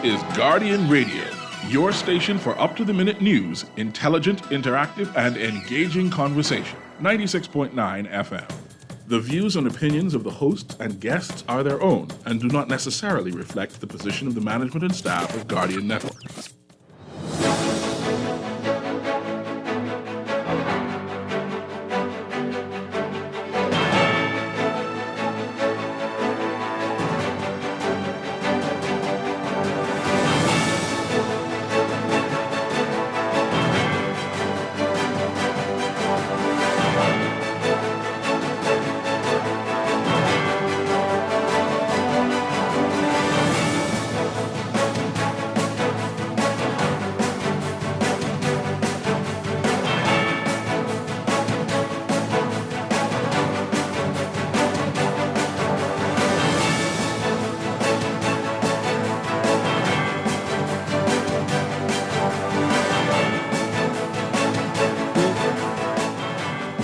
is Guardian Radio, your station for up-to-the-minute news, intelligent, interactive, and engaging conversation. 96.9 FM. The views and opinions of the hosts and guests are their own and do not necessarily reflect the position of the management and staff of Guardian Network.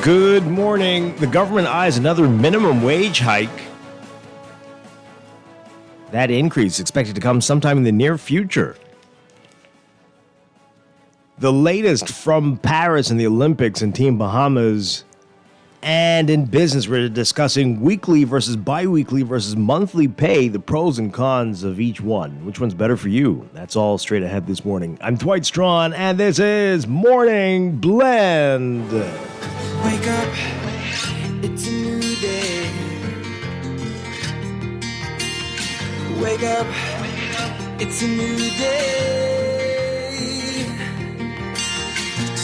Good morning. The government eyes another minimum wage hike. That increase is expected to come sometime in the near future. The latest from Paris and the Olympics and Team Bahamas. And in business, we're discussing weekly versus bi-weekly versus monthly pay, the pros and cons of each one. Which one's better for you? That's all straight ahead this morning. I'm Dwight Strachan, and this is Morning Blend. Wake up, it's a new day. Wake up, it's a new day.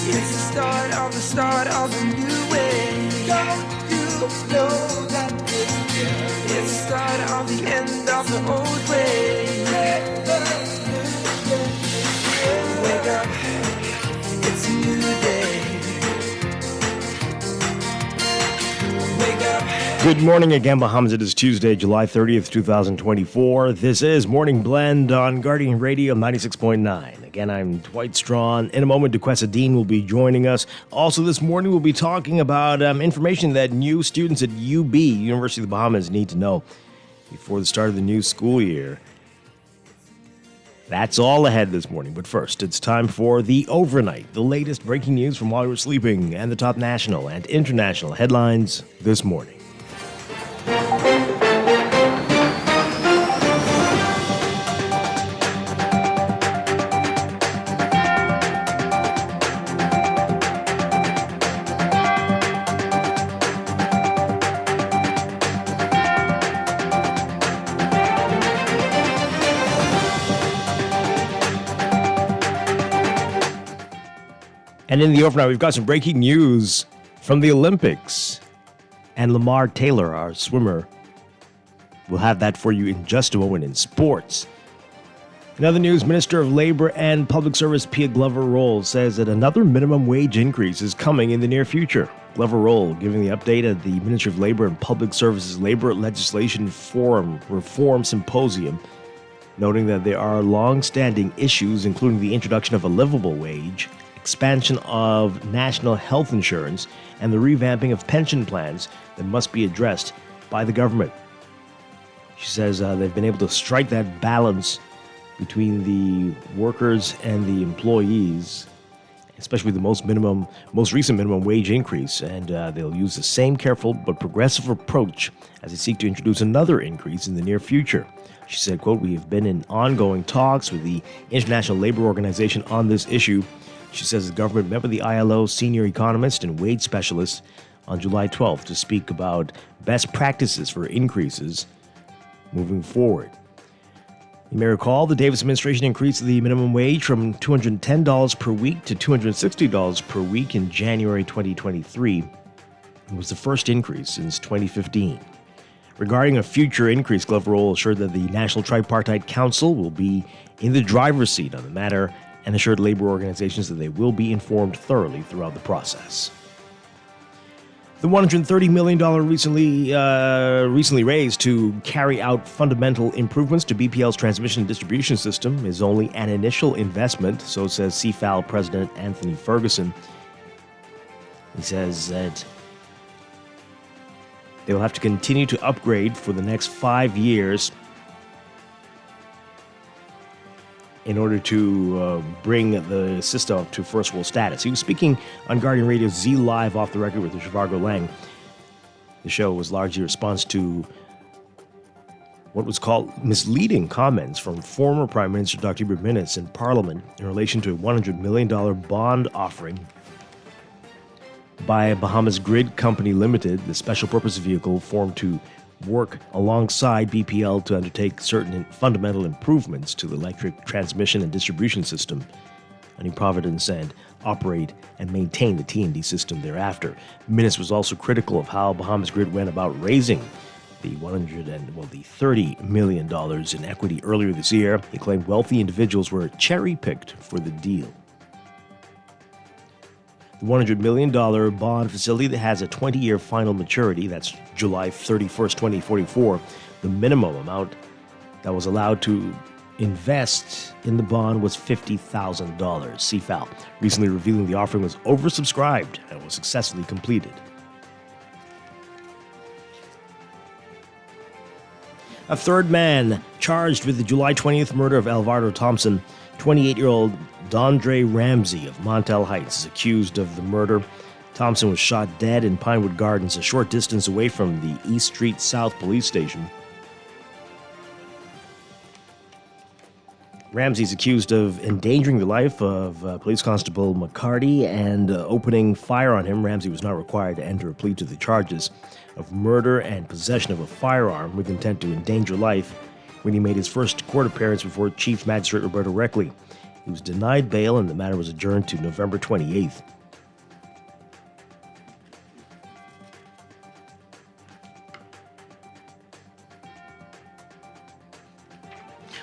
It's the start of a new way. Don't you know that it's the start of the end of the old way. Wake up, it's a new day. Good morning again, Bahamas. It is Tuesday, July 30th, 2024. This is Morning Blend on Guardian Radio 96.9. Again, I'm Dwight Strachan. In a moment, Duquesa Dean will be joining us. Also this morning, we'll be talking about information that new students at UB, University of the Bahamas, need to know before the start of the new school year. That's all ahead this morning. But first, it's time for the Overnight, the latest breaking news from while you were sleeping, and the top national and international headlines this morning. And in the overnight, we've got some breaking news from the Olympics. And Lamar Taylor, our swimmer, will have that for you in just a moment in sports. In other news, Minister of Labor and Public Service Pia Glover-Roll says that another minimum wage increase is coming in the near future. Glover-Roll giving the update at the Ministry of Labor and Public Services Labor Legislation Forum Reform Symposium, noting that there are long-standing issues, including the introduction of a livable wage, expansion of national health insurance, and the revamping of pension plans that must be addressed by the government. She says they've been able to strike that balance between the workers and the employees, especially with the most recent minimum wage increase, and they'll use the same careful but progressive approach as they seek to introduce another increase in the near future. She said, quote, "We have been in ongoing talks with the International Labor Organization on this issue." She says the government met with the ILO senior economist and wage specialist on July 12th to speak about best practices for increases moving forward. You may recall the Davis administration increased the minimum wage from $210 per week to $260 per week in January 2023. It was the first increase since 2015. Regarding a future increase, Glover-Roll assured that the National Tripartite Council will be in the driver's seat on the matter and assured labor organizations that they will be informed thoroughly throughout the process. The $130 million recently raised to carry out fundamental improvements to BPL's transmission and distribution system is only an initial investment, so says CFAL President Anthony Ferguson. He says that they will have to continue to upgrade for the next 5 years. in order to bring the system up to first world status. He was speaking on Guardian Radio's Z Live Off the Record with Zhivargo Lang. The show was largely a response to what was called misleading comments from former Prime Minister Dr. Ibrahim Minnis in Parliament in relation to a $100 million bond offering by Bahamas Grid Company Limited, the special purpose vehicle formed to work alongside BPL to undertake certain fundamental improvements to the electric transmission and distribution system on New Providence and operate and maintain the T&D system thereafter. Minnis was also critical of how Bahamas Grid went about raising the $30 million in equity earlier this year. He claimed wealthy individuals were cherry-picked for the deal. The $100 million bond facility that has a 20-year final maturity, that's July 31st, 2044, the minimum amount that was allowed to invest in the bond was $50,000. CFAL recently revealing the offering was oversubscribed and was successfully completed. A third man charged with the July 20th murder of Alvaro Thompson, 28-year-old Dondre Ramsey of Montel Heights, is accused of the murder. Thompson was shot dead in Pinewood Gardens, a short distance away from the East Street South police station. Ramsey is accused of endangering the life of Police Constable McCarty and opening fire on him. Ramsey was not required to enter a plea to the charges of murder and possession of a firearm with intent to endanger life when he made his first court appearance before Chief Magistrate Roberto Reckley. He was denied bail and the matter was adjourned to November 28th.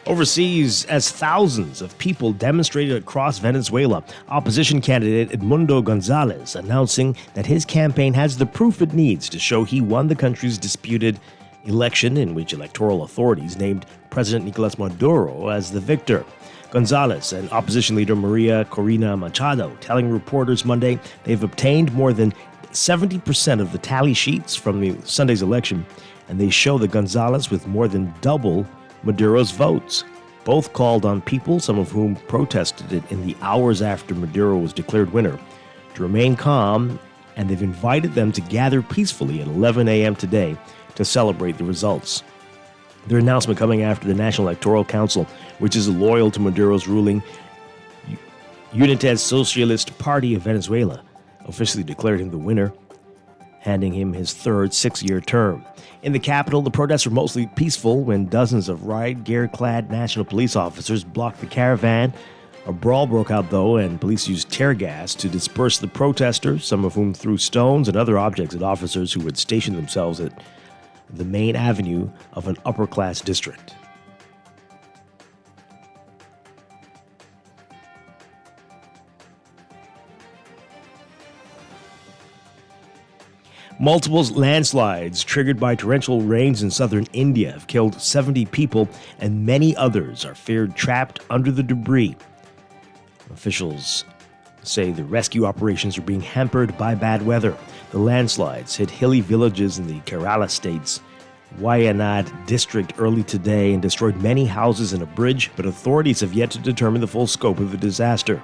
Overseas, as thousands of people demonstrated across Venezuela, opposition candidate Edmundo Gonzalez announcing that his campaign has the proof it needs to show he won the country's disputed election in which electoral authorities named President Nicolas Maduro as the victor. Gonzalez and opposition leader Maria Corina Machado telling reporters Monday they've obtained more than 70% of the tally sheets from the Sunday's election, and they show that Gonzalez with more than double Maduro's votes. Both called on people, some of whom protested it in the hours after Maduro was declared winner, to remain calm, and they've invited them to gather peacefully at 11 a.m. today to celebrate the results. Their announcement coming after the National Electoral Council, which is loyal to Maduro's ruling United Socialist Party of Venezuela, officially declared him the winner, handing him his third six-year term. In the capital, the protests were mostly peaceful when dozens of riot gear-clad National Police officers blocked the caravan. A brawl broke out, though, and police used tear gas to disperse the protesters, some of whom threw stones and other objects at officers who had stationed themselves at the main avenue of an upper-class district. Multiple landslides triggered by torrential rains in southern India have killed 70 people, and many others are feared trapped under the debris. Officials say the rescue operations are being hampered by bad weather. The landslides hit hilly villages in the Kerala state's Wayanad district early today and destroyed many houses and a bridge, but authorities have yet to determine the full scope of the disaster.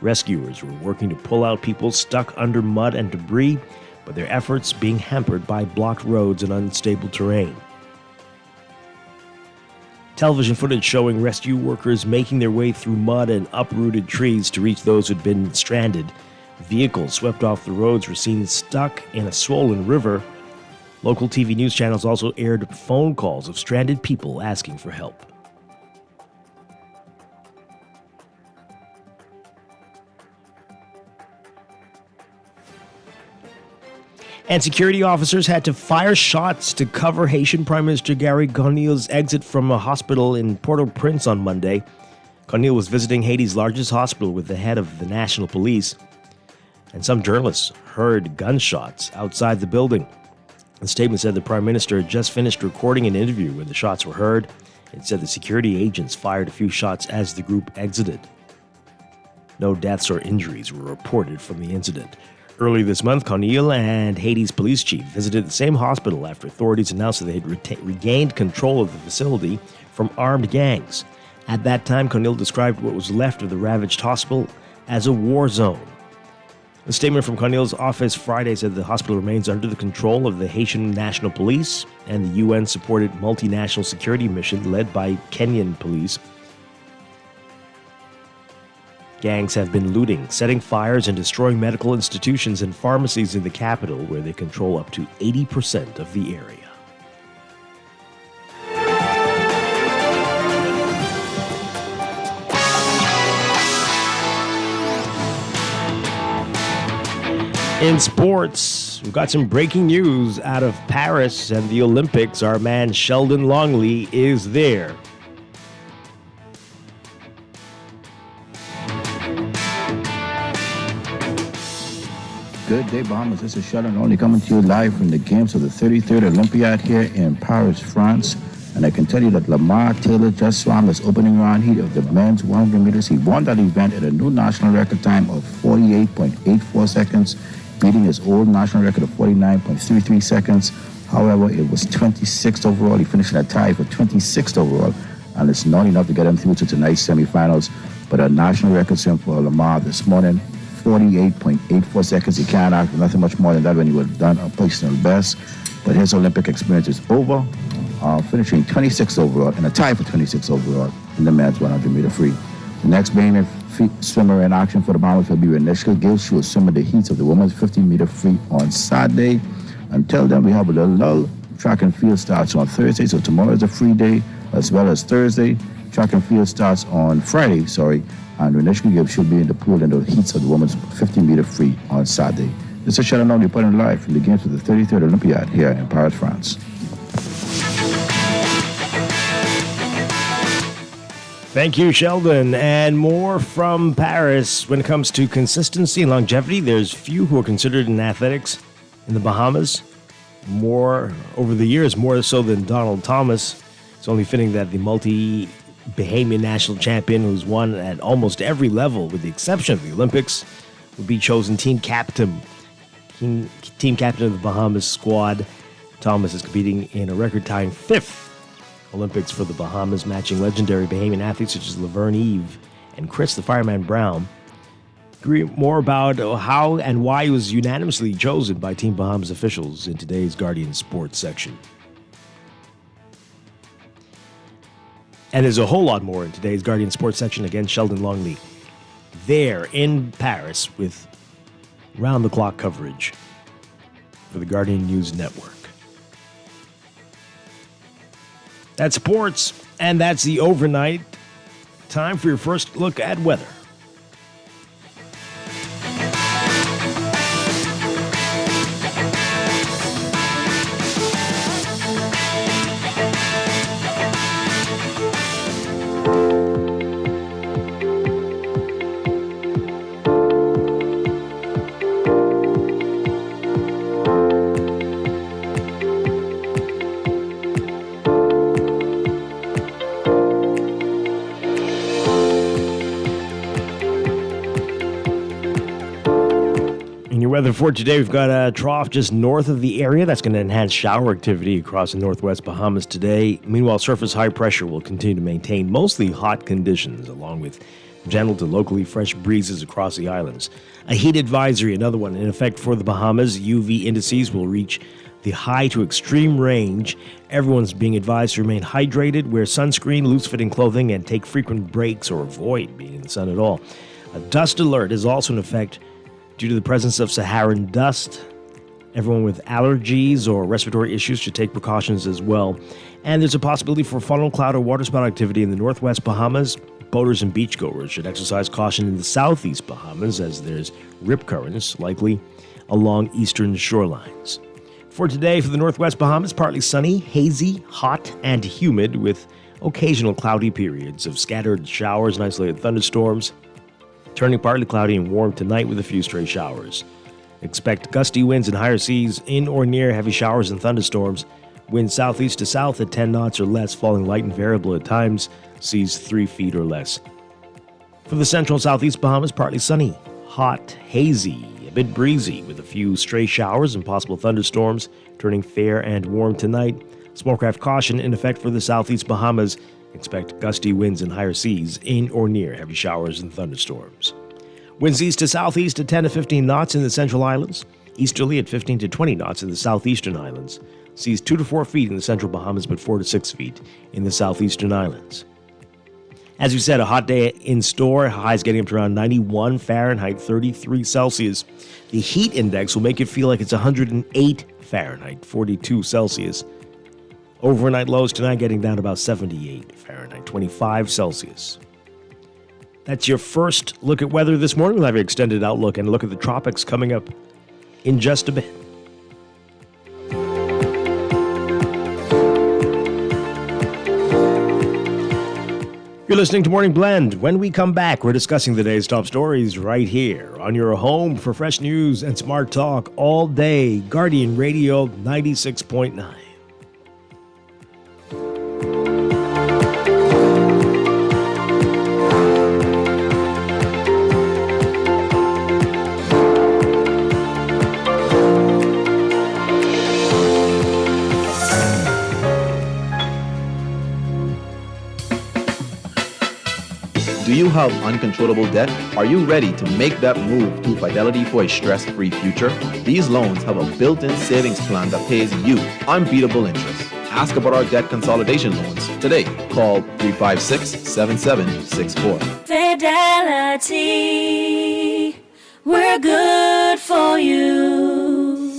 Rescuers were working to pull out people stuck under mud and debris, but their efforts being hampered by blocked roads and unstable terrain. Television footage showing rescue workers making their way through mud and uprooted trees to reach those who'd been stranded. Vehicles swept off the roads were seen stuck in a swollen river. Local TV news channels also aired phone calls of stranded people asking for help. And security officers had to fire shots to cover Haitian Prime Minister Gary Conille's exit from a hospital in Port-au-Prince on Monday. Conille was visiting Haiti's largest hospital with the head of the national police, and some journalists heard gunshots outside the building. The statement said the Prime Minister had just finished recording an interview when the shots were heard. It said the security agents fired a few shots as the group exited. No deaths or injuries were reported from the incident. Earlier this month, Conille and Haiti's police chief visited the same hospital after authorities announced that they had regained control of the facility from armed gangs. At that time, Conil described what was left of the ravaged hospital as a war zone. A statement from Conil's office Friday said the hospital remains under the control of the Haitian National Police and the UN-supported multinational security mission led by Kenyan police. Gangs have been looting, setting fires, and destroying medical institutions and pharmacies in the capital, where they control up to 80% of the area. In sports, we've got some breaking news out of Paris and the Olympics. Our man Sheldon Longley is there. Good day, Bahamas. This is Sheldon Longley coming to you live from the games of the 33rd Olympiad here in Paris, France. And I can tell you that Lamar Taylor just swam his opening round heat of the men's 100 meters. He won that event at a new national record time of 48.84 seconds, beating his old national record of 49.33 seconds. However, it was 26th overall. He finished in a tie for 26th overall, and it's not enough to get him through to tonight's semifinals. But a national record swim for Lamar this morning, 48.84 seconds. He can't ask for nothing much more than that when he would have done a personal best. But his Olympic experience is over, finishing 26th overall and a tie for 26th overall in the men's 100-meter free. The next Bahamian swimmer in action for the Bahamas will be Reneshka Gill. She will swim in the heats of the women's 50-meter free on Saturday. Until then, we have a little lull. Track and field starts on Thursday, so tomorrow is a free day, as well as Thursday. Track and field starts on Friday, and Reneshka Gill should be in the pool in the heats of the women's 50-meter free on Saturday. This is Sheldon Longley reporting live from the games of the 33rd Olympiad here in Paris, France. Thank you, Sheldon. And more from Paris. When it comes to consistency and longevity, there's few who are considered in athletics in the Bahamas. More over the years, more so than Donald Thomas. It's only fitting that the multi-Bahamian national champion, who's won at almost every level, with the exception of the Olympics, will be chosen team captain of the Bahamas squad. Thomas is competing in a record-tying 5th Olympics for the Bahamas, matching legendary Bahamian athletes such as Laverne Eve and Chris the Fireman Brown. Read more about how and why he was unanimously chosen by Team Bahamas officials in today's Guardian Sports section. And there's a whole lot more in today's Guardian Sports section. Again, Sheldon Longley there in Paris with round-the-clock coverage for the Guardian News Network. That's sports, and that's the overnight. Time for your first look at weather. Weather for today, we've got a trough just north of the area that's going to enhance shower activity across the northwest Bahamas today. Meanwhile, surface high pressure will continue to maintain mostly hot conditions, along with gentle to locally fresh breezes across the islands. A heat advisory, another one in effect for the Bahamas. UV indices will reach the high to extreme range. Everyone's being advised to remain hydrated, wear sunscreen, loose-fitting clothing, and take frequent breaks or avoid being in the sun at all. A dust alert is also in effect due to the presence of Saharan dust. Everyone with allergies or respiratory issues should take precautions as well. And there's a possibility for funnel cloud or waterspout activity in the northwest Bahamas. Boaters and beachgoers should exercise caution in the southeast Bahamas, as there's rip currents likely along eastern shorelines. For today, for the northwest Bahamas, partly sunny, hazy, hot, and humid, with occasional cloudy periods of scattered showers and isolated thunderstorms. Turning partly cloudy and warm tonight with a few stray showers. Expect gusty winds and higher seas in or near heavy showers and thunderstorms. Winds southeast to south at 10 knots or less, falling light and variable at times. Seas 3 feet or less. For the central and southeast Bahamas, partly sunny, hot, hazy, a bit breezy with a few stray showers and possible thunderstorms. Turning fair and warm tonight. Smallcraft caution in effect for the southeast Bahamas Expect gusty winds and higher seas in or near heavy showers and thunderstorms. Winds east to southeast at 10 to 15 knots in the Central Islands. Easterly at 15 to 20 knots in the southeastern islands. Seas 2 to 4 feet in the central Bahamas, but 4 to 6 feet in the southeastern islands. As we said, a hot day in store. Highs getting up to around 91 Fahrenheit, 33 Celsius. The heat index will make it feel like it's 108 Fahrenheit, 42 Celsius. Overnight lows tonight getting down to about 78 Fahrenheit, 25 Celsius. That's your first look at weather this morning. We'll have your extended outlook and a look at the tropics coming up in just a bit. You're listening to Morning Blend. When we come back, we're discussing the day's top stories right here on your home for fresh news and smart talk all day. Guardian Radio 96.9. Do you have uncontrollable debt? Are you ready to make that move to Fidelity for a stress-free future? These loans have a built-in savings plan that pays you unbeatable interest. Ask about our debt consolidation loans today. Call 356-7764. Fidelity, we're good for you.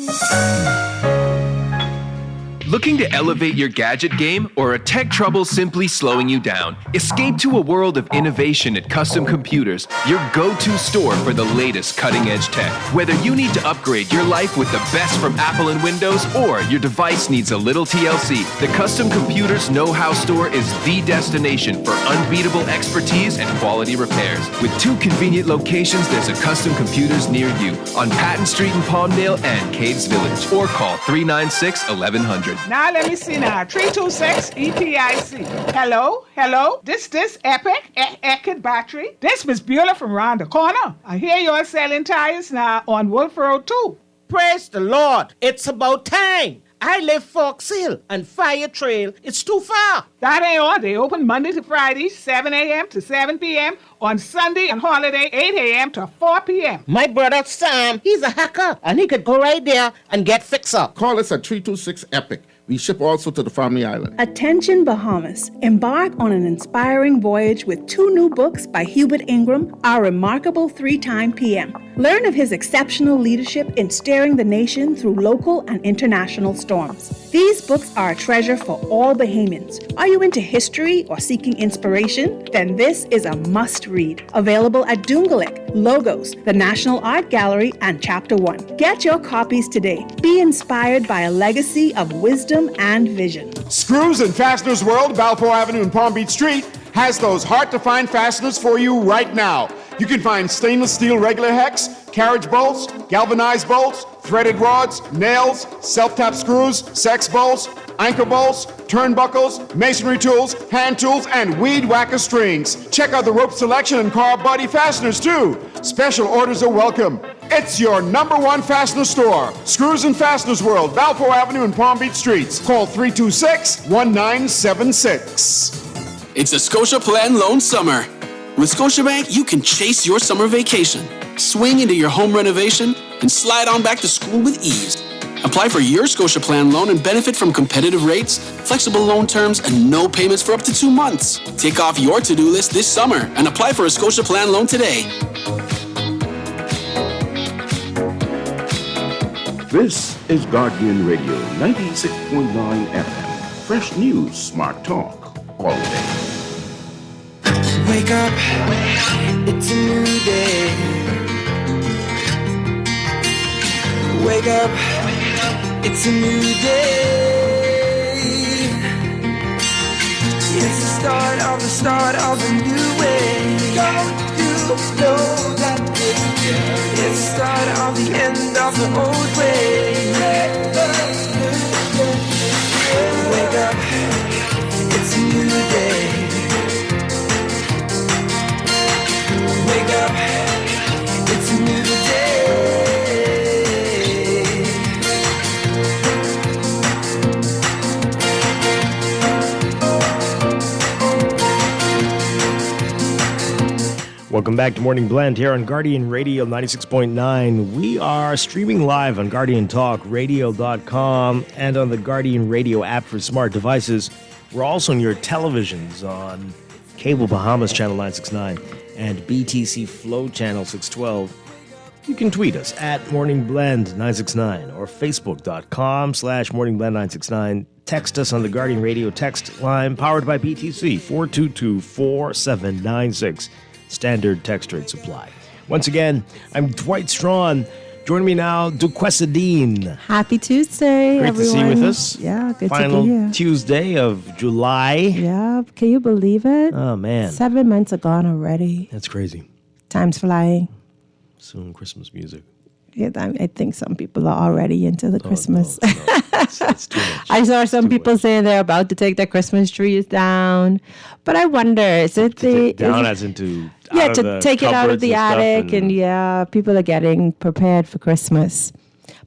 Looking to elevate your gadget game, or are tech troubles simply slowing you down? Escape to a world of innovation at Custom Computers, your go-to store for the latest cutting-edge tech. Whether you need to upgrade your life with the best from Apple and Windows, or your device needs a little TLC, the Custom Computers Know-How Store is the destination for unbeatable expertise and quality repairs. With 2 convenient locations, there's a Custom Computers near you on Patton Street in Palmdale and Cades Village, or call 396-1100. Now let me see now. 326 EPIC. Hello? This Epic battery. This Miss Beulah from round the corner. I hear you're selling tires now on Wolf Road too. Praise the Lord. It's about time. I live Fox Hill and Fire Trail. It's too far. That ain't all. They open Monday to Friday, 7 a.m. to 7 p.m. On Sunday and holiday, 8 a.m. to 4 p.m. My brother Sam, he's a hacker, and he could go right there and get fixed up. Call us at 326 EPIC. We ship also to the Family Island. Attention Bahamas. Embark on an inspiring voyage with 2 new books by Hubert Ingram, Our Remarkable 3-Time PM. Learn of his exceptional leadership in steering the nation through local and international storms. These books are a treasure for all Bahamians. Are you into history or seeking inspiration? Then this is a must-read. Available at Dungalik, Logos, the National Art Gallery, and Chapter 1. Get your copies today. Be inspired by a legacy of wisdom and vision. Screws and Fasteners World, Balfour Avenue and Palm Beach Street, has those hard-to-find fasteners for you right now. You can find stainless steel regular hex, carriage bolts, galvanized bolts, threaded rods, nails, self-tap screws, sex bolts, anchor bolts, turnbuckles, masonry tools, hand tools, and weed whacker strings. Check out the rope selection and car body fasteners too. Special orders are welcome. It's your #1 fastener store. Screws and Fasteners World, Balfour Avenue and Palm Beach Streets. Call 326-1976. It's a Scotia Plan Loan Summer. With Scotiabank, you can chase your summer vacation, swing into your home renovation, and slide on back to school with ease. Apply for your Scotia Plan loan and benefit from competitive rates, flexible loan terms, and no payments for up to 2 months. Take off your to-do list this summer and apply for a Scotia Plan loan today. This is Guardian Radio 96.9 FM. Fresh news, smart talk, all day. Wake up, it's a new day. Wake up, it's a new day. It's the start of a new way. Don't you know that it's the start of the end of the old way. Wake up, it's a new day. Wake up, it's a new day. Welcome back to Morning Blend here on Guardian Radio 96.9. We are streaming live on GuardianTalkRadio.com and on the Guardian Radio app for smart devices. We're also on your televisions on Cable Bahamas Channel 969 and BTC Flow Channel 612. You can tweet us at MorningBlend969 or Facebook.com/MorningBlend969. Text us on the Guardian Radio text line powered by BTC 422-4796. Standard text rate supply. Once again, I'm Dwight Strachan. Joining me now, Duquesadine. Happy Tuesday, Great everyone. to see you with us. Yeah, good Final to be here. Tuesday of July. Yeah, can you believe it? Oh, man. 7 months are gone already. That's crazy. Time's flying. Soon Christmas music. Yeah, I think some people are already into the Christmas. No, it's too much. I saw some people saying they're about to take their Christmas trees down. But I wonder, is it the... Down as into... Yeah, out of to the take it out of cupboards the and stuff attic. And yeah, people are getting prepared for Christmas.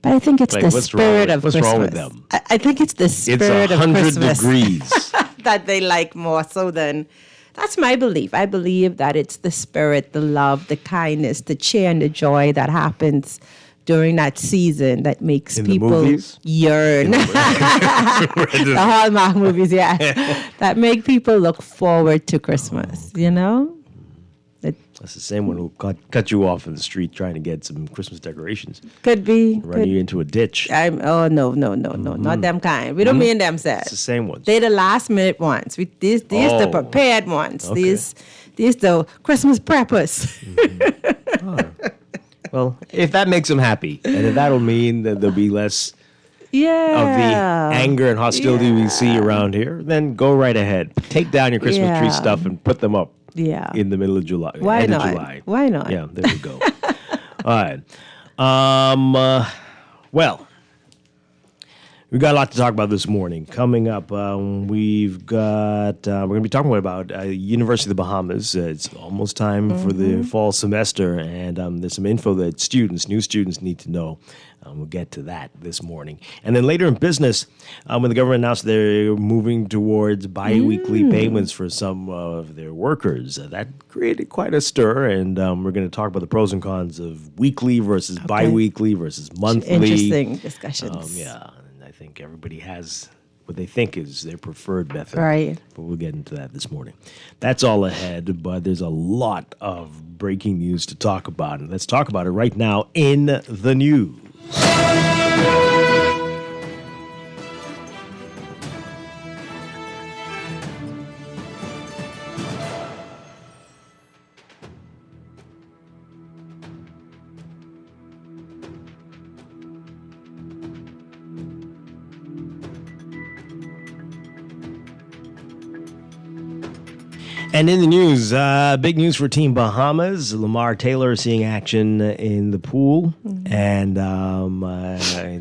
But I think it's Like, the what's spirit wrong? of What's Christmas. wrong with them? I think it's the spirit of 100 Christmas. degrees. that they like more so than... That's my belief. I believe that it's the spirit, the love, the kindness, the cheer and the joy that happens during that season that makes In the people movies? yearn. The Hallmark movies, yeah. That make people look forward to Christmas, you know? That's the same one who cut you off in the street trying to get some Christmas decorations. Could be. Run you into a ditch. No, not them kind. We don't mean them, sir. It's the same ones. They're the last minute ones. These the prepared ones. Okay. These the Christmas preppers. Well, if that makes them happy, and if that'll mean that there'll be less Yeah. of the anger and hostility we see around here, then go right ahead. Take down your Christmas tree Yeah. stuff and put them up Yeah. in the middle of July. Why end not? Of July. Why not? Yeah, there we go. All right. Well, we've got a lot to talk about this morning. Coming up, we've got we're going to be talking about University of the Bahamas. It's almost time for the fall semester, and there's some info that new students need to know. We'll get to that this morning. And then later in business, when the government announced they're moving towards bi-weekly payments for some of their workers, that created quite a stir. And we're going to talk about the pros and cons of weekly versus bi-weekly versus monthly. Interesting discussions. Yeah, and I think everybody has what they think is their preferred method. Right. But we'll get into that this morning. That's all ahead, but there's a lot of breaking news to talk about. And let's talk about it right now in the news. And in the news, big news for Team Bahamas. Lamar Taylor seeing action in the pool. And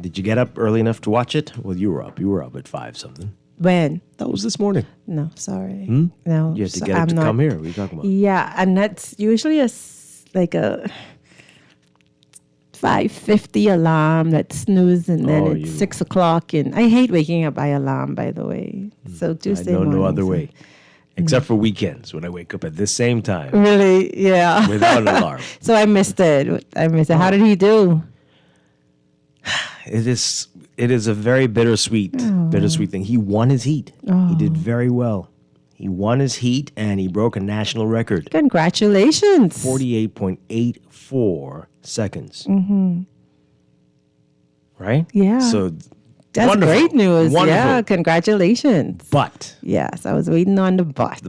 did you get up early enough to watch it? Well, you were up. You were up at 5 something. When? That was this morning. No, sorry. No. You had to so get up I'm to not- come here. What are you talking about? Yeah, and that's usually a 5:50 alarm that snooze, and then it's 6 o'clock. And I hate waking up by alarm, by the way. So Tuesday I know no mornings other are- way. Except for weekends when I wake up at this same time. Really? Yeah. Without an alarm. So I missed it. How did he do? It is a very bittersweet thing. He won his heat. He did very well. He won his heat and he broke a national record. Congratulations. 48.84 seconds. Mm-hmm. Right? Yeah. So That's wonderful. great news. Wonderful. Yeah, congratulations. But. Yes, I was waiting on the but.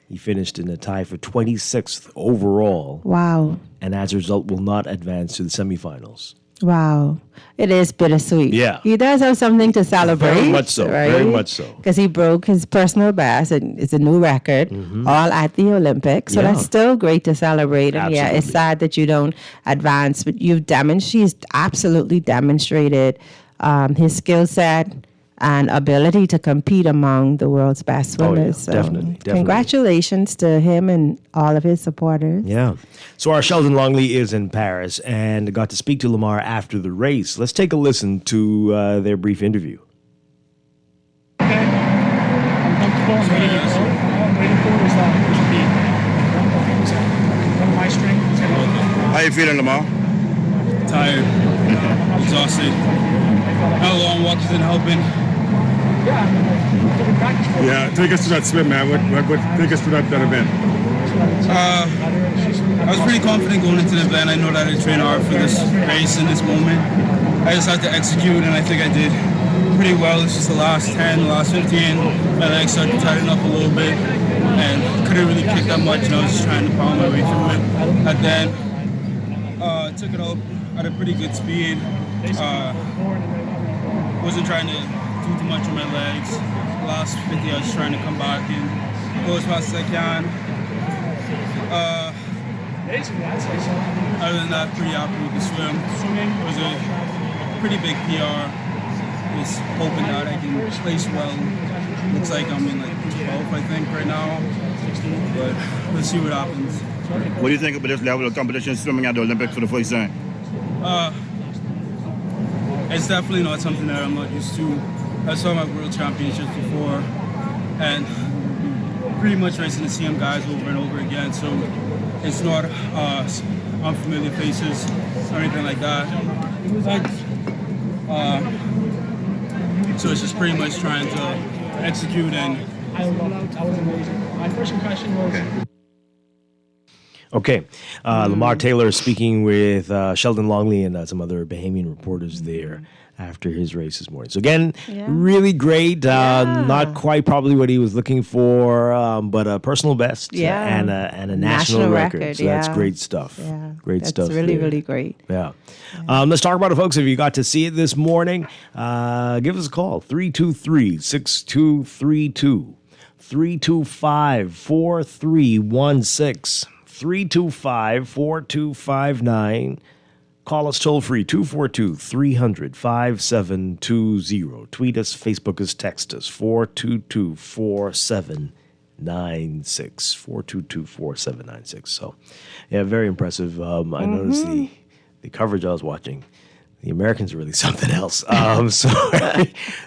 He finished in a tie for 26th overall. Wow. And as a result will not advance to the semifinals. Wow. It is bittersweet. Yeah. He does have something to celebrate. Very much so. Right? Very much so. Because he broke his personal best, and it's a new record, all at the Olympics. So Yeah. that's still great to celebrate. And yeah, it's Absolutely. sad that you don't advance, but he's absolutely demonstrated his skill set and ability to compete among the world's best swimmers. So definitely. Congratulations to him and all of his supporters. Yeah. So our Sheldon Longley is in Paris and got to speak to Lamar after the race. Let's take a listen to their brief interview. I'm comfortable. I'm ready to go. All I'm waiting for is the beat. How you feeling, Lamar? Tired, exhausted. How long walk isn't helping. Yeah, take us to that swim, man. What take us to that event. I was pretty confident going into the event. I know that I trained hard for this race in this moment. I just had to execute, and I think I did pretty well. It's just the last 10, the last 15. My legs started to tighten up a little bit, and couldn't really kick that much, and I was just trying to pound my way through it. And then took it up at a pretty good speed. Wasn't trying to do too much with my legs. The last 50, I was trying to come back and go as fast as I can. Other than that, pretty happy with the swim. It was a pretty big PR. Just hoping that I can place well. Looks like I'm in like 12, I think, right now. But let's see what happens. What do you think about this level of competition swimming at the Olympics for the first time? It's definitely not something that I'm not used to. I saw my world championships before, and pretty much racing the same guys over and over again. So it's not unfamiliar faces or anything like that. So it's just pretty much trying to execute and. I was amazing. My first impression was. Okay. Lamar Taylor speaking with Sheldon Longley and some other Bahamian reporters there after his race this morning. So again, really great. Not quite probably what he was looking for, but a personal best and a national record. So that's great stuff. Yeah. Great stuff. That's really, there. really great. Yeah. Let's talk about it, folks. If you got to see it this morning, give us a call. 323-6232. 325-4316. 325-4259. Call us toll free, 242-300-5720. Tweet us, Facebook us, text us, 422-4796. 422-4796. So, yeah, very impressive. I noticed the coverage I was watching. The Americans are really something else. So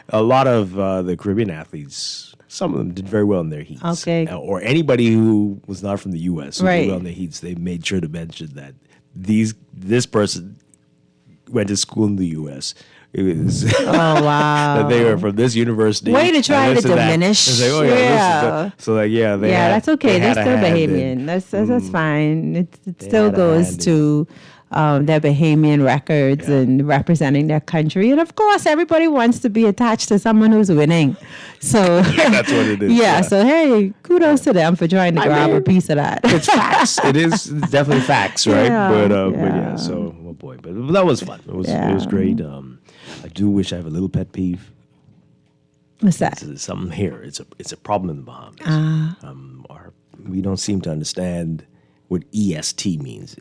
a lot of the Caribbean athletes, some of them did very well in their heats. Okay. Or anybody who was not from the U.S. who Right. did well in their heats, they made sure to mention that this person went to school in the U.S. It was wow. that they were from this university. Way to try to diminish. It's like, oh, yeah. This is so like, yeah, they had, that's okay. they They're had a still hand Bahamian. in- That's fine. It They still had a goes hand to their Bahamian records and representing their country. And of course, everybody wants to be attached to someone who's winning. So that's what it is. yeah. So hey, kudos to them for trying to grab a piece of that. It's facts. It's definitely facts, right? Yeah, but yeah. So, oh boy, but that was fun. It was great. I do wish I have a little pet peeve. What's that? It's something here. It's a problem in the Bahamas. We don't seem to understand what EST means.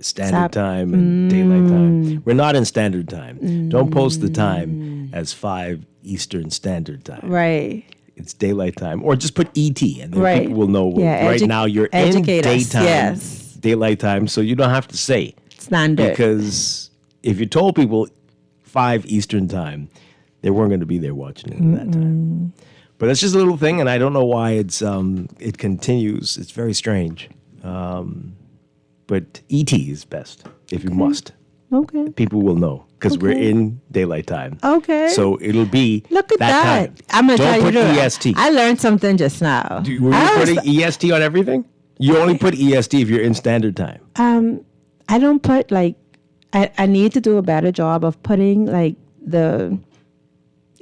Standard time and daylight time. We're not in standard time. Don't post the time as 5 Eastern Standard Time. Right. It's daylight time. Or just put ET and then Right. people will know Yeah, right now you're in educate us, daytime, yes. daylight time, so you don't have to say Standard. because if you told people 5 Eastern time, they weren't going to be there watching it at that time. But it's just a little thing, and I don't know why it continues. It's very strange. But ET is best if you must. Okay. People will know because we're in daylight time. Okay. So it'll be Look at that. time. I'm gonna Don't tell you put the- EST. I learned something just now. Were you I always- putting EST on everything? You only put EST if you're in standard time. I don't put like I need to do a better job of putting like the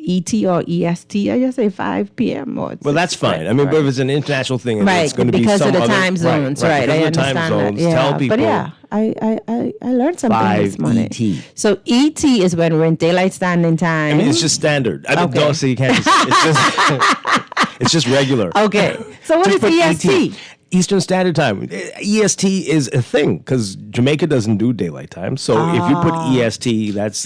ET or EST. I just say 5 p.m. or Well, that's fine. I mean, but if it's an international thing, and it's going to be because some of the other, time zones, right? Because I of the time understand zones, that. Yeah. tell people. But yeah, I learned something this 5 morning. ET. So ET is when we're in daylight standing time. I mean, it's just standard. I mean, Okay. don't say you can't. It's just, it's just regular. Okay. So what Just is put EST? Eastern Standard Time. EST is a thing because Jamaica doesn't do daylight time. So if you put EST, that's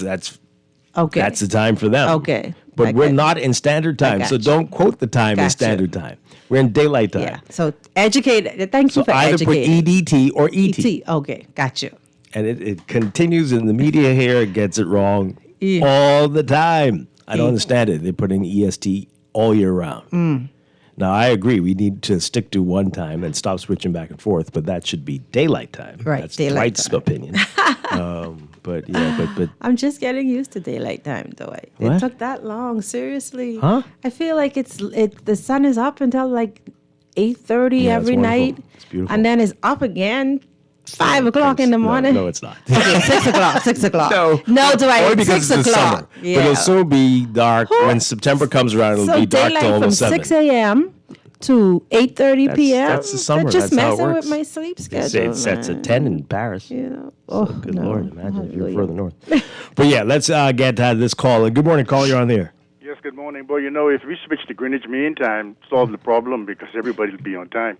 Okay. that's the time for them. Okay. But I we're got not in standard time, so got you. don't quote the time as Got you. standard time. We're in daylight time. Yeah. So educate. Thank you So for either put educating. EDT or ET. Okay. Got you. And it continues in the media here. It gets it wrong Yeah. all the time. I don't understand it. They're putting EST all year round. Now, I agree. We need to stick to one time and stop switching back and forth, but that should be daylight time. Right, That's daylight Dwight's time. opinion. But yeah, but I'm just getting used to daylight time, Dwight. What? It took that long, seriously. Huh? I feel like the sun is up until like 8:30 Yeah, every it's wonderful. night. It's beautiful. And then it's up again 5 o'clock in the morning. No, it's not. Okay, 6 o'clock, 6 o'clock. No, Dwight, only because 6 it's the o'clock. summer. But it'll soon be dark. When September comes around, it'll So be dark daylight till from almost 7. 6 a.m. to 8:30 p.m. That's the summer. They're just That's how it messing works. with my sleep It schedule. sets at 10 in Paris. Yeah. So, good Lord, imagine if you were Hallelujah. further north. But yeah, let's get this call. And good morning, call. You're on the air. Yes, good morning. Boy, you know, if we switch to Greenwich Mean Time, solve the problem because everybody will be on time.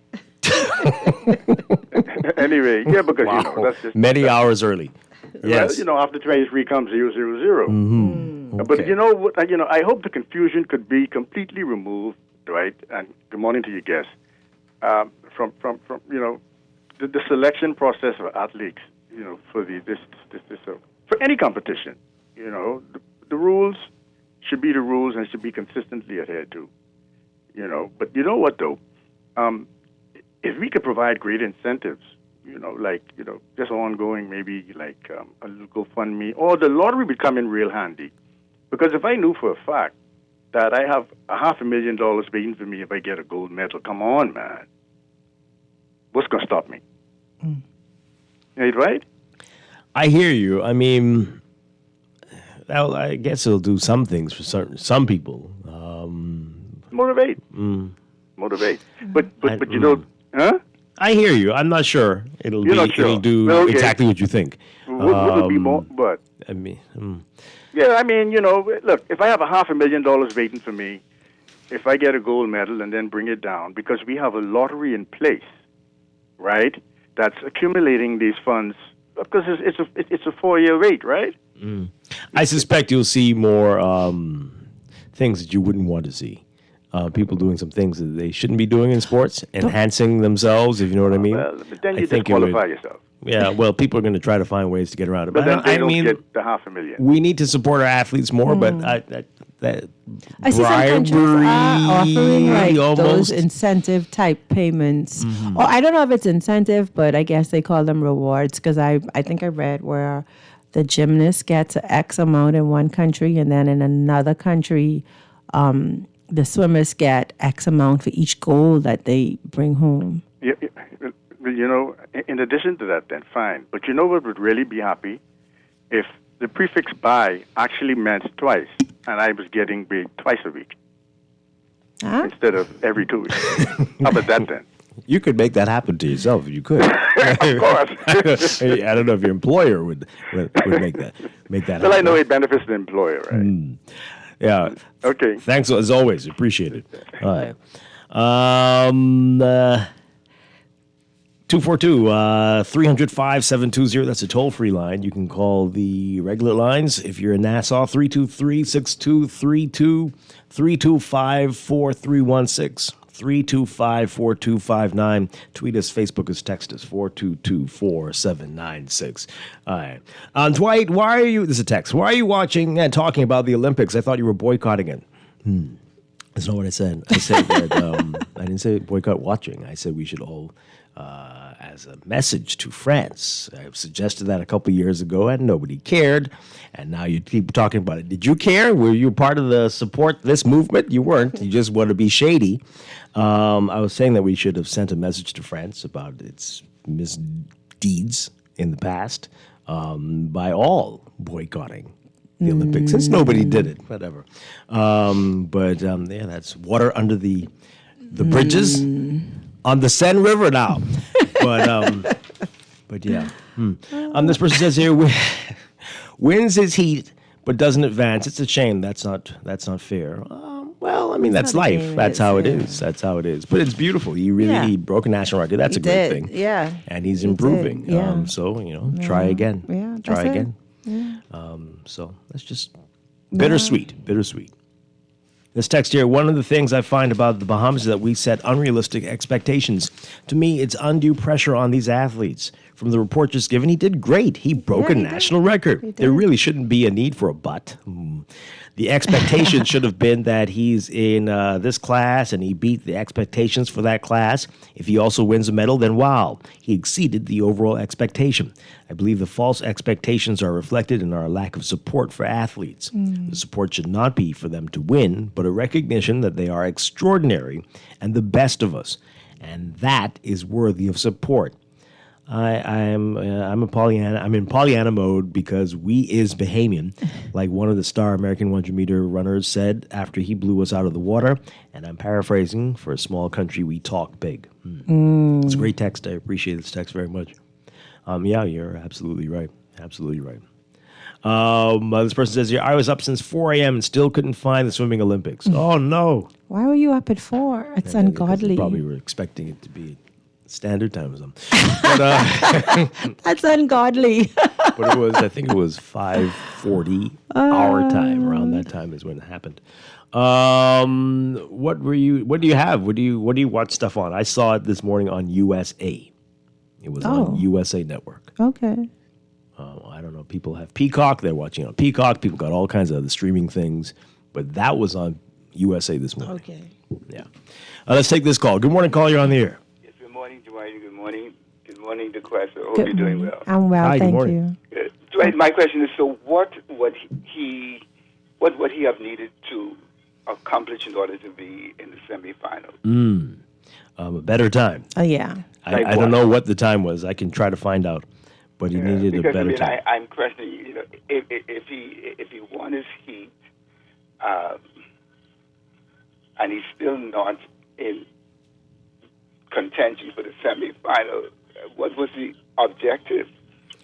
Anyway, yeah, because, you know, that's just... Many hours early. Yes. Well, you know, after 23 comes 000. Mm-hmm. But, you know, I hope the confusion could be completely removed, right? And good morning to your guests. From you know, the selection process for athletes, you know, for for any competition, you know, the rules should be the rules and should be consistently adhered to, you know. But you know what, though? If we could provide great incentives, you know, like, you know, just ongoing, maybe like a little GoFundMe, or the lottery would come in real handy. Because if I knew for a fact that I have $500,000 waiting for me if I get a gold medal, come on, man. What's going to stop me? Right? I hear you. I mean, I guess it'll do some things for some people. Motivate. Motivate. But you know, huh? I hear you. I'm not sure it'll You're not sure. it'll do Well, okay. exactly what you think. Would it be more? But I mean, yeah, I mean, you know, look, if I have $500,000 waiting for me, if I get a gold medal and then bring it down, because we have a lottery in place, right? That's accumulating these funds because it's a 4-year wait, right? I suspect you'll see more things that you wouldn't want to see. People doing some things that they shouldn't be doing in sports, enhancing themselves, if you know what I mean. Well, but then you think disqualify yourself. Yeah, well, people are going to try to find ways to get around it. But then they I don't mean, get the $500,000. we need to support our athletes more, but that I see some countries are offering like almost. those incentive type payments. Or I don't know if it's incentive, but I guess they call them rewards because I think I read where the gymnast gets X amount in one country and then in another country the swimmers get X amount for each gold that they bring home. Yeah, you know, in addition to that, then fine. But you know what would really be happy? If the prefix by actually meant twice, and I was getting paid twice a week instead of every 2 weeks. How about that then? You could make that happen to yourself if you could. Of course. I don't know if your employer would make that happen. Well, I know it benefits the employer, right? Yeah. Okay. Thanks as always. Appreciate it. All right. 242-300-5720. That's a toll-free line. You can call the regular lines if you're in Nassau, 323-6232, 325-4316. 325-4259. Tweet us, Facebook us, text us, 422-4796. All right. Dwight, why are you, this is a text, why are you watching and talking about the Olympics? I thought you were boycotting it. That's not what I said. I said that, I didn't say boycott watching. I said we should all, as a message to France. I suggested that a couple years ago and nobody cared. And now you keep talking about it. Did you care? Were you part of the support this movement? You weren't. You just want to be shady. I was saying that we should have sent a message to France about its misdeeds in the past by all boycotting the Olympics, since nobody did it, whatever. But yeah, that's water under the bridges on the Seine River now. But yeah. This person says here, wins his heat but doesn't advance. It's a shame. That's not fair. Well, I mean, that's life. That's how it is. That's how it is. But it's beautiful. He broke a national record. That's a great thing. Yeah. And he's improving. Yeah. So, try again. Yeah. Try again. Yeah. So that's just bittersweet. This text here, one of the things I find about the Bahamas is that we set unrealistic expectations. To me, it's undue pressure on these athletes. From the report just given, he did great. He broke a national record. There really shouldn't be a need for a but. The expectation should have been that he's in this class and he beat the expectations for that class. If he also wins a medal, then wow, he exceeded the overall expectation. I believe the false expectations are reflected in our lack of support for athletes. The support should not be for them to win, but a recognition that they are extraordinary and the best of us. And that is worthy of support. I'm in Pollyanna mode because we is Bahamian, like one of the star American 100-meter runners said after he blew us out of the water. And I'm paraphrasing, for a small country, we talk big. It's a great text. I appreciate this text very much. Yeah, you're absolutely right. Absolutely right. This person says here, I was up since 4 a.m. and still couldn't find the swimming Olympics. Oh, no. Why were you up at 4? It's ungodly. Probably were expecting it to be standard time or something. But, that's ungodly. But I think it was 5:40 our time. Around that time is when it happened. What do you have? What do you watch stuff on? I saw it this morning on USA. It was on USA Network. Okay. I don't know. People have Peacock. They're watching on Peacock. People got all kinds of other streaming things. But that was on USA this morning. Okay. Yeah. Let's take this call. Good morning, call. You're on the air. Good morning, Dwight. Good morning. Good morning, DeQuest. I hope you're doing well. I'm well, Hi, thank good morning. you. Dwight, my question is, so what would he have needed to accomplish in order to be in the semifinals? A better time. Oh, yeah. I don't know what the time was. I can try to find out. But he needed a better time. I'm questioning, if he won his heat, and he's still not in contention for the semifinal, what was the objective?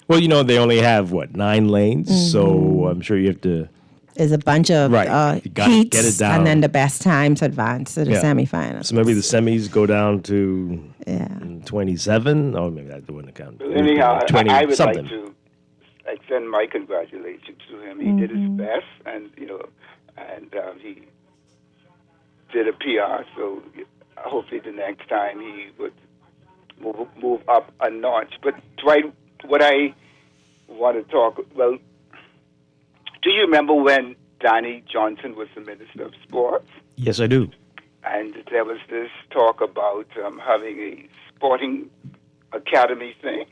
Well, they only have, 9 lanes? So I'm sure you have to... There's a bunch of you gotta heats, get it down. and then the best times advance to the semifinals. So maybe the semis go down to 27? Oh, maybe that wouldn't count. Anyhow, 20 I would something. like to extend my congratulations to him. He did his best, and he did a PR. So hopefully the next time he would move up a notch. But Dwight, what I want to talk, well, do you remember when Danny Johnson was the Minister of Sports? Yes, I do. And there was this talk about having a sporting academy thing.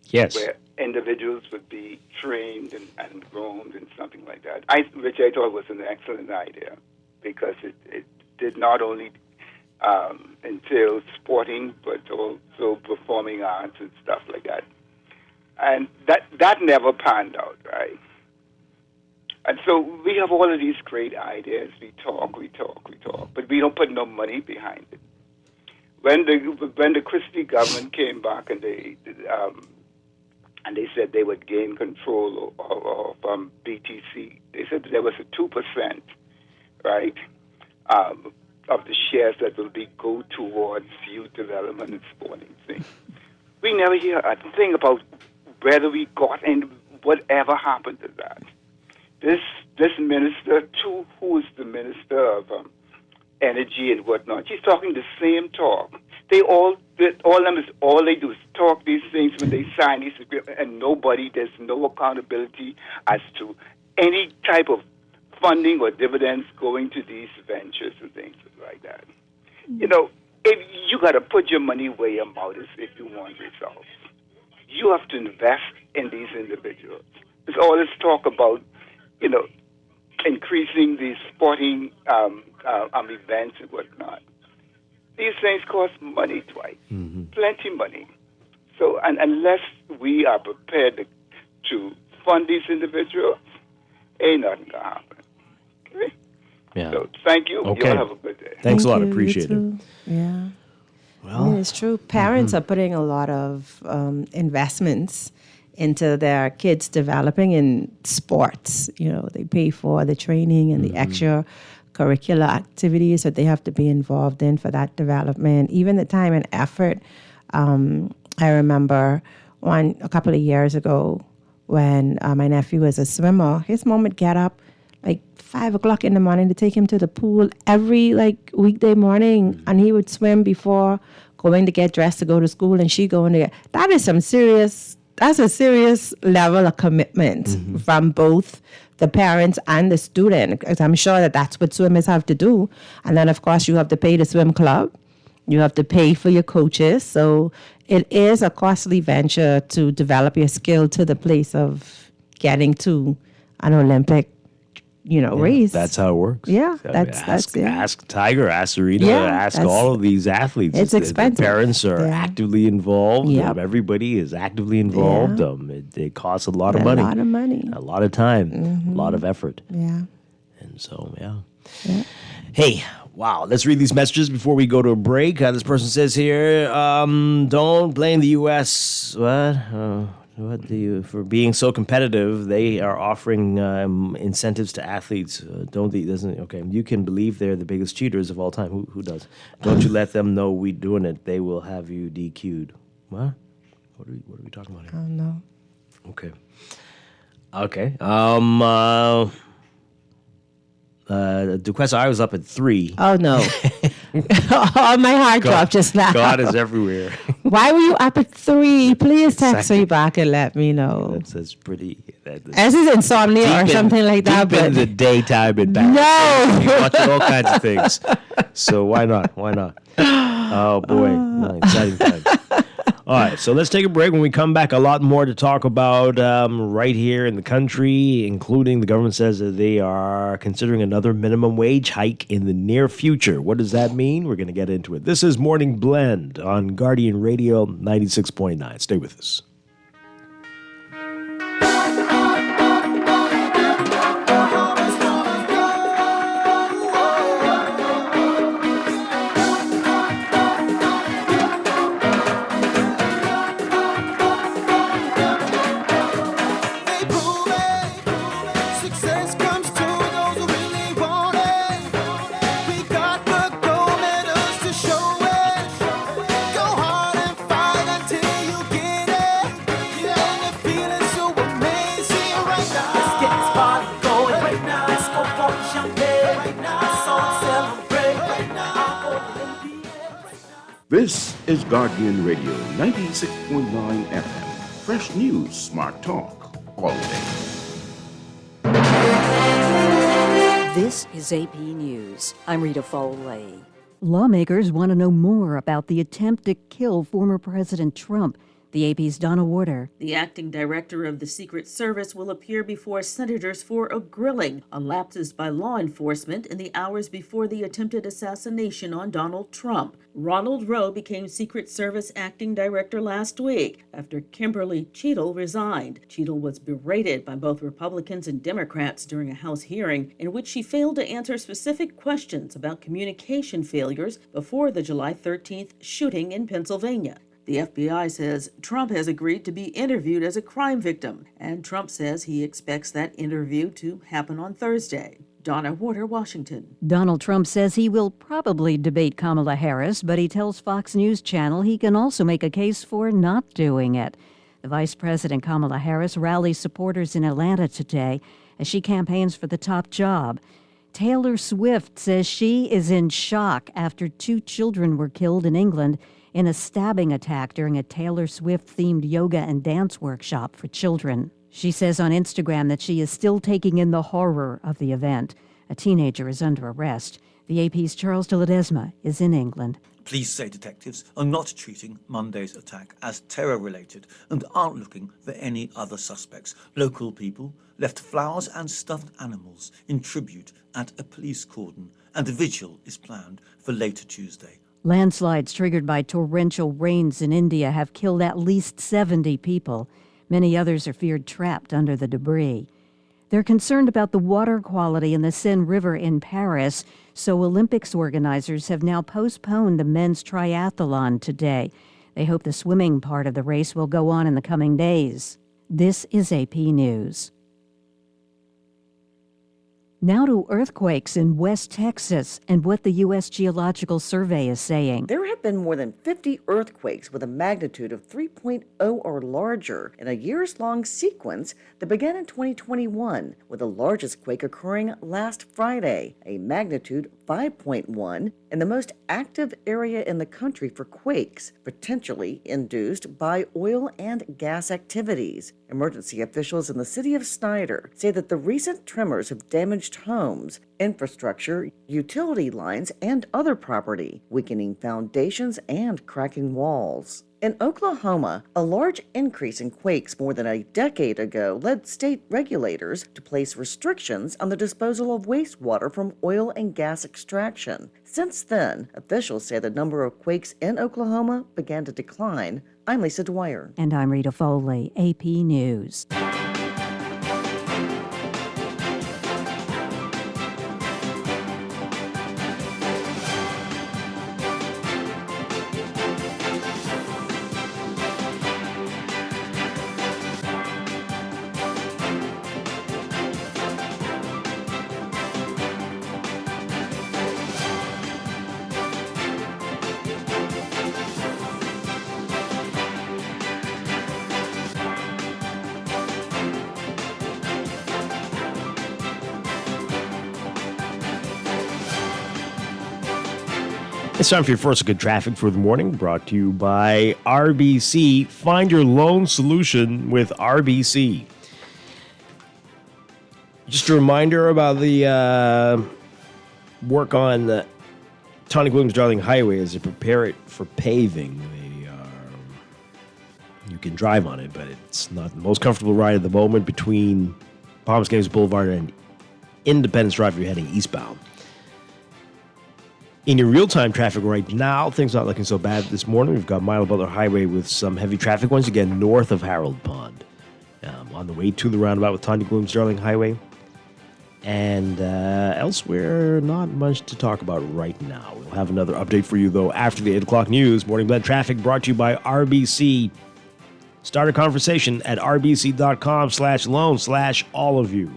Yes. Where individuals would be trained and groomed and something like that, which I thought was an excellent idea, because it did not only entail sporting, but also performing arts and stuff like that. And that never panned out, right? And so we have all of these great ideas. We talk, but we don't put no money behind it. When the Christie government came back and they said they would gain control of BTC, they said that there was a 2%, right, of the shares that will go towards youth development and sporting things. We never hear a thing about whether we got in, whatever happened to that. This minister, too, who is the minister of energy and whatnot, she's talking the same talk. All they do is talk these things when they sign these agreements, and there's no accountability as to any type of funding or dividends going to these ventures and things like that. If you got to put your money where your mouth is if you want results. You have to invest in these individuals. There's all this talk about increasing these sporting events and whatnot. These things cost money, Dwight. Plenty money. So, and unless we are prepared to fund these individuals, ain't nothing gonna happen. Okay? Yeah. So, thank you. Okay. You'll have a good day. Thanks a lot. you, Appreciate you it. too. Yeah. Well, it's true. Parents are putting a lot of investments into their kids developing in sports. They pay for the training and the extracurricular activities that they have to be involved in for that development, even the time and effort. I remember a couple of years ago when my nephew was a swimmer, his mom would get up like 5 o'clock in the morning to take him to the pool every like weekday morning, and he would swim before going to get dressed to go to school, and she going to get. That's a serious level of commitment from both the parents and the student, because I'm sure that that's what swimmers have to do. And then, of course, you have to pay the swim club. You have to pay for your coaches. So it is a costly venture to develop your skill to the place of getting to an Olympic, race. That's how it works. Yeah, ask Tiger, ask Serena, ask all of these athletes. It's expensive. The parents are actively involved. Yep. Everybody is actively involved. It costs a lot of money. A lot of money. A lot of time. A lot of effort. Yeah. And so, Hey, wow. Let's read these messages before we go to a break. This person says here, don't blame the U.S. For being so competitive. They are offering incentives to athletes. Okay, you can believe they're the biggest cheaters of all time. Who does? Don't you let them know we doing it. They will have you DQ'd. What? What are we talking about here? I don't know. Okay. Duquesne, I was up at 3. Oh, no. Oh, my heart dropped just now. God is everywhere. Why were you up at 3? Please text me back and let me know. That's pretty. This is insomnia or something like that. Deep in the daytime in Paris. No. You watch all kinds of things. So why not? Oh, boy. Exciting times. All right, so let's take a break. When we come back, a lot more to talk about right here in the country, including the government says that they are considering another minimum wage hike in the near future. What does that mean? We're going to get into it. This is Morning Blend on Guardian Radio 96.9. Stay with us. This is Guardian Radio 96.9 FM. Fresh news, smart talk, all day. This is AP News. I'm Rita Foley. Lawmakers want to know more about the attempt to kill former President Trump. The AP's Donna Warder. The acting director of the Secret Service will appear before senators for a grilling on lapses by law enforcement in the hours before the attempted assassination on Donald Trump. Ronald Rowe became Secret Service acting director last week after Kimberly Cheadle resigned. Cheadle was berated by both Republicans and Democrats during a House hearing in which she failed to answer specific questions about communication failures before the July 13th shooting in Pennsylvania. The FBI says Trump has agreed to be interviewed as a crime victim, and Trump says he expects that interview to happen on Thursday. Donna Warder, Washington. Donald Trump says he will probably debate Kamala Harris, but he tells Fox News Channel he can also make a case for not doing it. The Vice President Kamala Harris rallies supporters in Atlanta today as she campaigns for the top job. Taylor Swift says she is in shock after 2 children were killed in England in a stabbing attack during a Taylor Swift-themed yoga and dance workshop for children. She says on Instagram that she is still taking in the horror of the event. A teenager is under arrest. The AP's Charles de Ledesma is in England. Police say detectives are not treating Monday's attack as terror-related and aren't looking for any other suspects. Local people left flowers and stuffed animals in tribute at a police cordon, and a vigil is planned for later Tuesday. Landslides triggered by torrential rains in India have killed at least 70 people. Many others are feared trapped under the debris. They're concerned about the water quality in the Seine River in Paris, so Olympics organizers have now postponed the men's triathlon today. They hope the swimming part of the race will go on in the coming days. This is AP News. Now to earthquakes in West Texas and what the U.S. Geological Survey is saying. There have been more than 50 earthquakes with a magnitude of 3.0 or larger in a years-long sequence that began in 2021, with the largest quake occurring last Friday, a magnitude 5.1, in the most active area in the country for quakes, potentially induced by oil and gas activities. Emergency officials in the city of Snyder say that the recent tremors have damaged homes, infrastructure, utility lines, and other property, weakening foundations and cracking walls. In Oklahoma, a large increase in quakes more than a decade ago led state regulators to place restrictions on the disposal of wastewater from oil and gas extraction. Since then, officials say the number of quakes in Oklahoma began to decline. I'm Lisa Dwyer. And I'm Rita Foley, AP News. It's time for your first good traffic for the morning, brought to you by RBC. Find your loan solution with RBC. Just a reminder about the work on the Tony Williams-Darling Highway as they prepare it for paving. You can drive on it, but it's not the most comfortable ride at the moment between Bahamas Games Boulevard and Independence Drive if you're heading eastbound. In your real-time traffic right now, things not looking so bad this morning. We've got Milo Butler Highway with some heavy traffic once again north of Harold Pond. On the way to the roundabout with Tanya Bloom-Sterling Highway. And elsewhere, not much to talk about right now. We'll have another update for you, though, after the 8 o'clock news. Morning Blend Traffic brought to you by RBC. Start a conversation at rbc.com/loan/all of you.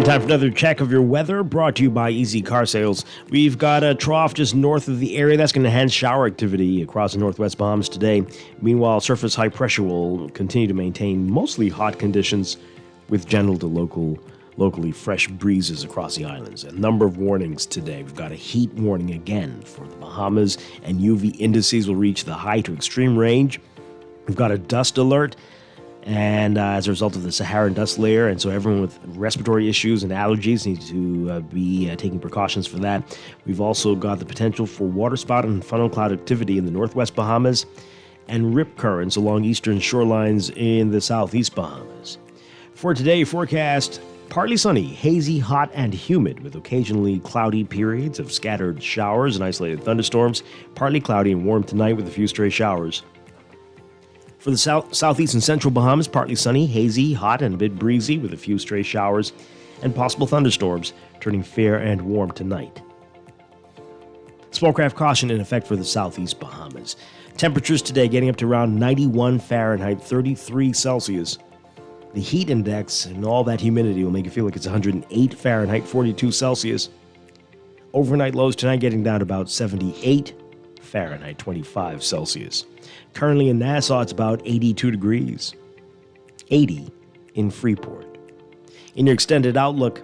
Time for another check of your weather, brought to you by Easy Car Sales. We've got a trough just north of the area that's going to enhance shower activity across the northwest Bahamas today. Meanwhile, surface high pressure will continue to maintain mostly hot conditions with gentle to locally fresh breezes across the islands. A number of warnings today. We've got a heat warning again for the Bahamas, and UV indices will reach the high to extreme range. We've got a dust alert. And as a result of the Saharan dust layer, and so everyone with respiratory issues and allergies needs to be taking precautions for that. We've also got the potential for waterspout and funnel cloud activity in the northwest Bahamas and rip currents along eastern shorelines in the southeast Bahamas. For today, forecast partly sunny, hazy, hot, and humid with occasionally cloudy periods of scattered showers and isolated thunderstorms. Partly cloudy and warm tonight with a few stray showers. For the southeast and central Bahamas, partly sunny, hazy, hot, and a bit breezy with a few stray showers and possible thunderstorms, turning fair and warm tonight. Small craft caution in effect for the southeast Bahamas. Temperatures today getting up to around 91 Fahrenheit, 33 Celsius. The heat index and all that humidity will make it feel like it's 108 Fahrenheit, 42 Celsius. Overnight lows tonight getting down to about 78 Fahrenheit, 25 Celsius. Currently in Nassau, it's about 82 degrees. 80 in Freeport. In your extended outlook,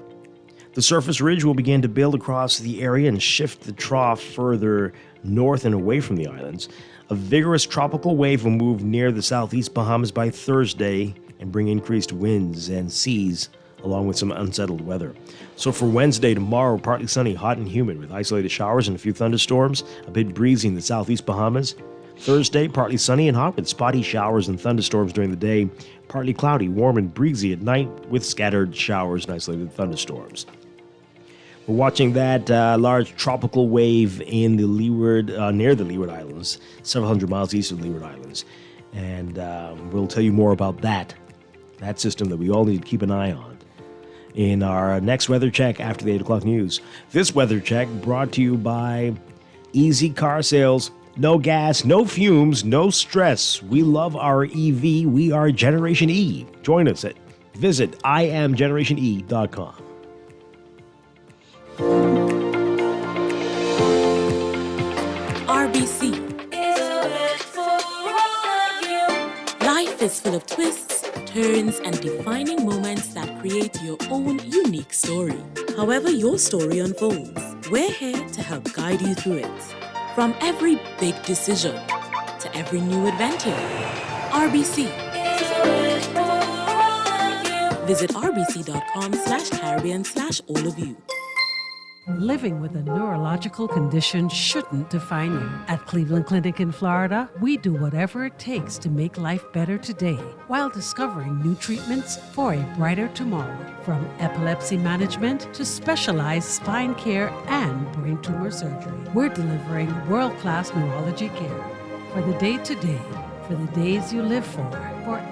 the surface ridge will begin to build across the area and shift the trough further north and away from the islands. A vigorous tropical wave will move near the southeast Bahamas by Thursday and bring increased winds and seas along with some unsettled weather. So for Wednesday, tomorrow, partly sunny, hot and humid with isolated showers and a few thunderstorms, a bit breezy in the southeast Bahamas. Thursday, partly sunny and hot with spotty showers and thunderstorms during the day. Partly cloudy, warm and breezy at night with scattered showers and isolated thunderstorms. We're watching that large tropical wave in the Leeward, near the Leeward Islands, several hundred miles east of the Leeward Islands. And we'll tell you more about that system that we all need to keep an eye on in our next weather check after the 8 o'clock news. This weather check brought to you by Easy Car Sales. No gas, no fumes, no stress. We love our EV. We are Generation E. Join us at visit IamGenerationE.com. RBC. Life is full of twists, turns, and defining moments that create your own unique story. However your story unfolds, we're here to help guide you through it. From every big decision to every new adventure, RBC. Visit rbc.com/Caribbean/all of you. Living with a neurological condition shouldn't define you. At Cleveland Clinic in Florida, we do whatever it takes to make life better today while discovering new treatments for a brighter tomorrow. From epilepsy management to specialized spine care and brain tumor surgery, we're delivering world-class neurology care for the day-to-day, for the days you live for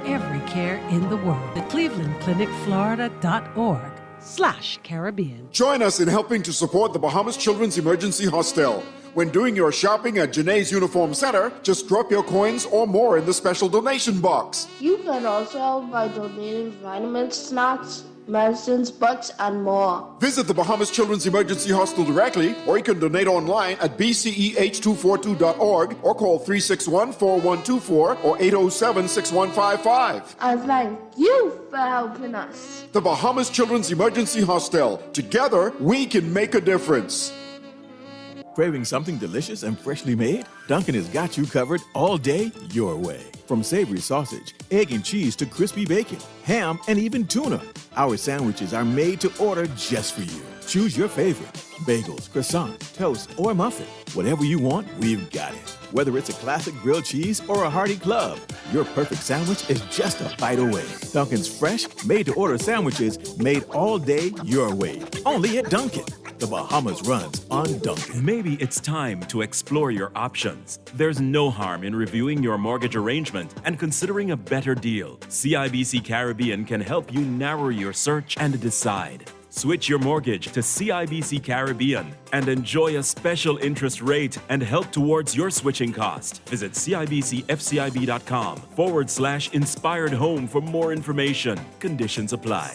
every care in the world. At clevelandclinicflorida.org/Caribbean. Join us in helping to support the Bahamas Children's Emergency Hostel. When doing your shopping at Janae's Uniform Center, just drop your coins or more in the special donation box. You can also help by donating vitamins, snacks, medicines, books, and more. Visit the Bahamas Children's Emergency Hostel directly, or you can donate online at bceh242.org or call 361-4124 or 807-6155. And thank you for helping us. The Bahamas Children's Emergency Hostel. Together, we can make a difference. Craving something delicious and freshly made? Dunkin' has got you covered all day your way. From savory sausage, egg and cheese to crispy bacon, ham, and even tuna. Our sandwiches are made to order just for you. Choose your favorite. Bagels, croissant, toast, or muffin. Whatever you want, we've got it. Whether it's a classic grilled cheese or a hearty club, your perfect sandwich is just a bite away. Dunkin's fresh, made-to-order sandwiches made all day your way. Only at Dunkin'. The Bahamas runs on Dunkin'. Maybe it's time to explore your options. There's no harm in reviewing your mortgage arrangement and considering a better deal. CIBC Caribbean can help you narrow your search and decide. Switch your mortgage to CIBC Caribbean and enjoy a special interest rate and help towards your switching cost. Visit CIBCFCIB.com/inspired home for more information. Conditions apply.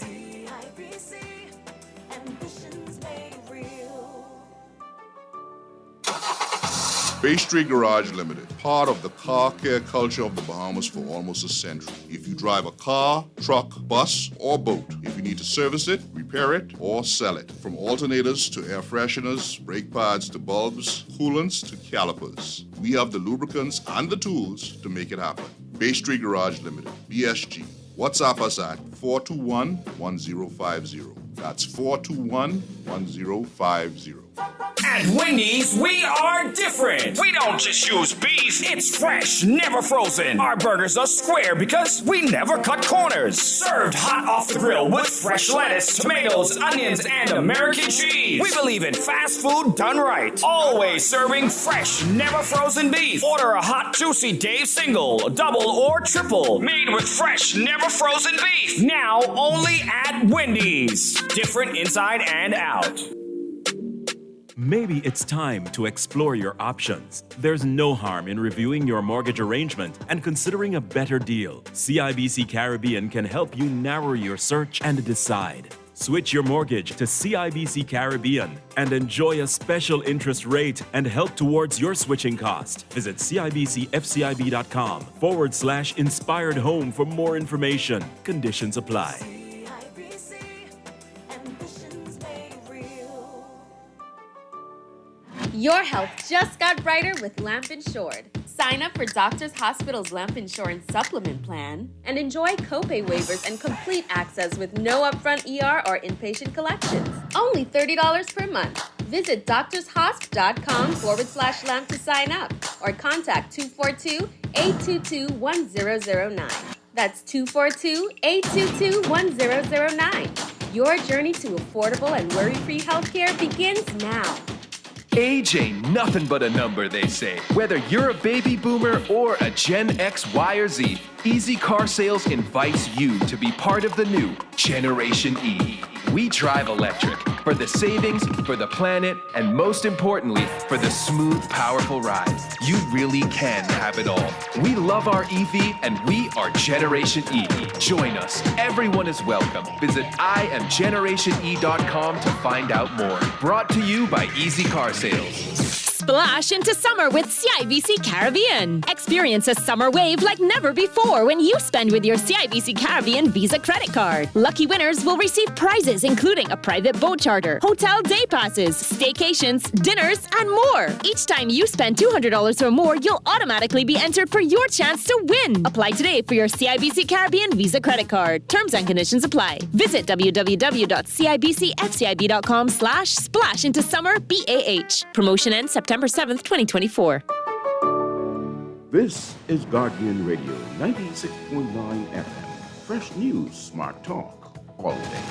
Bay Street Garage Limited, part of the car care culture of the Bahamas for almost a century. If you drive a car, truck, bus, or boat, if you need to service it, repair it, or sell it, from alternators to air fresheners, brake pads to bulbs, coolants to calipers, we have the lubricants and the tools to make it happen. Bay Street Garage Limited, BSG. WhatsApp us at 421-1050. That's 421-1050. At Wendy's, we are different. We don't just use beef. It's fresh, never frozen. Our burgers are square because we never cut corners. Served hot off the grill with fresh lettuce, tomatoes, onions, and American cheese. We believe in fast food done right. Always serving fresh, never frozen beef. Order a hot, juicy Dave single, double, or triple. Made with fresh, never frozen beef. Now only at Wendy's. Different inside and out. Maybe it's time to explore your options. There's no harm in reviewing your mortgage arrangement and considering a better deal. CIBC Caribbean can help you narrow your search and decide. Switch your mortgage to CIBC Caribbean and enjoy a special interest rate and help towards your switching cost. Visit CIBCFCIB.com/inspired home for more information. Conditions apply. Your health just got brighter with Lamp Insured. Sign up for Doctors Hospital's Lamp Insurance Supplement Plan and enjoy copay waivers and complete access with no upfront ER or inpatient collections. Only $30 per month. Visit doctorshosp.com/lamp to sign up or contact 242-822-1009. That's 242-822-1009. Your journey to affordable and worry-free healthcare begins now. Age ain't nothing but a number, they say. Whether you're a baby boomer or a Gen X, Y, or Z, Easy Car Sales invites you to be part of the new Generation E. We drive electric for the savings, for the planet, and most importantly, for the smooth, powerful ride. You really can have it all. We love our EV and we are Generation E. Join us. Everyone is welcome. Visit IamGenerationE.com to find out more. Brought to you by Easy Car Sales. Splash into summer with CIBC Caribbean. Experience a summer wave like never before when you spend with your CIBC Caribbean Visa credit card. Lucky winners will receive prizes including a private boat charter, hotel day passes, staycations, dinners, and more. Each time you spend $200 or more, you'll automatically be entered for your chance to win. Apply today for your CIBC Caribbean Visa credit card. Terms and conditions apply. Visit www.cibcfcib.com/splash into summer BAH. Promotion ends September 7th, 2024. This is Guardian Radio 96.9 FM. Fresh news, smart talk, all day.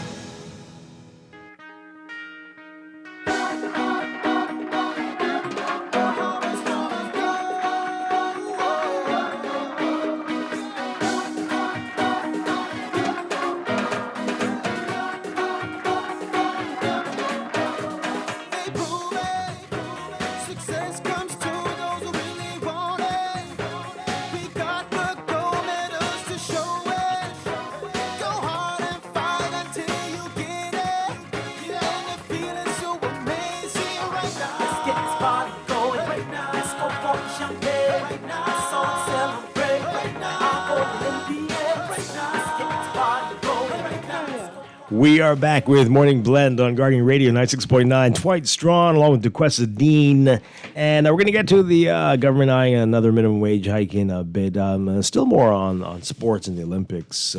We are back with Morning Blend on Guardian Radio 96.9. Dwight Strachan along with DeQuesta Dean. And we're going to get to the government eyeing another minimum wage hike in a bit. Still more on sports and the Olympics.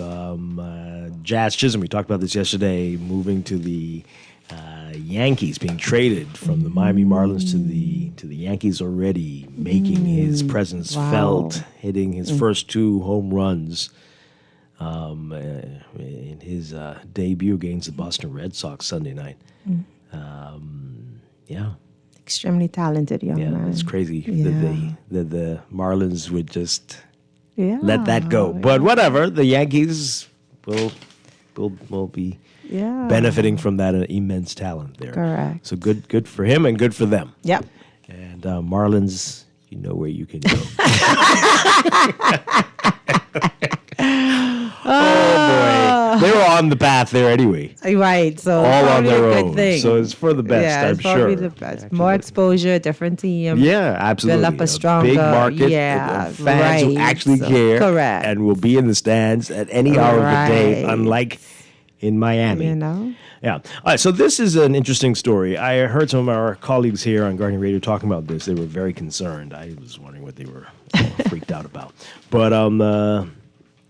Jazz Chisholm, we talked about this yesterday, moving to the Yankees, being traded from the Miami Marlins to the Yankees already, making his presence felt, hitting his first 2 home runs in his debut against the Boston Red Sox Sunday night. Extremely talented young man. It's crazy that the Marlins would just let that go. But whatever, the Yankees will be benefiting from that immense talent there. Correct. So good for him and good for them. Yep. And Marlins, you know where you can go. Oh boy, they were on the path there anyway. Right, so all on their own. Thing. So it's for the best, I'm sure. The best. Actually. More exposure, different team. Yeah, absolutely. Build up a stronger big market. Fans who actually care, correct, and will be in the stands at any hour of the day, unlike in Miami. You know. Yeah. All right. So this is an interesting story. I heard some of our colleagues here on Guardian Radio talking about this. They were very concerned. I was wondering what they were freaked out about. But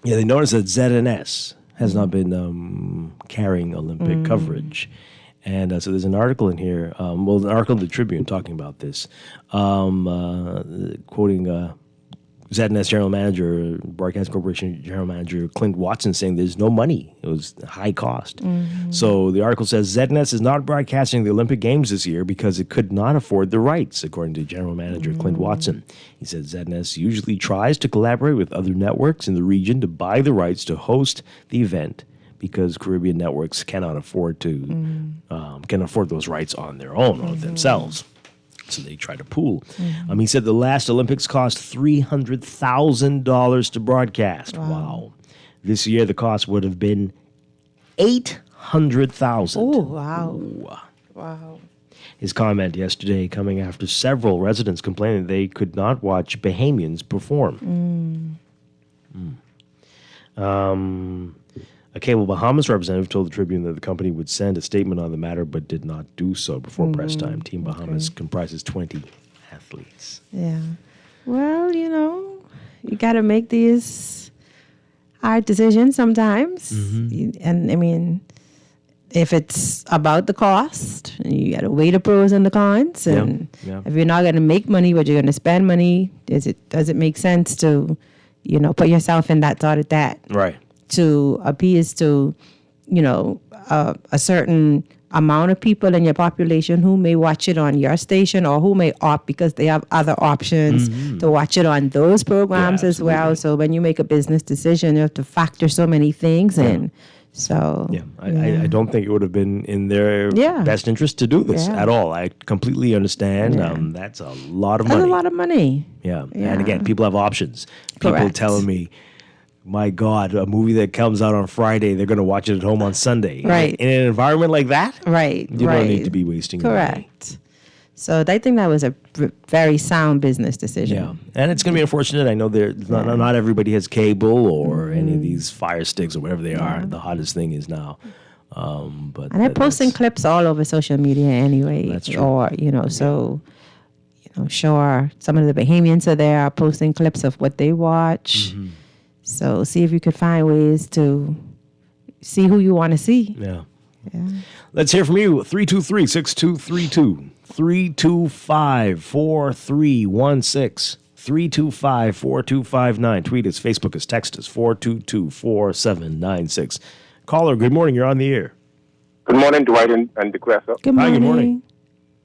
they noticed that ZNS has not been carrying Olympic coverage. And so there's an article in here, an article in the Tribune talking about this, quoting ZNS General Manager, Broadcast Corporation General Manager Clint Watson saying there's no money. It was high cost. So the article says ZNS is not broadcasting the Olympic Games this year because it could not afford the rights, according to General Manager Clint Watson. He said ZNS usually tries to collaborate with other networks in the region to buy the rights to host the event because Caribbean networks cannot afford those rights on their own or themselves. So they try to pool. He said the last Olympics cost $300,000 to broadcast. Wow. This year the cost would have been $800,000. Oh, wow. Wow. His comment yesterday coming after several residents complaining they could not watch Bahamians perform. A Cable Bahamas representative told the Tribune that the company would send a statement on the matter, but did not do so before press time. Team Bahamas comprises 20 athletes. Yeah. Well, you got to make these hard decisions sometimes. And, if it's about the cost, you got to weigh the pros and the cons. And if you're not going to make money, but you're going to spend money, does it make sense to, put yourself in that thought of that? Right. To appease to a certain amount of people in your population who may watch it on your station or who may opt because they have other options to watch it on those programs as well. So when you make a business decision, you have to factor so many things in. So I don't think it would have been in their best interest to do this at all. I completely understand. That's a lot of money. That's a lot of money. Yeah. And again, people have options. People telling me, my God, a movie that comes out on Friday, they're going to watch it at home on Sunday. Right. In an environment like that, you don't need to be wasting your money. Correct. So I think that was a very sound business decision. Yeah, and it's going to be unfortunate. I know not everybody has cable or any of these Fire Sticks or whatever they are. The hottest thing is now. But and they're posting clips all over social media anyway. That's true. Or, sure, some of the Bahamians are there posting clips of what they watch. So see if you could find ways to see who you want to see. Yeah. Let's hear from you. 323-6232. 325-4316. 325-4259. Tweet us, Facebook us, text us, 422-4796. Caller, good morning. You're on the air. Good morning, Dwight and DeGrasso. Good morning. Hi, good morning.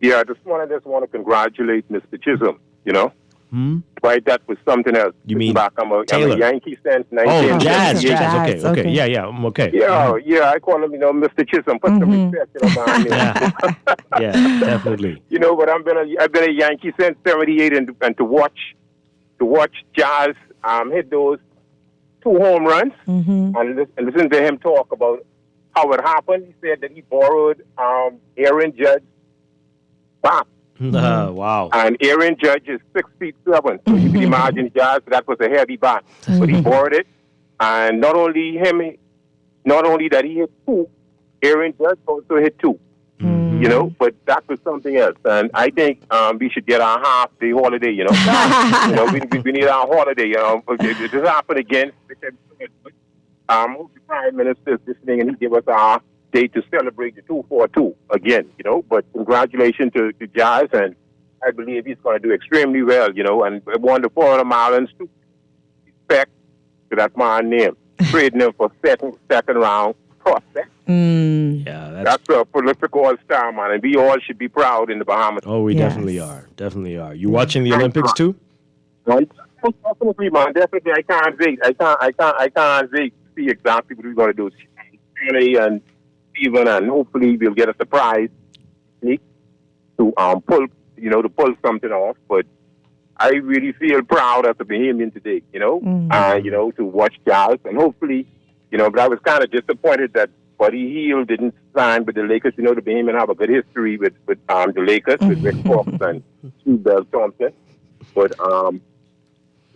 Yeah, this morning I just want to congratulate Mr. Chisholm, Dwight, that was something else. You mean back, I'm a Yankee since 1978. Oh, jazz. Okay. Yeah, I'm okay. Yeah, I call him, Mr. Chisholm. Put some respect on me. Yeah, definitely. But I've been a Yankee since 78, and to watch Jazz hit those 2 home runs and listen to him talk about how it happened. He said that he borrowed Aaron Judge's bat. Wow. And Aaron Judge is 6'7", so you can imagine Jazz, that was a heavy bat. But he borrowed it, and not only that he hit 2, Aaron Judge also hit 2. But that was something else. And I think we should get our half-day holiday, we need our holiday, If this happened again, hope the Prime Minister is listening and he give us our day to celebrate the 242 again, But congratulations to Jazz, and I believe he's going to do extremely well, and I want the Florida Marlins to respect to that man's name, trading him for second round prospect. Yeah, that's a prolific all-star, man, and we all should be proud in the Bahamas. Oh, we definitely are. Definitely are. You watching the Olympics too? Definitely, man. Definitely, I can't wait. See exactly what we're going to do. And Steven, and hopefully we'll get a surprise to pull something off. But I really feel proud as a Bahamian today, to watch Jazz, and hopefully, but I was kind of disappointed that Buddy Hield didn't sign with the Lakers. The Bahamians have a good history with the Lakers, with Rick Fox and Stu Bell Thompson. But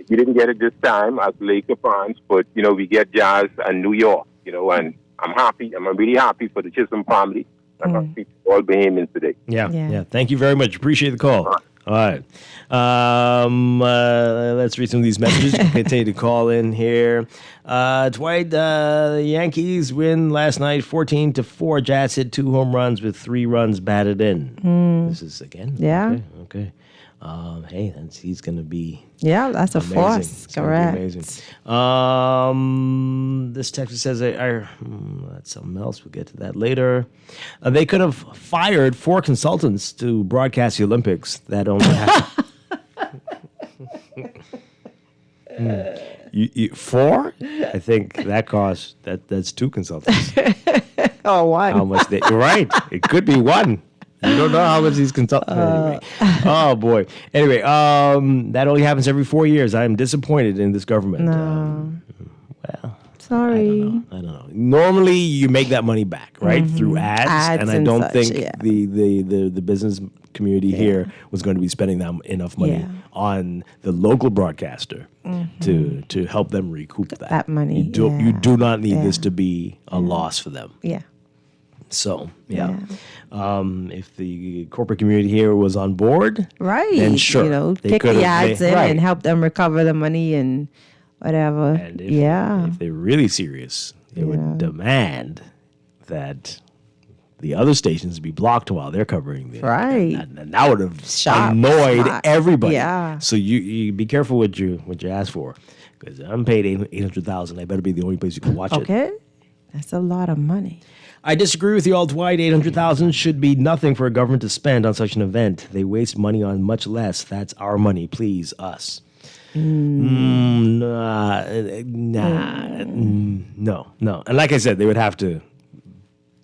we didn't get it this time as Laker fans, but, we get Jazz and New York, and I'm happy. I'm really happy for the Chisholm family. I'm happy for all Bahamians today. Yeah. Thank you very much. Appreciate the call. All right. Let's read some of these messages. You can continue to call in here. Dwight, the Yankees win last night 14-4. Jazz hit 2 home runs with 3 runs batted in. This is again? Yeah. Okay. Hey, he's going to be that's a amazing. force. Correct. Amazing. This text says, that's something else. We'll get to that later. They could have fired 4 consultants to broadcast the Olympics. That only happened. 4? I think that costs, that's 2 consultants. One. How much you're right. It could be 1. You don't know how much these consultants. Anyway. Oh boy. Anyway, that only happens every 4 years. I am disappointed in this government. No. Sorry. I don't know. Normally, you make that money back, right, through ads, and I don't think the business community here was going to be spending enough money on the local broadcaster to help them recoup that money. You do not need this to be a loss for them. Yeah. So, if the corporate community here was on board, then sure. Kick the ads in and help them recover the money and whatever. And if they're really serious, they would demand that the other stations be blocked while they're covering the and that would have annoyed everybody. Yeah. So you be careful what you ask for, because I'm paid $800,000. I better be the only place you can watch it. Okay. That's a lot of money. I disagree with you all, Dwight. $800,000 should be nothing for a government to spend on such an event. They waste money on much less. That's our money. Please, us. No. And like I said, they would have to,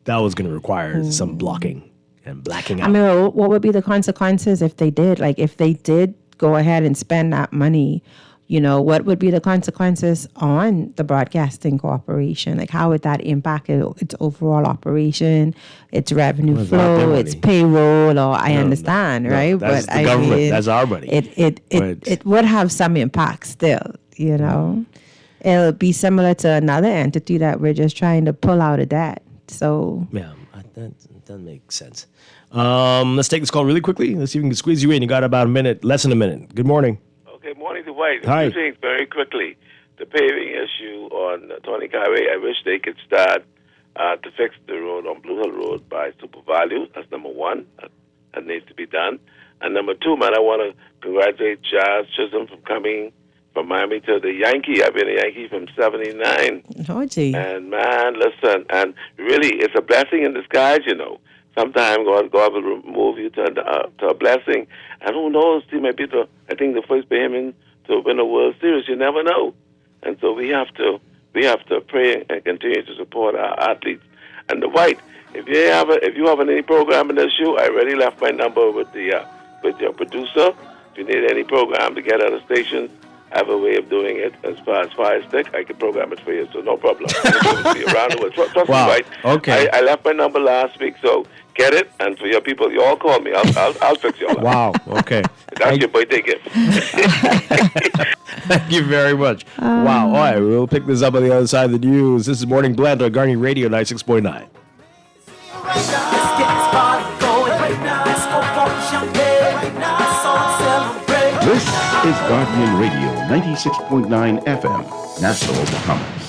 that was going to require some blocking and blacking out. I mean, what would be the consequences if they did? Like, if they did go ahead and spend that money, you know, what would be the consequences on the Broadcasting Corporation? Like, how would that impact its overall operation, its revenue flow, its payroll? Or I understand, right? That's but the government. That's our money. It would have some impact still, you know. It'll be similar to another entity that we're just trying to pull out of debt. So yeah, that makes sense. Let's take this call really quickly. Let's see if we can squeeze you in. You got about a minute, less than a minute. Good morning. Okay, morning, Dwight. Hi. 2 things very quickly. The paving issue on Tony Highway, I wish they could start to fix the road on Blue Hill Road by Super Value. That's number one. That needs to be done. And number two, man, I want to congratulate Jazz Chisholm for coming from Miami to the Yankee. I've been a Yankee from 79. Oh, gee. And, man, listen, and really, it's a blessing in disguise, you know. Sometimes God will remove you to a blessing. And who knows, he might be the first Bahamian to win a World Series. You never know. And so we have to pray and continue to support our athletes. And the White, if you have any program in the show, I already left my number with your producer. If you need any program to get out of stations, I have a way of doing it as far as Fire Stick. I can program it for you, so no problem. Be around the world. Trust me, right? Okay. I left my number last week, so get it. And for your people, you all call me. I'll fix you all up. Wow. Okay. That's your birthday gift. Thank you very much. Wow. All right. We'll pick this up on the other side of the news. This is Morning Blend on Guardian Radio 96.9. This is Guardian Radio 96.9 FM, Nassau, Bahamas.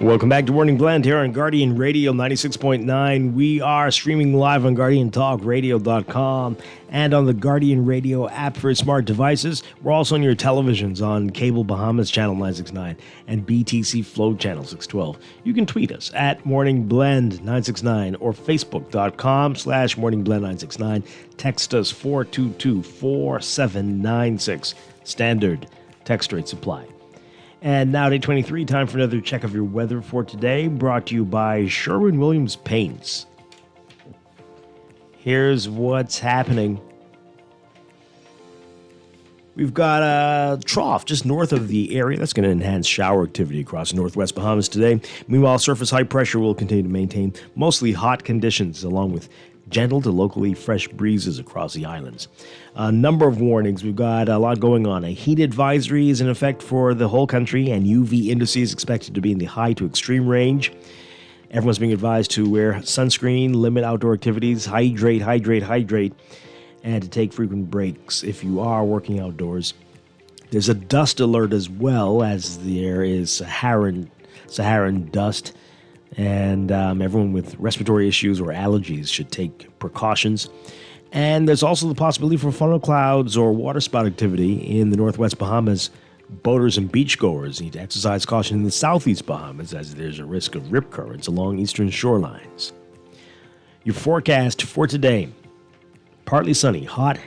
Welcome back to Morning Blend here on Guardian Radio 96.9. We are streaming live on GuardianTalkRadio.com and on the Guardian Radio app for smart devices. We're also on your televisions on Cable Bahamas Channel 969 and BTC Flow Channel 612. You can tweet us at Morning Blend 969 or Facebook.com/Morning Blend 969. Text us 422-4796. Standard text rate supply. And now, day 23, time for another check of your weather for today, brought to you by Sherwin-Williams Paints. Here's what's happening. We've got a trough just north of the area. That's going to enhance shower activity across northwest Bahamas today. Meanwhile, surface high pressure will continue to maintain mostly hot conditions, along with gentle to locally fresh breezes across the islands. A number of warnings. We've got a lot going on. A heat advisory is in effect for the whole country, and UV indices expected to be in the high to extreme range. Everyone's being advised to wear sunscreen, limit outdoor activities, hydrate, and to take frequent breaks if you are working outdoors. There's a dust alert as well, as there is Saharan dust. And everyone with respiratory issues or allergies should take precautions. And there's also the possibility for funnel clouds or waterspout activity in the northwest Bahamas. Boaters and beachgoers need to exercise caution in the southeast Bahamas, as there's a risk of rip currents along eastern shorelines. Your forecast for today: partly sunny, hot,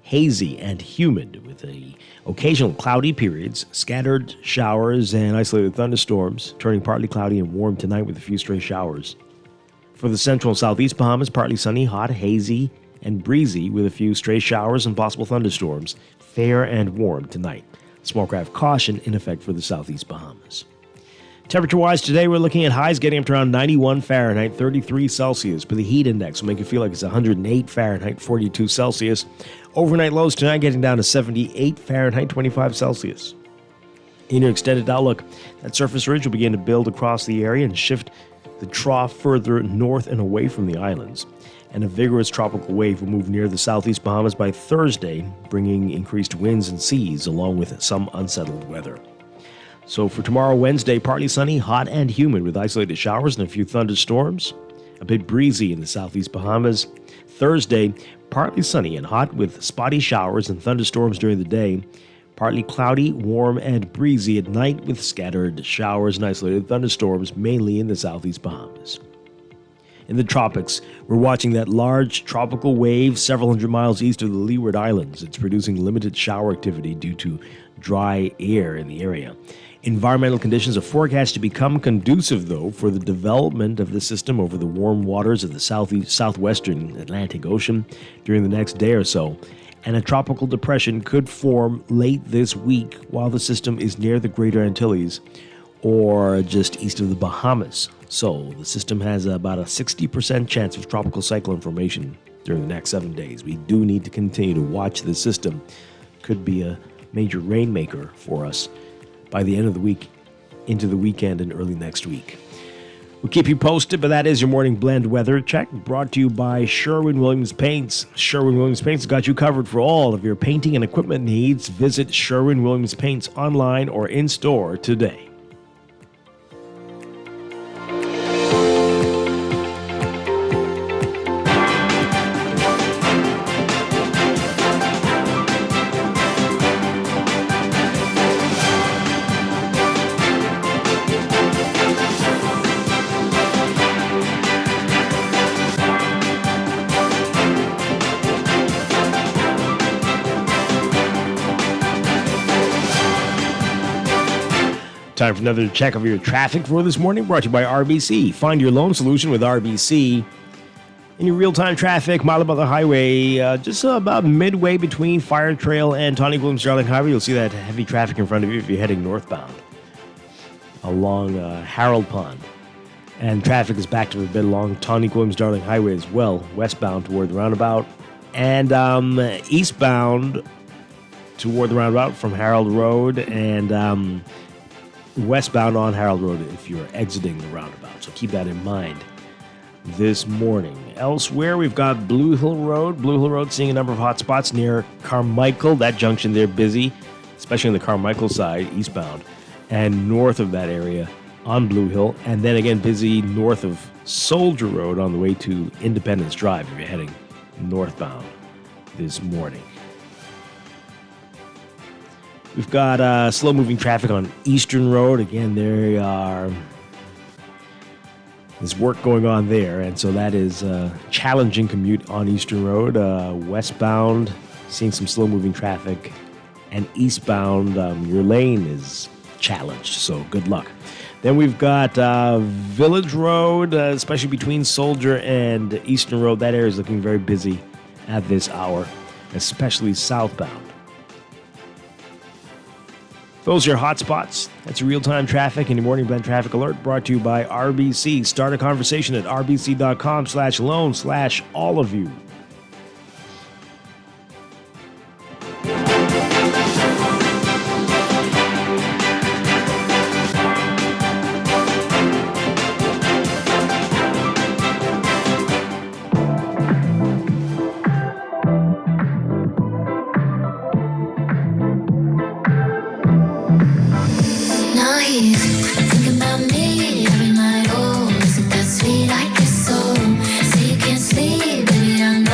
hazy, and humid, with occasional cloudy periods, scattered showers, and isolated thunderstorms, turning partly cloudy and warm tonight with a few stray showers. For the central and southeast Bahamas, partly sunny, hot, hazy, and breezy with a few stray showers and possible thunderstorms. Fair and warm tonight. Small craft caution in effect for the southeast Bahamas. Temperature-wise today, we're looking at highs getting up to around 91 Fahrenheit, 33 Celsius, but the heat index will make it feel like it's 108 Fahrenheit, 42 Celsius. Overnight lows tonight getting down to 78 Fahrenheit, 25 Celsius. In your extended outlook, that surface ridge will begin to build across the area and shift the trough further north and away from the islands. And a vigorous tropical wave will move near the southeast Bahamas by Thursday, bringing increased winds and seas along with some unsettled weather. So for tomorrow, Wednesday, partly sunny, hot and humid with isolated showers and a few thunderstorms. A bit breezy in the southeast Bahamas. Thursday, partly sunny and hot with spotty showers and thunderstorms during the day. Partly cloudy, warm and breezy at night with scattered showers and isolated thunderstorms, mainly in the southeast Bahamas. In the tropics, we're watching that large tropical wave several hundred miles east of the Leeward Islands. It's producing limited shower activity due to dry air in the area. Environmental conditions are forecast to become conducive, though, for the development of the system over the warm waters of the southwestern Atlantic Ocean during the next day or so. And a tropical depression could form late this week while the system is near the Greater Antilles or just east of the Bahamas. So the system has about a 60% chance of tropical cyclone formation during the next 7 days. We do need to continue to watch the system. Could be a major rainmaker for us by the end of the week, into the weekend and early next week. We'll keep you posted, but that is your morning blend weather check, brought to you by Sherwin-Williams Paints. Sherwin-Williams Paints has got you covered for all of your painting and equipment needs. Visit Sherwin-Williams Paints online or in-store today. Time for another check of your traffic for this morning, brought to you by RBC. Find your loan solution with RBC. In your real-time traffic, mile above the highway, just about midway between Fire Trail and Tawny Williams-Darling Highway, you'll see that heavy traffic in front of you if you're heading northbound along Harold Pond. And traffic is backed up a bit along Tawny Williams-Darling Highway as well, westbound toward the roundabout, and eastbound toward the roundabout from Harold Road, and westbound on Harold Road if you're exiting the roundabout. So keep that in mind this morning. Elsewhere, we've got Blue Hill Road. Blue Hill Road seeing a number of hot spots near Carmichael. That junction there busy, especially on the Carmichael side, eastbound, and north of that area on Blue Hill. And then again, busy north of Soldier Road on the way to Independence Drive if you're heading northbound this morning. We've got slow-moving traffic on Eastern Road. Again, there's work going on there, and so that is a challenging commute on Eastern Road. Westbound, seeing some slow-moving traffic, and eastbound, your lane is challenged, so good luck. Then we've got Village Road, especially between Soldier and Eastern Road. That area is looking very busy at this hour, especially southbound. Those are your hot spots. That's your real-time traffic and your morning blend traffic alert brought to you by RBC. Start a conversation at rbc.com/loan/all of you. Me every night, oh, is it that sweet? I guess so. So you can't sleep, baby, I know.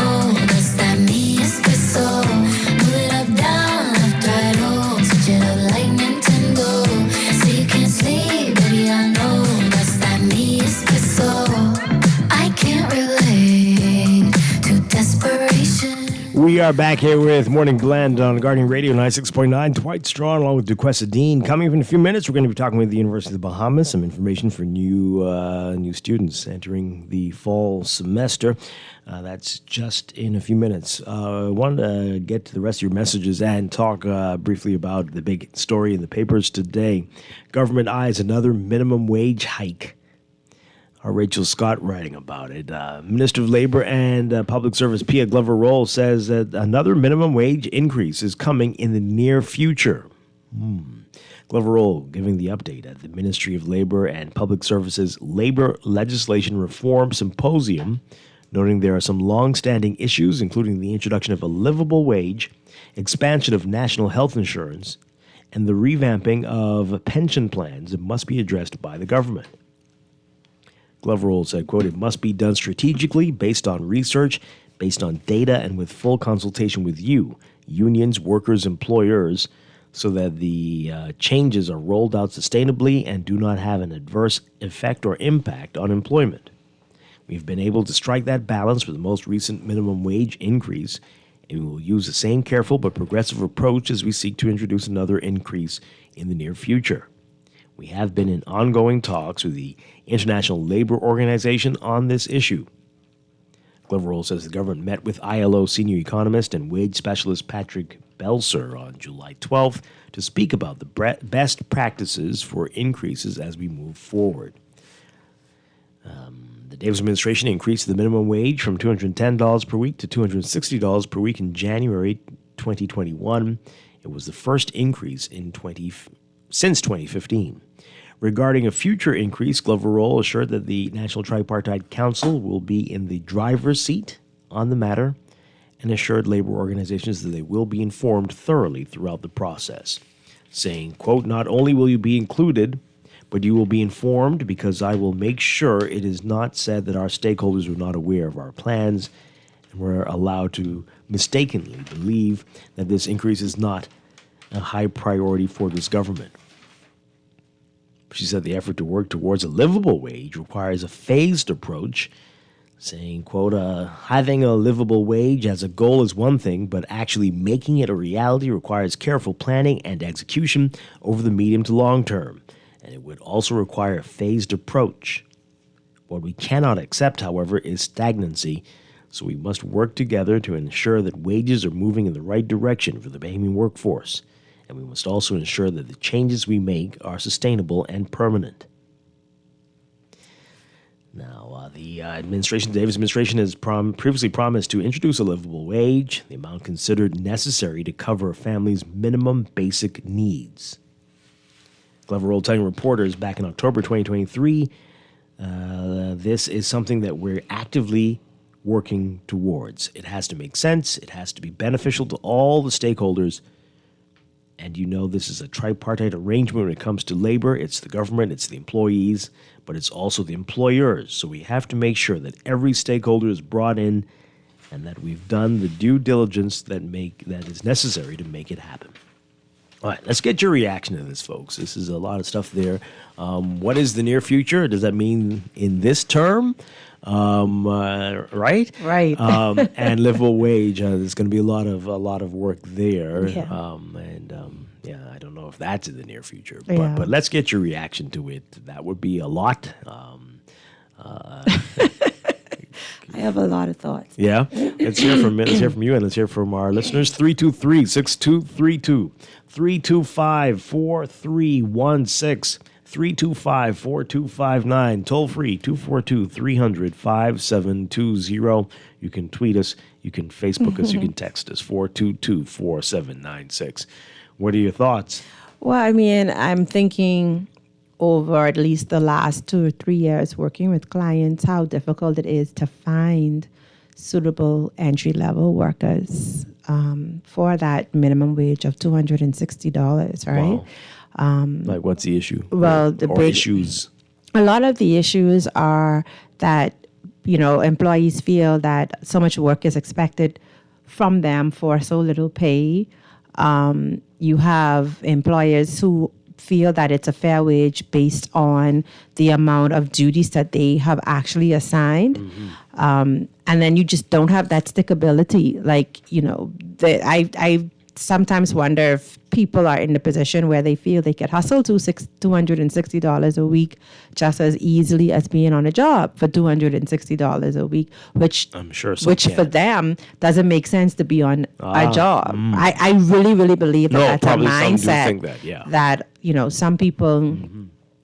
are back here with Morning Blend on Guardian Radio 96.9. Dwight Strachan along with Duquesa Dean. Coming up in a few minutes, we're going to be talking with the University of the Bahamas, some information for new students entering the fall semester. That's just in a few minutes. I wanted to get to the rest of your messages and talk briefly about the big story in the papers today. Government eyes another minimum wage hike. Rachel Scott writing about it. Minister of Labor and Public Service Pia Glover-Roll says that another minimum wage increase is coming in the near future. Glover-Roll giving the update at the Ministry of Labor and Public Service's Labor Legislation Reform Symposium, noting there are some long-standing issues, including the introduction of a livable wage, expansion of national health insurance, and the revamping of pension plans that must be addressed by the government. Glover-Roll said, quote, "It must be done strategically, based on research, based on data, and with full consultation with you, unions, workers, employers, so that the changes are rolled out sustainably and do not have an adverse effect or impact on employment. We've been able to strike that balance with the most recent minimum wage increase, and we will use the same careful but progressive approach as we seek to introduce another increase in the near future. We have been in ongoing talks with the International Labor Organization on this issue." Glover-Roll says the government met with ILO senior economist and wage specialist Patrick Belser on July 12th to speak about the best practices for increases as we move forward. The Davis administration increased the minimum wage from $210 per week to $260 per week in January 2021. It was the first increase since 2015. Regarding a future increase, Glover-Roll assured that the National Tripartite Council will be in the driver's seat on the matter and assured labor organizations that they will be informed thoroughly throughout the process, saying, quote, "Not only will you be included, but you will be informed because I will make sure it is not said that our stakeholders were not aware of our plans and were allowed to mistakenly believe that this increase is not a high priority for this government." She said the effort to work towards a livable wage requires a phased approach, saying, quote, "Having a livable wage as a goal is one thing, but actually making it a reality requires careful planning and execution over the medium to long term, and it would also require a phased approach. What we cannot accept, however, is stagnancy, so we must work together to ensure that wages are moving in the right direction for the Bahamian workforce. And we must also ensure that the changes we make are sustainable and permanent." Now, the Davis administration has previously promised to introduce a livable wage, the amount considered necessary to cover a family's minimum basic needs. Glover-Roll telling reporters back in October 2023, this is something that we're actively working towards. It has to make sense. It has to be beneficial to all the stakeholders. And you know this is a tripartite arrangement when it comes to labor. It's the government, it's the employees, but it's also the employers. So we have to make sure that every stakeholder is brought in and that we've done the due diligence that is necessary to make it happen. All right, let's get your reaction to this, folks. This is a lot of stuff there. What is the near future? Does that mean in this term? Right? Right. And livable wage. There's going to be a lot of work there. Yeah. I don't know if that's in the near future. Yeah. But let's get your reaction to it. That would be a lot. I have a lot of thoughts. Yeah. Let's hear from you, and let's hear from our listeners. 323-6232, 325-4316, 325-4259, toll free 242-300-5720. You can tweet us, you can Facebook us, you can text us 422-4796. What are your thoughts? Well, I mean, I'm thinking over at least the last 2 or 3 years working with clients, how difficult it is to find suitable entry-level workers for that minimum wage of $260, right? Wow. Like, what's the issue? Well, issues. A lot of the issues are that, employees feel that so much work is expected from them for so little pay. You have employers who feel that it's a fair wage based on the amount of duties that they have actually assigned. And then you just don't have that stickability. Like, I sometimes wonder if people are in the position where they feel they could hustle to $260 a week just as easily as being on a job for $260 a week, which I'm sure for them doesn't make sense to be on a job. I really, really believe that that's a mindset some do think that, that some people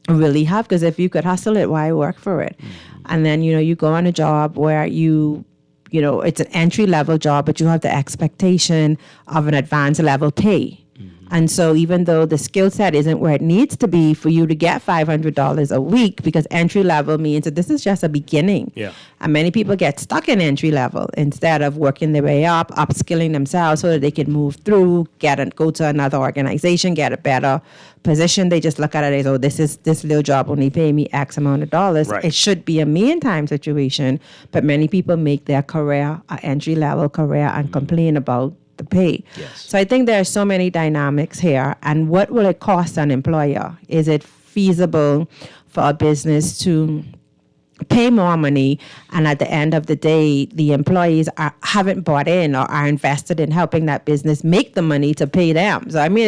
really have, because if you could hustle it, why work for it? And then you go on a job where it's an entry-level job, but you have the expectation of an advanced level pay. And so even though the skill set isn't where it needs to be for you to get $500 a week, because entry-level means that this is just a beginning. Yeah. And many people get stuck in entry-level instead of working their way up, upskilling themselves so that they can move through, go to another organization, get a better position. They just look at it as, oh, this little job only pay me X amount of dollars. Right. It should be a meantime situation, but many people make their career an entry-level career and complain about the pay. Yes. So I think there are so many dynamics here. And what will it cost an employer? Is it feasible for a business to pay more money, and at the end of the day, the employees haven't bought in or are invested in helping that business make the money to pay them? So I mean,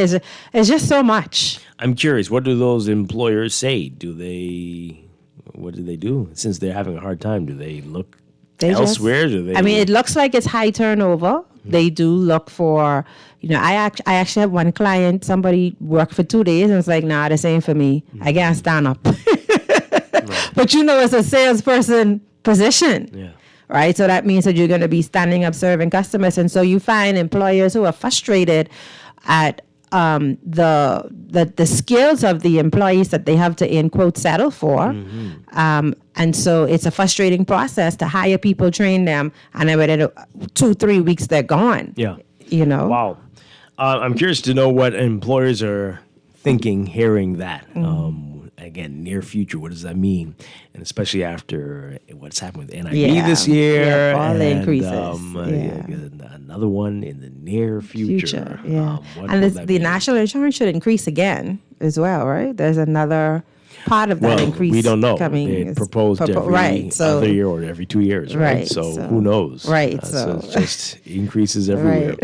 it's just so much. I'm curious, what do those employers say? What do they do? Since they're having a hard time, do they look elsewhere? It looks like it's high turnover. They do look for, I actually have one client, somebody worked for 2 days and was like, nah, this ain't for me. I can't stand up. But it's a salesperson position. Yeah. Right? So that means that you're going to be standing up serving customers. And so you find employers who are frustrated at the skills of the employees that they have to, in quote, settle for. And so it's a frustrating process to hire people, train them, and then within 2-3 weeks, they're gone. Yeah. Wow. I'm curious to know what employers are thinking, hearing that. Again, near future, what does that mean? And especially after what's happened with NIB this year. All the increases. Another one in the near future. And the national insurance should increase again as well, right? There's another part of that increase. We don't know. Coming. It's proposed every other year or every 2 years, right? So who knows? Right. So it's just increases everywhere.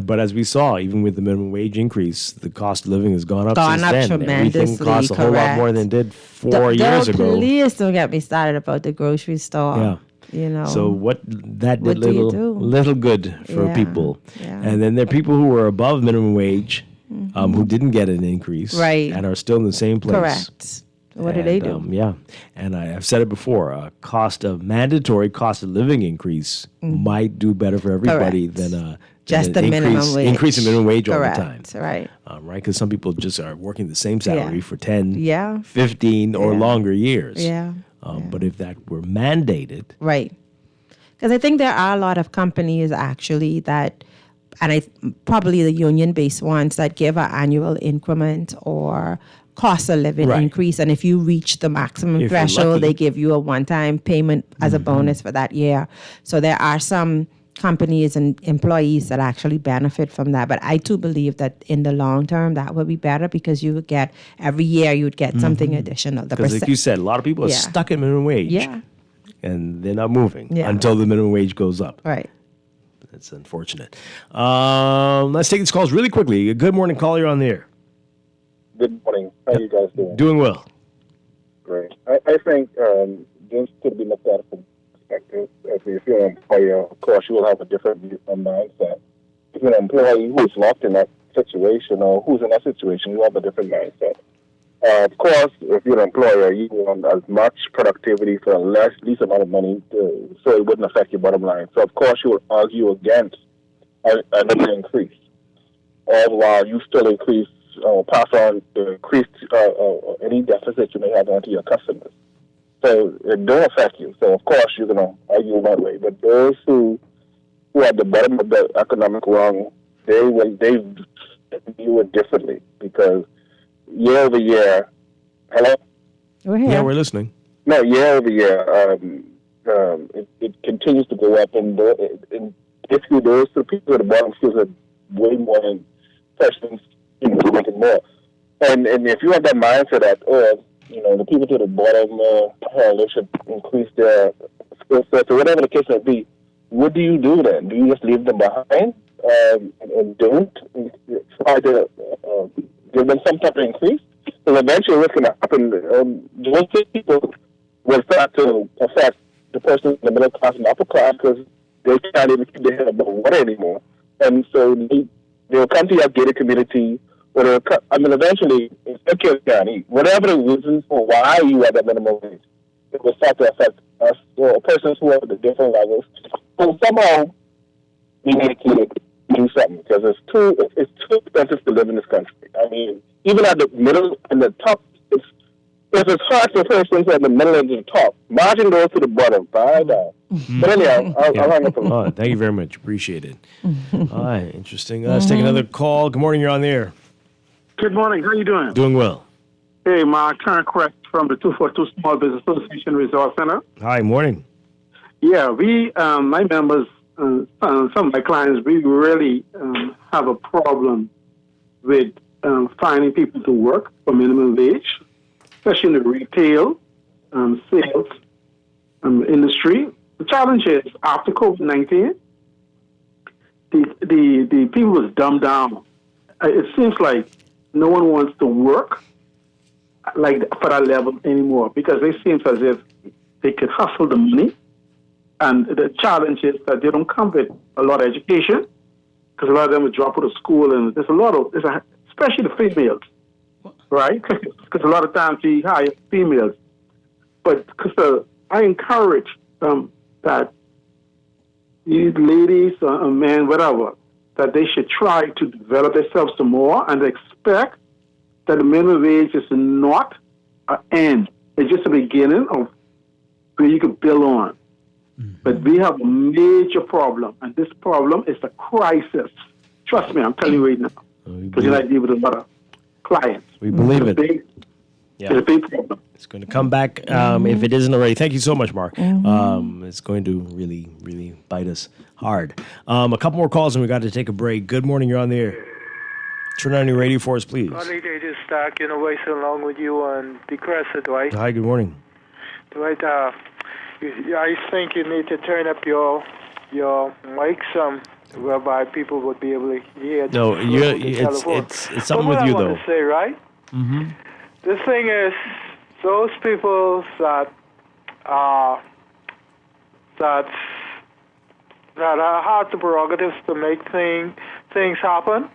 But as we saw, even with the minimum wage increase, the cost of living has gone up since then. Tremendously. Everything costs a whole lot more than it did 4 years ago. Please don't get me started about the grocery store. Yeah. So that did little good for people. Yeah. And then there are people who are above minimum wage who didn't get an increase, right, and are still in the same place. Correct. What do they do? And I've said it before: mandatory cost of living increase might do better for everybody than just the minimum wage. Increase in minimum wage all the time. Right. Right, because some people just are working the same salary for 10, 15, or longer years. But if that were mandated, right? Because I think there are a lot of companies actually that, and probably the union-based ones, that give an annual increment or cost of living increase. And if you reach the maximum threshold, they give you a one-time payment as a bonus for that year. So there are some companies and employees that actually benefit from that. But I too believe that in the long term, that would be better, because you would get, every year you would get something additional. Because like you said, a lot of people are stuck at minimum wage. Yeah. And they're not moving until the minimum wage goes up. Right. That's unfortunate. Let's take these calls really quickly. Good morning, caller. You're on the air. Good morning. How are you guys doing? Doing well. Great. I think this could be looked at from perspective. If you're an employer, of course, you will have a different mindset. If you're an employee who is locked in that situation or who's in that situation, you have a different mindset. Of course, if you're an employer, you want as much productivity for least amount of money so it wouldn't affect your bottom line. So, of course, you will argue against another increase. All while you still pass on the increased any deficit you may have onto your customers. So it don't affect you. So, of course, you're going to argue that way. But those who are at the bottom of the economic rung, they view it differently, because year over year, hello? Yeah, we're listening. No, year over year, it continues to go up, and basically those people at the bottom feel that way more than persons making more. And if you have that mindset that, the people to the bottom, they should increase their skill sets or whatever the case may be, what do you do then? Do you just leave them behind and don't try to give them some type of increase? Because eventually what's going to happen, those people will start to affect the person in the middle class and upper class because they can't even keep their head above water anymore. And so they'll come to your gated community, or eventually, in County, whatever the reasons for why you are at minimum wage, it will start to affect us, or persons who are at the different levels. So somehow, we need to do something because it's too expensive to live in this country. I mean, even at the middle and the top, if it's hard for persons at the middle and the top, margin goes to the bottom. Bye down. But anyhow, I'll hang up. Oh, thank you very much. Appreciate it. All right, interesting. Let's take another call. Good morning. You're on the air. Good morning. How you doing? Doing well. Hey, Mark Crest from the 242 Small Business Association Resource Center. Hi, morning. Yeah, we, my members, some of my clients, we really have a problem with finding people to work for minimum wage, especially in the retail, sales industry. The challenge is after COVID-19, the people was dumbed down. It seems like no one wants to work like for that level anymore because it seems as if they could hustle the money. And the challenge is that they don't come with a lot of education because a lot of them would drop out of school, and there's a lot of, especially the females, right? Because a lot of times we hire females. But because I encourage that these ladies or men, whatever, that they should try to develop themselves some more and expect that the minimum wage is not an end. It's just a beginning of where you can build on. But we have a major problem, and this problem is a crisis. Trust me, I'm telling you right now. Because I deal with a lot of clients. We believe it. It's a big problem. It's going to come back if it isn't already. Thank you so much, Mark. It's going to really, really bite us hard. A couple more calls and we got to take a break. Good morning. You're on the air. Turn on your radio for us, please. Early days stack innovation along with you on the crest, Dwight. Hi, good morning. Dwight, I think you need to turn up your mic some, whereby people would be able to hear. No, it's something with you, though. What I want to say, right? Mm-hmm. The thing is, those people that have the prerogatives to make things happen,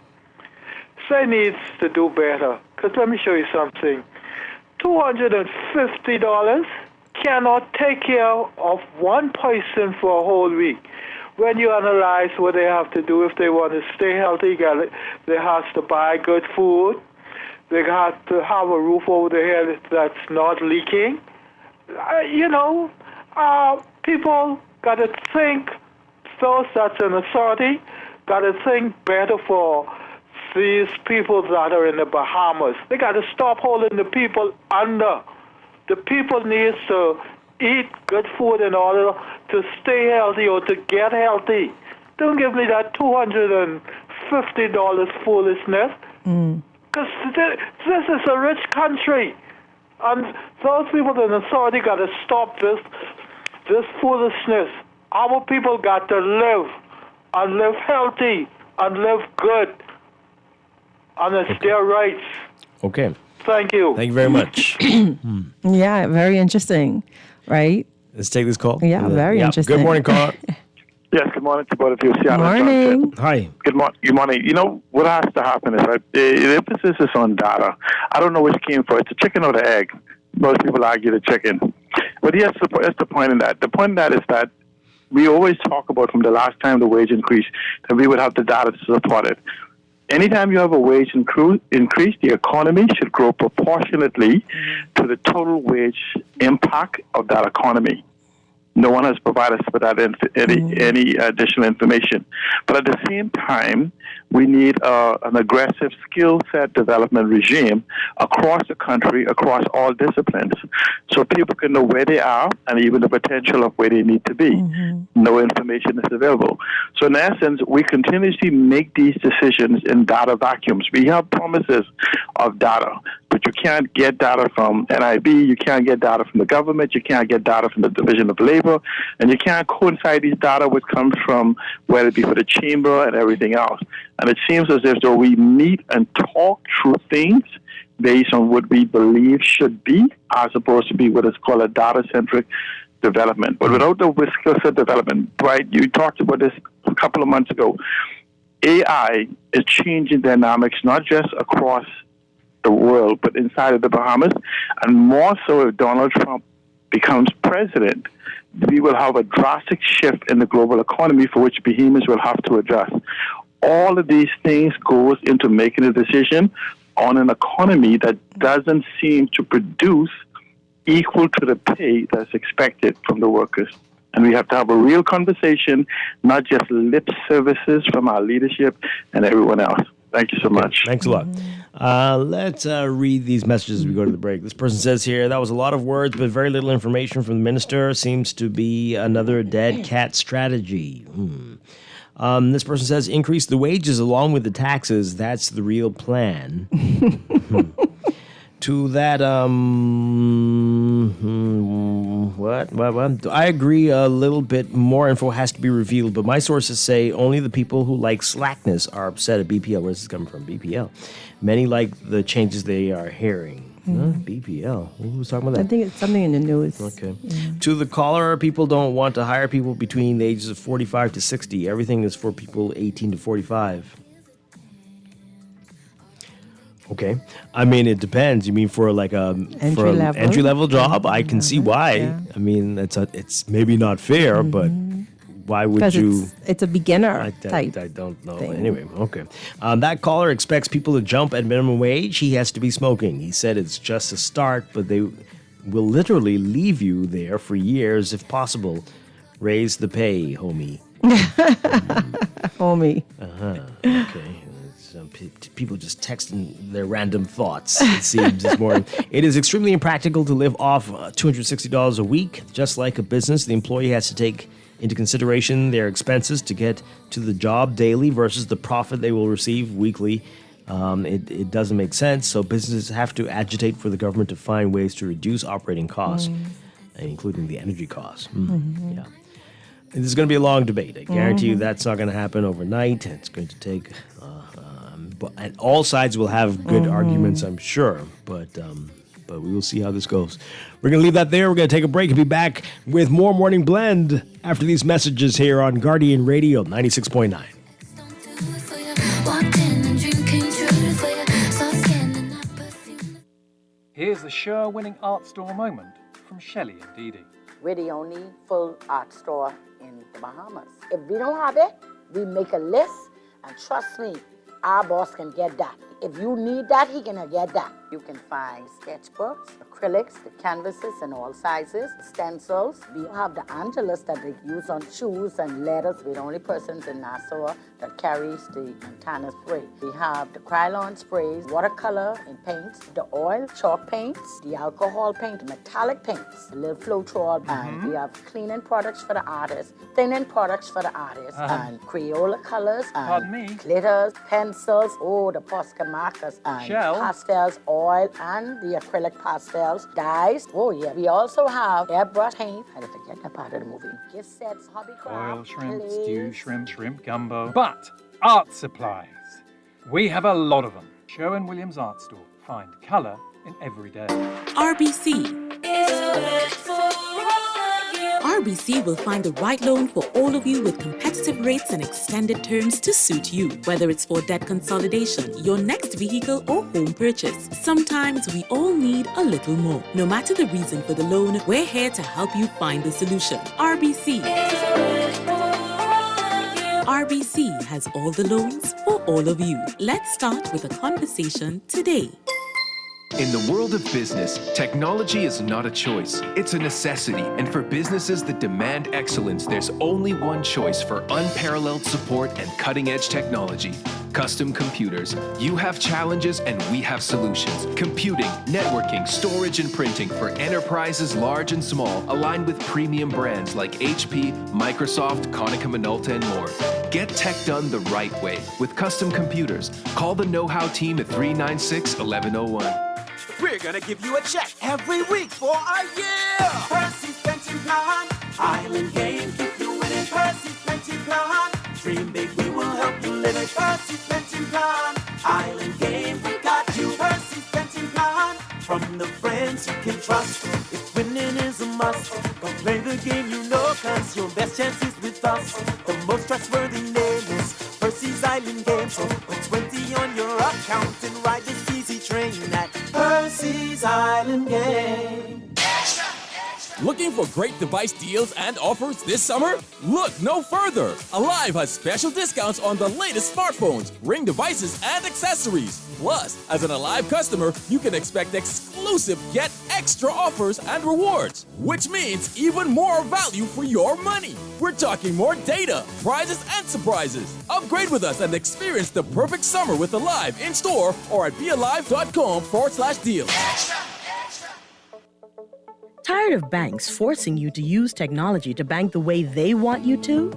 they need to do better. Because let me show you something. $250 cannot take care of one person for a whole week. When you analyze what they have to do if they want to stay healthy, they have to buy good food. They have to have a roof over their head that's not leaking. People got to think, those that's in authority, got to think better for these people that are in the Bahamas. They got to stop holding the people under. The people need to eat good food in order to stay healthy or to get healthy. Don't give me that $250 foolishness. Because this is a rich country. And those people in authority got to stop this foolishness. Our people got to live and live healthy and live good. And it's their rights. Okay. Thank you. Thank you very much. Yeah, very interesting, right? Let's take this call. Yeah, very interesting. Good morning, caller. Yes, good morning to both of you. Good morning. Hi. Good morning. You know, what has to happen is the emphasis is on data. I don't know which came first, the chicken or the egg. Most people argue the chicken. But yes, that's the point in that. The point in that is that we always talk about from the last time the wage increased that we would have the data to support it. Anytime you have a wage increase, the economy should grow proportionately to the total wage impact of that economy. No one has provided us with that any additional information. But at the same time, we need an aggressive skill set development regime across the country, across all disciplines, so people can know where they are and even the potential of where they need to be. No information is available. So in essence, we continuously make these decisions in data vacuums. We have promises of data, but you can't get data from NIB, you can't get data from the government, you can't get data from the Division of Labor, and you can't coincide these data which comes from whether it be for the chamber and everything else. And it seems as if though we meet and talk through things based on what we believe should be, as opposed to be what is called a data-centric development. But without the skill set development, Dwight, you talked about this a couple of months ago. AI is changing dynamics not just across the world, but inside of the Bahamas, and more so if Donald Trump becomes president, we will have a drastic shift in the global economy for which Bahamas will have to adjust. All of these things goes into making a decision on an economy that doesn't seem to produce equal to the pay that's expected from the workers. And we have to have a real conversation, not just lip services from our leadership and everyone else. Thank you so much. Thanks a lot. Let's read these messages as we go to the break. This person says here, that was a lot of words, but very little information from the minister. Seems to be another dead cat strategy. This person says, increase the wages along with the taxes. That's the real plan. To that, what? I agree a little bit more info has to be revealed, but my sources say only the people who like slackness are upset at BPL. Where's this coming from? BPL. Many like the changes they are hearing. BPL. Who's talking about that? I think it's something in the news. Okay. To the caller, people don't want to hire people between the ages of 45 to 60. Everything is for people 18 to 45. Okay. I mean, it depends. You mean for like a entry level job? I can see why. Yeah. I mean, it's maybe not fair, but why would you? It's a beginner type. I don't know. Thing. Anyway, okay. That caller expects people to jump at minimum wage. He has to be smoking. He said it's just a start, but they will literally leave you there for years if possible. Raise the pay, homie. Homie. Okay. People just texting their random thoughts, it seems, this morning. It is extremely impractical to live off $260 a week. Just like a business, the employee has to take into consideration their expenses to get to the job daily versus the profit they will receive weekly. It doesn't make sense, so businesses have to agitate for the government to find ways to reduce operating costs, including the energy costs. Yeah. This is going to be a long debate. I guarantee you that's not going to happen overnight. It's going to take... and all sides will have good arguments, I'm sure, but we will see how this goes. We're going to leave that there. We're going to take a break and be back with more Morning Blend after these messages here on Guardian Radio 96.9. Here's a Sure-winning art store moment from Shelley and Dee Dee. We're the only full art store in the Bahamas. If we don't have it, we make a list, and trust me, our boss can get that. If you need that, he can get that. You can find sketchbooks, acrylics, the canvases in all sizes, stencils. We have the Angelus that they use on shoes and letters. We're the only persons in Nassau that carries the Montana spray. We have the Krylon sprays, watercolor and paints, the oil, chalk paints, the alcohol paint, metallic paints, a little flow-through, and we have cleaning products for the artists, thinning products for the artists, and Crayola colors, and glitters, pencils, the Posca markers, and pastels, oil, and the acrylic pastels, dyes. Oh yeah, we also have airbrush paint. I didn't forget that part of the movie. Gift sets, hobby craft, oil, shrimp, stew, shrimp gumbo. But art supplies. We have a lot of them. Sherwin Williams Art Store. Find colour in every day. RBC. RBC will find the right loan for all of you with competitive rates and extended terms to suit you. Whether it's for debt consolidation, your next vehicle, or home purchase, sometimes we all need a little more. No matter the reason for the loan, we're here to help you find the solution. RBC. RBC has all the loans for all of you. Let's start with a conversation today. In the world of business, technology is not a choice. It's a necessity. And for businesses that demand excellence, there's only one choice for unparalleled support and cutting-edge technology. Custom Computers. You have challenges and we have solutions. Computing, networking, storage, and printing for enterprises large and small, aligned with premium brands like HP, Microsoft, Konica Minolta, and more. Get tech done the right way with Custom Computers. Call the know-how team at 396-1101. We're gonna give you a check every week for a year. Percy's pension plan, Island Game, keep you winning. Percy's pension plan, dream big, we will help you live it. Percy's pension plan, Island Game, we got you. Percy's pension plan, from the friends you can trust. If winning is a must, don't play the game you know, cause your best chance is with us. The most trustworthy name is Percy's Island Game. So put 20 on your account and ride this easy train at Percy's Island Game. Looking for great device deals and offers this summer? Look no further. Alive has special discounts on the latest smartphones, Ring devices, and accessories. Plus, as an Alive customer, you can expect exclusive Get Extra offers and rewards, which means even more value for your money. We're talking more data, prizes, and surprises. Upgrade with us and experience the perfect summer with Alive in store or at bealive.com/deals. Tired of banks forcing you to use technology to bank the way they want you to?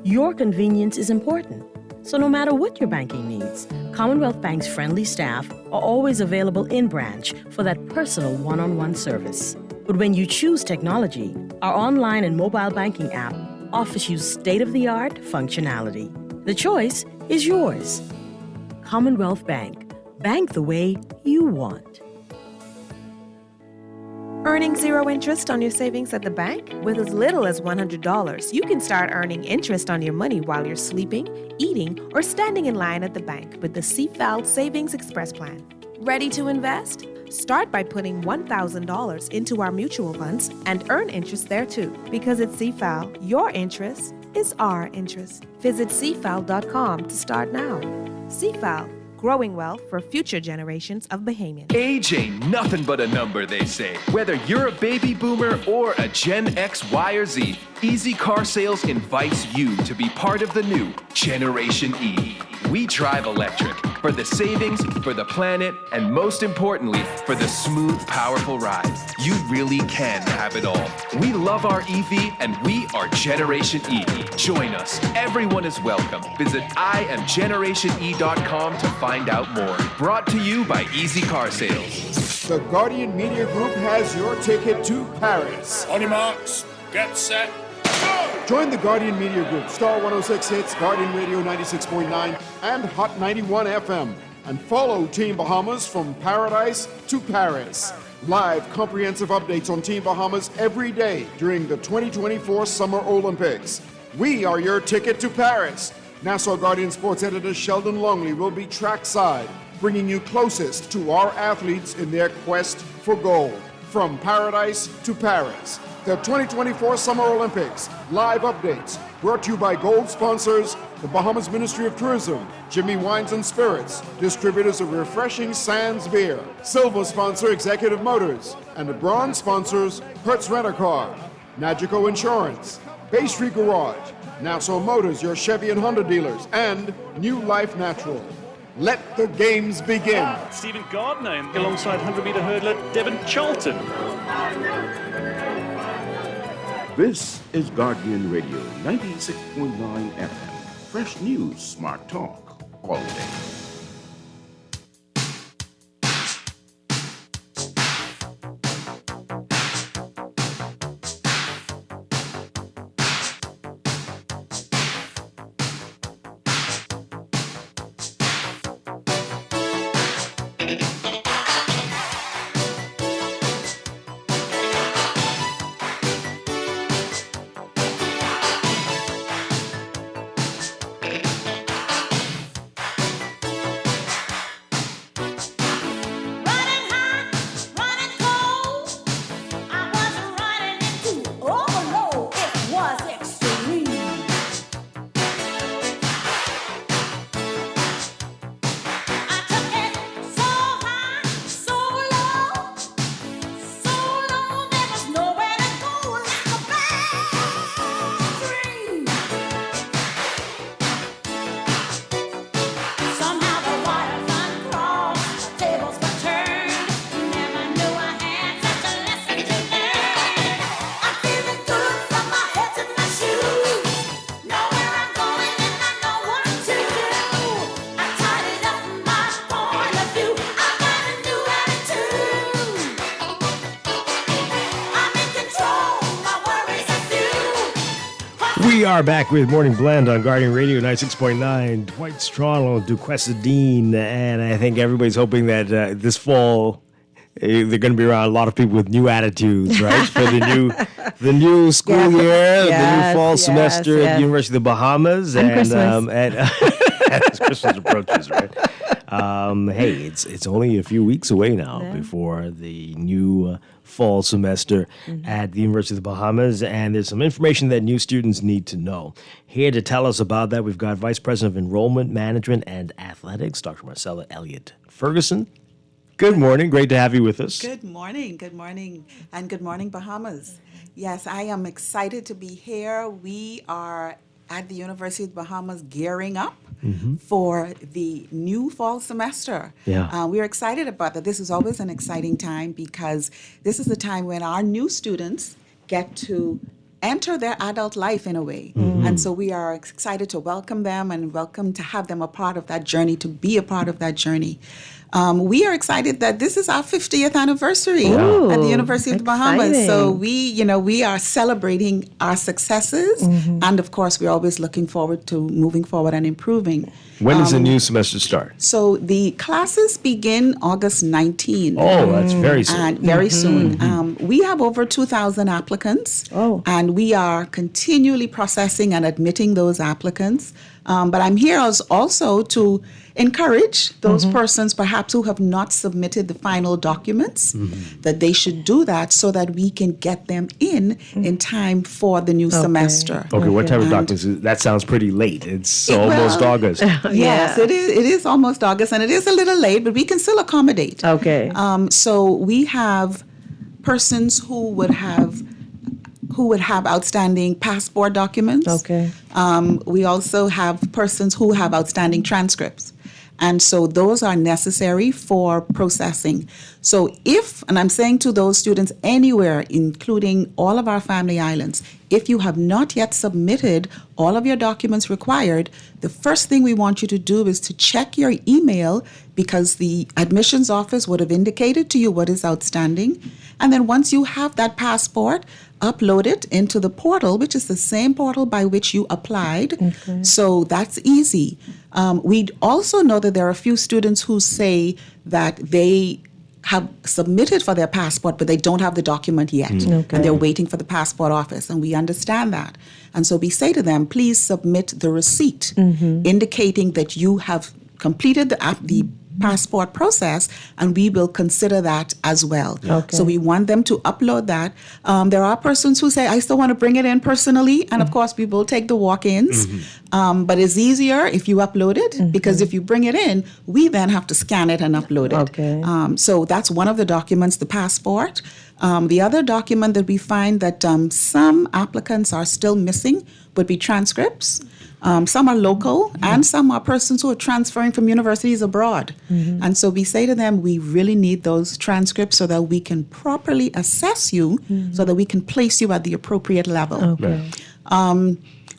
Your convenience is important. So no matter what your banking needs, Commonwealth Bank's friendly staff are always available in branch for that personal one-on-one service. But when you choose technology, our online and mobile banking app offers you state-of-the-art functionality. The choice is yours. Commonwealth Bank. Bank the way you want. Earning zero interest on your savings at the bank? With as little as $100, you can start earning interest on your money while you're sleeping, eating, or standing in line at the bank with the CFAL Savings Express Plan. Ready to invest? Start by putting $1,000 into our mutual funds and earn interest there too. Because at CFAL, your interest is our interest. Visit CFAL.com to start now. CFAL. Growing wealth for future generations of Bahamians. Age ain't nothing but a number, they say. Whether you're a baby boomer or a Gen X, Y, or Z, Easy Car Sales invites you to be part of the new Generation E. We drive electric for the savings, for the planet, and most importantly, for the smooth, powerful ride. You really can have it all. We love our EV, and we are Generation E. Join us. Everyone is welcome. Visit IamGenerationE.com to find out more. Brought to you by Easy Car Sales. The Guardian Media Group has your ticket to Paris. On your marks, get set. Join the Guardian Media Group, Star 106 Hits, Guardian Radio 96.9, and Hot 91 FM. And follow Team Bahamas from paradise to Paris. Live comprehensive updates on Team Bahamas every day during the 2024 Summer Olympics. We are your ticket to Paris. Nassau Guardian Sports Editor Sheldon Longley will be trackside, bringing you closest to our athletes in their quest for gold. From paradise to Paris. The 2024 Summer Olympics live updates brought to you by gold sponsors, the Bahamas Ministry of Tourism, Jimmy Wines and Spirits, distributors of refreshing Sands beer, silver sponsor Executive Motors, and the bronze sponsors Hertz Rent-A-Car, Nagico Insurance, Bay Street Garage, Nassau Motors, your Chevy and Honda dealers, and New Life Natural. Let the games begin. Stephen Gardner alongside 100-meter hurdler Devon Charlton. This is Guardian Radio 96.9 FM. Fresh news, smart talk, all day. We are back with Morning Blend on Guardian Radio 96.9. Dwight, Strachan, Duquesa Dean, and I think everybody's hoping that this fall they're going to be around a lot of people with new attitudes, right? For the new school year, the new fall semester at the University of the Bahamas, and Christmas. As Christmas approaches, right? Hey, it's only a few weeks away now before the new fall semester at the University of the Bahamas, and there's some information that new students need to know. Here to tell us about that, we've got Vice President of Enrollment, Management, and Athletics, Dr. Marcella Elliott Ferguson. Good morning. Great to have you with us. Good morning, and good morning, Bahamas. Yes, I am excited to be here. We are at the University of the Bahamas gearing up for the new fall semester. Yeah. We're excited about that. This is always an exciting time because this is the time when our new students get to enter their adult life in a way. And so we are excited to welcome them and welcome to have them a part of that journey, to be a part of that journey. We are excited that this is our 50th anniversary at the University of the Bahamas. So we are celebrating our successes, and of course, we're always looking forward to moving forward and improving. When does the new semester start? So the classes begin August 19. Oh, that's very soon. And very soon. We have over 2,000 applicants, and we are continually processing and admitting those applicants. But I'm here also to encourage those persons perhaps who have not submitted the final documents that they should do that so that we can get them in time for the new semester. Okay, what type of documents? That sounds pretty late. It's almost August. Yes, it is almost August, and it is a little late, but we can still accommodate. Okay. So we have persons who would have outstanding passport documents. Okay. We also have persons who have outstanding transcripts. And so those are necessary for processing. So and I'm saying to those students anywhere, including all of our family islands, if you have not yet submitted all of your documents required, the first thing we want you to do is to check your email because the admissions office would have indicated to you what is outstanding. And then once you have that passport, upload it into the portal, which is the same portal by which you applied. Okay. So that's easy. We also know that there are a few students who say that they have submitted for their passport, but they don't have the document yet. Okay. And they're waiting for the passport office, and we understand that. And so we say to them, please submit the receipt indicating that you have completed the passport process, and we will consider that as well. Okay. So we want them to upload that. There are persons who say, I still want to bring it in personally, and of course we will take the walk-ins, but it's easier if you upload it, because if you bring it in, we then have to scan it and upload it. Okay. So that's one of the documents, the passport. The other document that we find that some applicants are still missing would be transcripts. Some are local, and some are persons who are transferring from universities abroad. And so we say to them, we really need those transcripts so that we can properly assess you, so that we can place you at the appropriate level. Okay.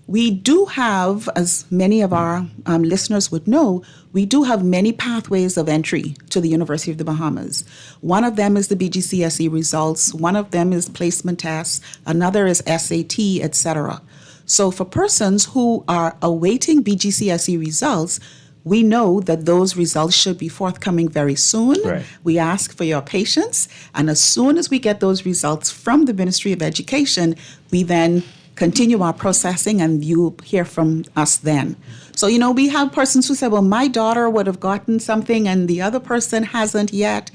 We do have, as many of our listeners would know, we do have many pathways of entry to the University of the Bahamas. One of them is the BGCSE results. One of them is placement tests. Another is SAT, etc. So for persons who are awaiting BGCSE results, we know that those results should be forthcoming very soon. Right. We ask for your patience, and as soon as we get those results from the Ministry of Education, we then continue our processing, and you'll hear from us then. So, we have persons who say, well, my daughter would have gotten something and the other person hasn't yet.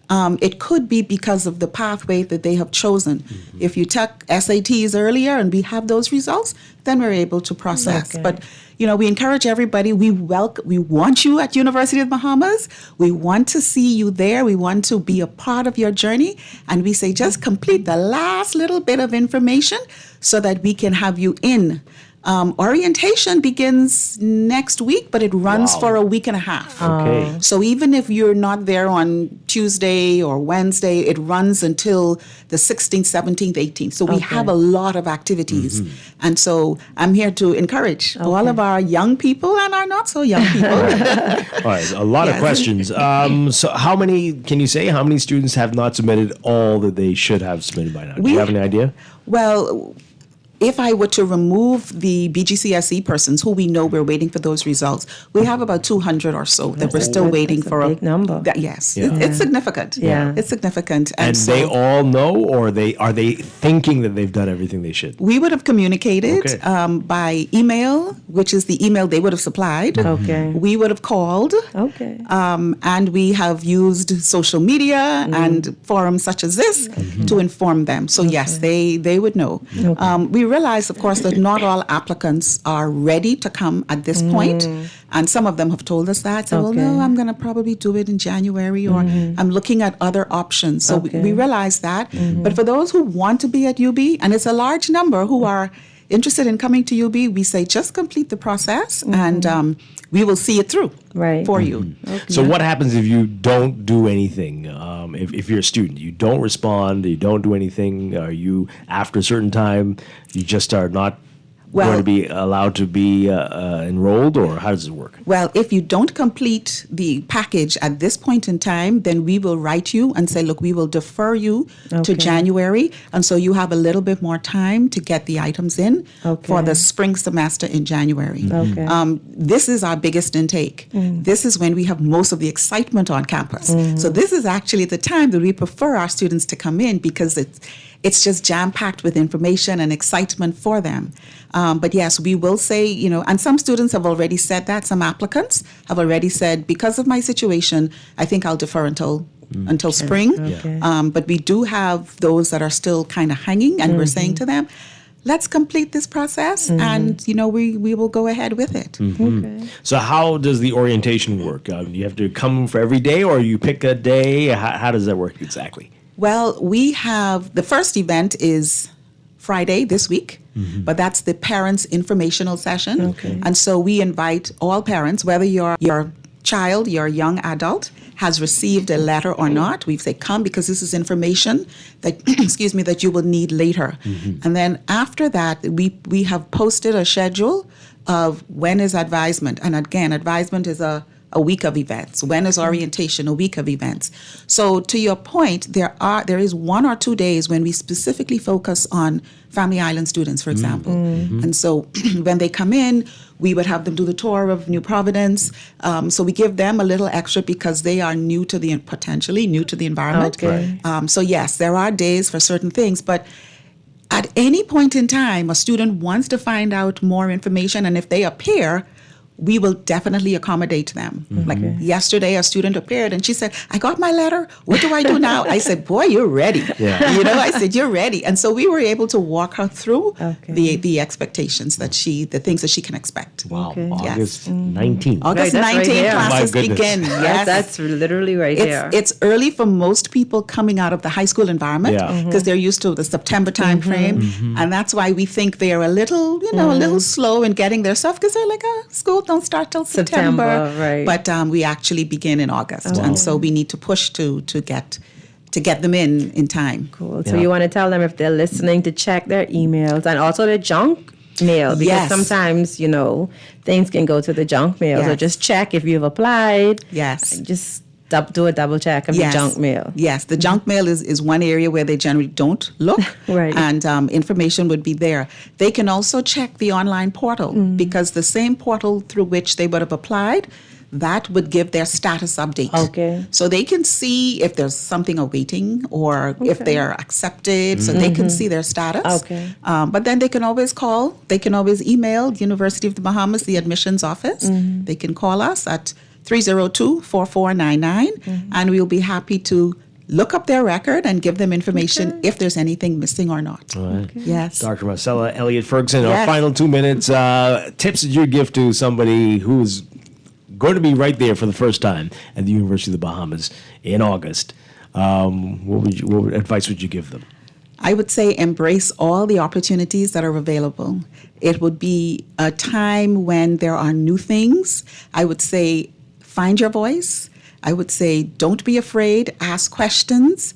It could be because of the pathway that they have chosen. If you took SATs earlier and we have those results, then we're able to process. Okay. But, we encourage everybody. We want you at University of the Bahamas. We want to see you there. We want to be a part of your journey. And we say just complete the last little bit of information so that we can have you in. Orientation begins next week, but it runs for a week and a half. Okay. So even if you're not there on Tuesday or Wednesday, it runs until the 16th, 17th, 18th. So we have a lot of activities. And so I'm here to encourage all of our young people and our not so young people. All right, a lot of questions. So can you say how many students have not submitted all that they should have submitted by now? Do you have any idea? Well, if I were to remove the BGCSE persons who we know we're waiting for those results, we have about 200 or so that we're still waiting for. A big number. Yes, Yeah. it's significant. Yeah. It's significant. And so they all know, or are they thinking that they've done everything they should? we would have communicated Okay. by email, which is the email they would have supplied. Okay. We would have called. Okay. And we have used social media and forums such as this to inform them. So yes, they would know. We realize, of course, that not all applicants are ready to come at this point. And some of them have told us that. So, well, no, I'm going to probably do it in January, or I'm looking at other options. So we realize that. But for those who want to be at UB, and it's a large number who are interested in coming to UB, we say just complete the process and we will see it through for you. So what happens if you don't do anything? If you're a student, you don't respond, you don't do anything, are you, after a certain time, you just are not going to be allowed to be enrolled, or how does it work? Well, if you don't complete the package at this point in time, then we will write you and say, look, we will defer you to January. And so you have a little bit more time to get the items in for the spring semester in January. This is our biggest intake. This is when we have most of the excitement on campus. So this is actually the time that we prefer our students to come in, because it's just jam-packed with information and excitement for them. But yes, we will say, and some students have already said that, some applicants have already said, because of my situation, I think I'll defer until spring. But we do have those that are still kind of hanging, and we're saying to them, let's complete this process, and we will go ahead with it. So how does the orientation work? Do you have to come for every day, or you pick a day? How does that work exactly? Well, we have, the first event is Friday this week, but that's the parents' informational session. And so we invite all parents, whether your child, your young adult, has received a letter or not. We say, come, because this is information that, that you will need later. And then after that, we have posted a schedule of when is advisement. And again, advisement is a week of events. When is orientation? A week of events. So to your point, there is 1 or 2 days when we specifically focus on Family Island students, for example. And so when they come in, we would have them do the tour of New Providence. So we give them a little extra because they are potentially new to the environment. So yes, there are days for certain things, but at any point in time, a student wants to find out more information, and if they appear, we will definitely accommodate them. Like yesterday, a student appeared and she said, I got my letter. What do I do now? I said, boy, you're ready. I said, you're ready. And so we were able to walk her through the expectations the things that she can expect. Wow. August 19th. August 19th, classes begin. Yes. That's literally there. It's early for most people coming out of the high school environment because they're used to the September time frame. And that's why we think they're a little slow in getting their stuff, because they're like, school don't start till September. Right. But we actually begin in August. And so we need to push to get them in time. Cool. So you want to tell them, if they're listening, to check their emails and also their junk mail, because sometimes, things can go to the junk mail. So just check if you've applied. Just do a double check of the junk mail. Yes, the junk mail is one area where they generally don't look, and information would be there. They can also check the online portal, because the same portal through which they would have applied, that would give their status update. So they can see if there's something awaiting, or if they are accepted, so they can see their status. But then they can always call, they can always email the University of the Bahamas, the admissions office. They can call us at 302-4499, and we'll be happy to look up their record and give them information if there's anything missing or not. All right. Yes. Dr. Marcella Elliott Ferguson, our final 2 minutes. Tips that you give to somebody who's going to be right there for the first time at the University of the Bahamas in August. What advice would you give them? I would say embrace all the opportunities that are available. It would be a time when there are new things. I would say find your voice. I would say don't be afraid, ask questions.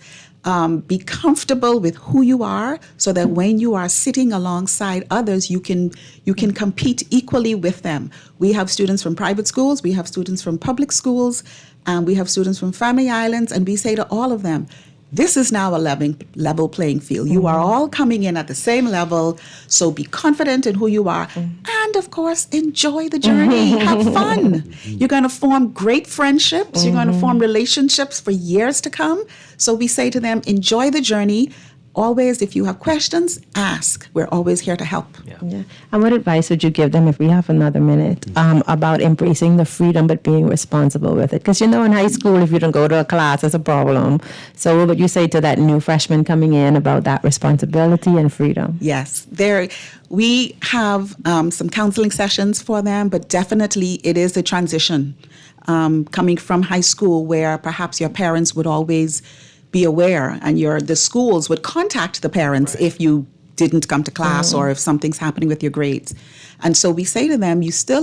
Be comfortable with who you are, so that when you are sitting alongside others, you can compete equally with them. We have students from private schools, we have students from public schools, and we have students from Family Islands, and we say to all of them, this is now a level playing field. You are all coming in at the same level, so be confident in who you are. And of course, enjoy the journey. Have fun. You're going to form great friendships. You're going to form relationships for years to come. So we say to them, enjoy the journey. Always, if you have questions, ask. We're always here to help. Yeah. And what advice would you give them, if we have another minute, about embracing the freedom but being responsible with it? Because in high school, if you don't go to a class, it's a problem. So what would you say to that new freshman coming in about that responsibility and freedom? Yes. We have some counseling sessions for them, but definitely it is a transition coming from high school where perhaps your parents would always be aware, and the schools would contact the parents if you didn't come to class or if something's happening with your grades. And so we say to them,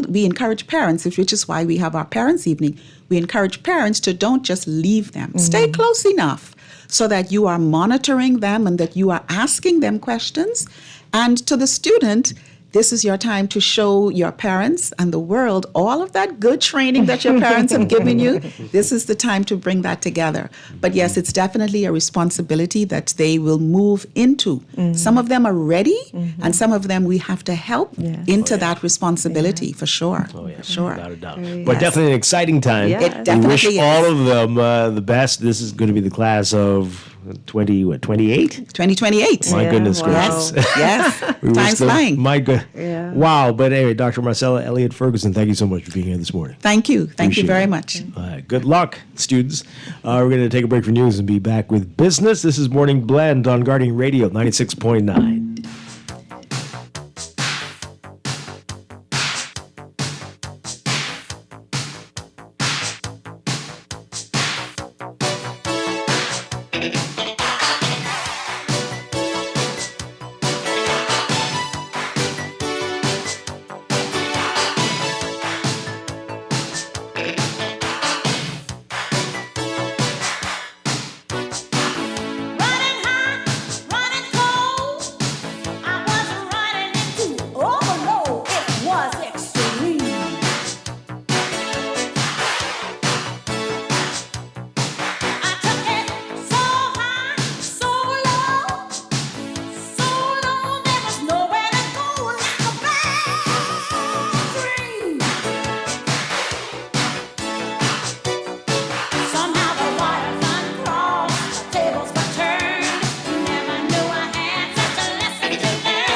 we encourage parents, which is why we have our parents' evening. We encourage parents to don't just leave them. Stay close enough so that you are monitoring them and that you are asking them questions. And to the student, this is your time to show your parents and the world all of that good training that your parents have given you. This is the time to bring that together. But yes, it's definitely a responsibility that they will move into. Some of them are ready, and some of them we have to help into that responsibility for sure. For sure. Without a doubt. But definitely an exciting time. Yeah. It We definitely wish is. all of them the best. This is going to be the class of 28? 2028. My goodness gracious. Yes. We wish Time's them- flying. My good. Yeah. Wow. But anyway, Dr. Marcella Elliott Ferguson, thank you so much for being here this morning. Thank you. Thank you Appreciate very it. much. All right. Good luck, students. We're going to take a break for news and be back with business. This is Morning Blend on Guardian Radio 96.9.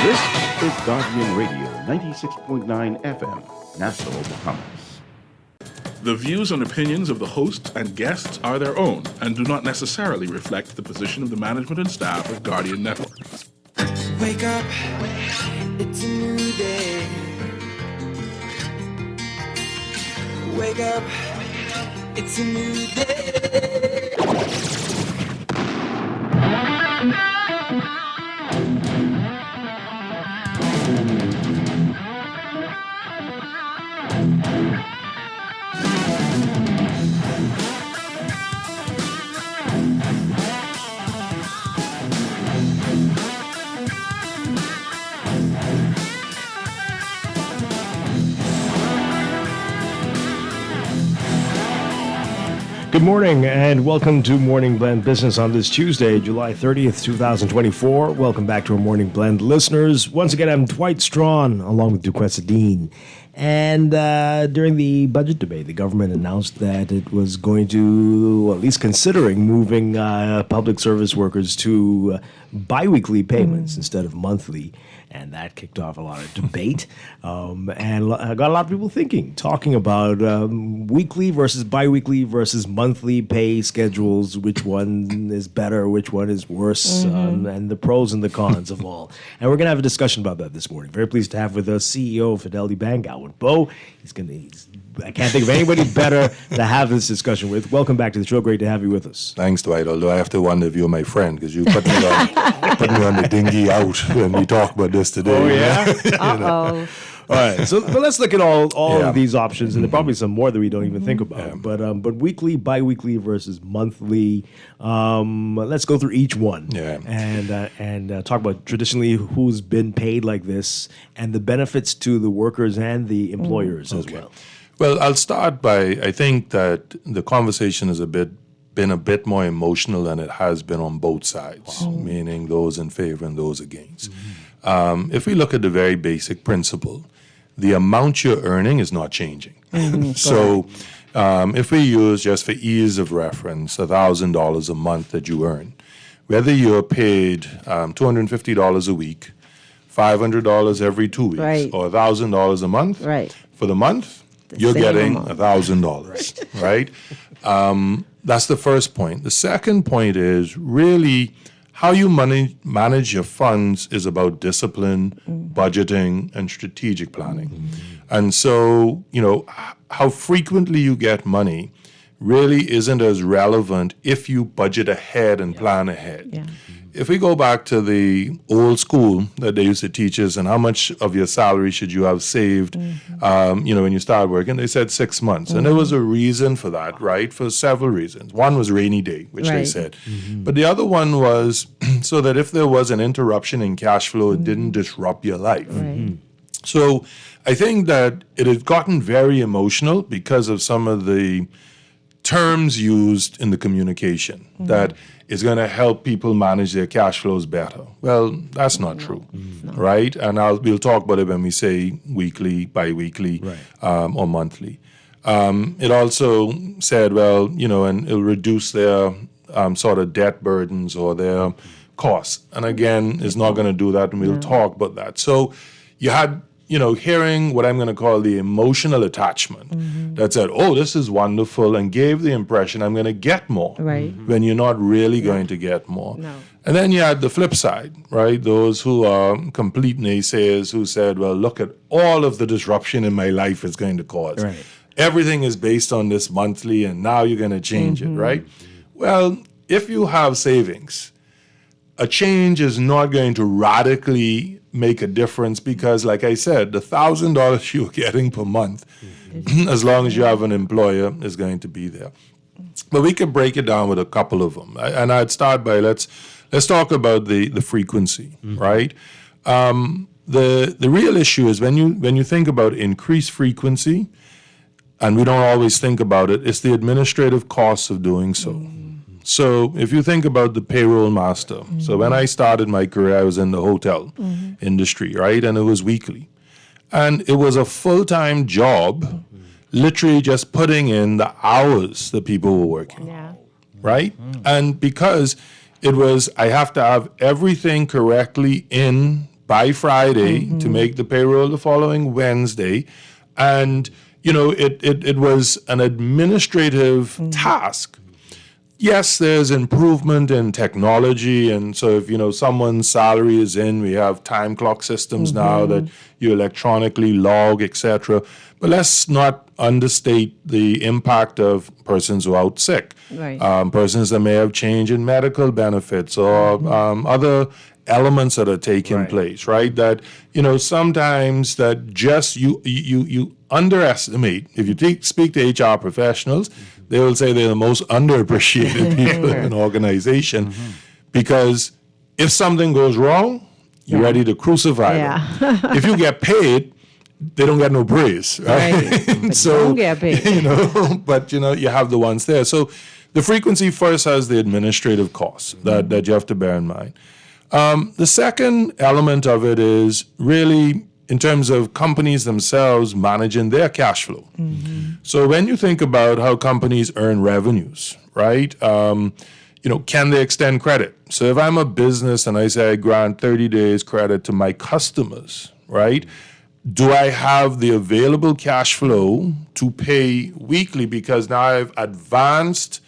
This is Guardian Radio 96.9 FM, Nassau, Bahamas. The views and opinions of the host and guests are their own and do not necessarily reflect the position of the management and staff of Guardian Network. Wake up, it's a new day. Wake up, it's a new day. Good morning and welcome to Morning Blend Business on this Tuesday, July 30th, 2024. Welcome back to our Morning Blend listeners. Once again, I'm Dwight Strachan along with Duquesa Dean. And during the budget debate, the government announced that it was going to, at least considering, moving public service workers to biweekly payments instead of monthly. And that kicked off a lot of debate and got a lot of people talking about weekly versus biweekly versus monthly pay schedules, which one is better, which one is worse, and the pros and the cons of all. And we're going to have a discussion about that this morning. Very pleased to have with us CEO of Fidelity Bank, Alwyn Bowe. I can't think of anybody better to have this discussion with. Welcome back to the show. Great to have you with us. Thanks, Dwight. Although I have to wonder if you're my friend because you put me on the dinghy out when we talk about this today. Oh, yeah? Uh-oh. All right, but let's look at all of these options, and there are probably some more that we don't even think about. But weekly, biweekly versus monthly. Let's go through each one and talk about traditionally who's been paid like this and the benefits to the workers and the employers as well. Well, I'll start by, I think that the conversation is a bit been a bit more emotional than it has been on both sides, meaning those in favor and those against. If we look at the very basic principle, the amount you're earning is not changing. So if we use, just for ease of reference, $1,000 a month that you earn, whether you're paid $250 a week, $500 every 2 weeks, Right. or $1,000 a month, for the month, you're same getting amount. $1,000, right? That's the first point. The second point is really how you manage your funds is about discipline, budgeting, and strategic planning. And so, how frequently you get money really isn't as relevant if you budget ahead and plan ahead. If we go back to the old school that they used to teach us and how much of your salary should you have saved, when you start working, they said 6 months. And there was a reason for that, right? For several reasons. One was rainy day, which they Right. said. But the other one was so that if there was an interruption in cash flow, it didn't disrupt your life. So I think that it has gotten very emotional because of some of the terms used in the communication that is going to help people manage their cash flows better. Well, that's not true, right? And we'll talk about it when we say weekly, bi-weekly, or monthly. It also said, and it'll reduce their sort of debt burdens or their costs. And again, it's not going to do that, and we'll talk about that. So you had hearing what I'm going to call the emotional attachment that said, oh, this is wonderful, and gave the impression I'm going to get more when you're not really going to get more. And then you had the flip side, right? Those who are complete naysayers who said, well, look at all of the disruption in my life it's going to cause. Everything is based on this monthly, and now you're going to change it, right? Well, if you have savings, a change is not going to radically make a difference because, like I said, the $1,000 you're getting per month, as long as you have an employer, is going to be there. But we can break it down with a couple of them. And I'd start by let's talk about the frequency, right? The real issue is when you think about increased frequency, and we don't always think about it, it's the administrative costs of doing so. So if you think about the payroll master, so when I started my career, I was in the hotel industry, right? And it was weekly. And it was a full-time job, literally just putting in the hours that people were working, right? And because it was, I have to have everything correctly in by Friday to make the payroll the following Wednesday. And, it was an administrative task. Yes, there's improvement in technology, and so if someone's salary is in, we have time clock systems now that you electronically log, etc. But let's not understate the impact of persons who are out sick, persons that may have change in medical benefits or other elements that are taking place, right? That sometimes that just you underestimate. If you speak to HR professionals, they will say they're the most underappreciated people in an organization because if something goes wrong, you're ready to crucify them. If you get paid, they don't get no praise, right? So don't get paid. but you have the ones there. So the frequency first has the administrative costs that you have to bear in mind. The second element of it is really in terms of companies themselves managing their cash flow. So when you think about how companies earn revenues, right? Can they extend credit? So if I'm a business and I say I grant 30 days credit to my customers, right? Do I have the available cash flow to pay weekly because now I've advanced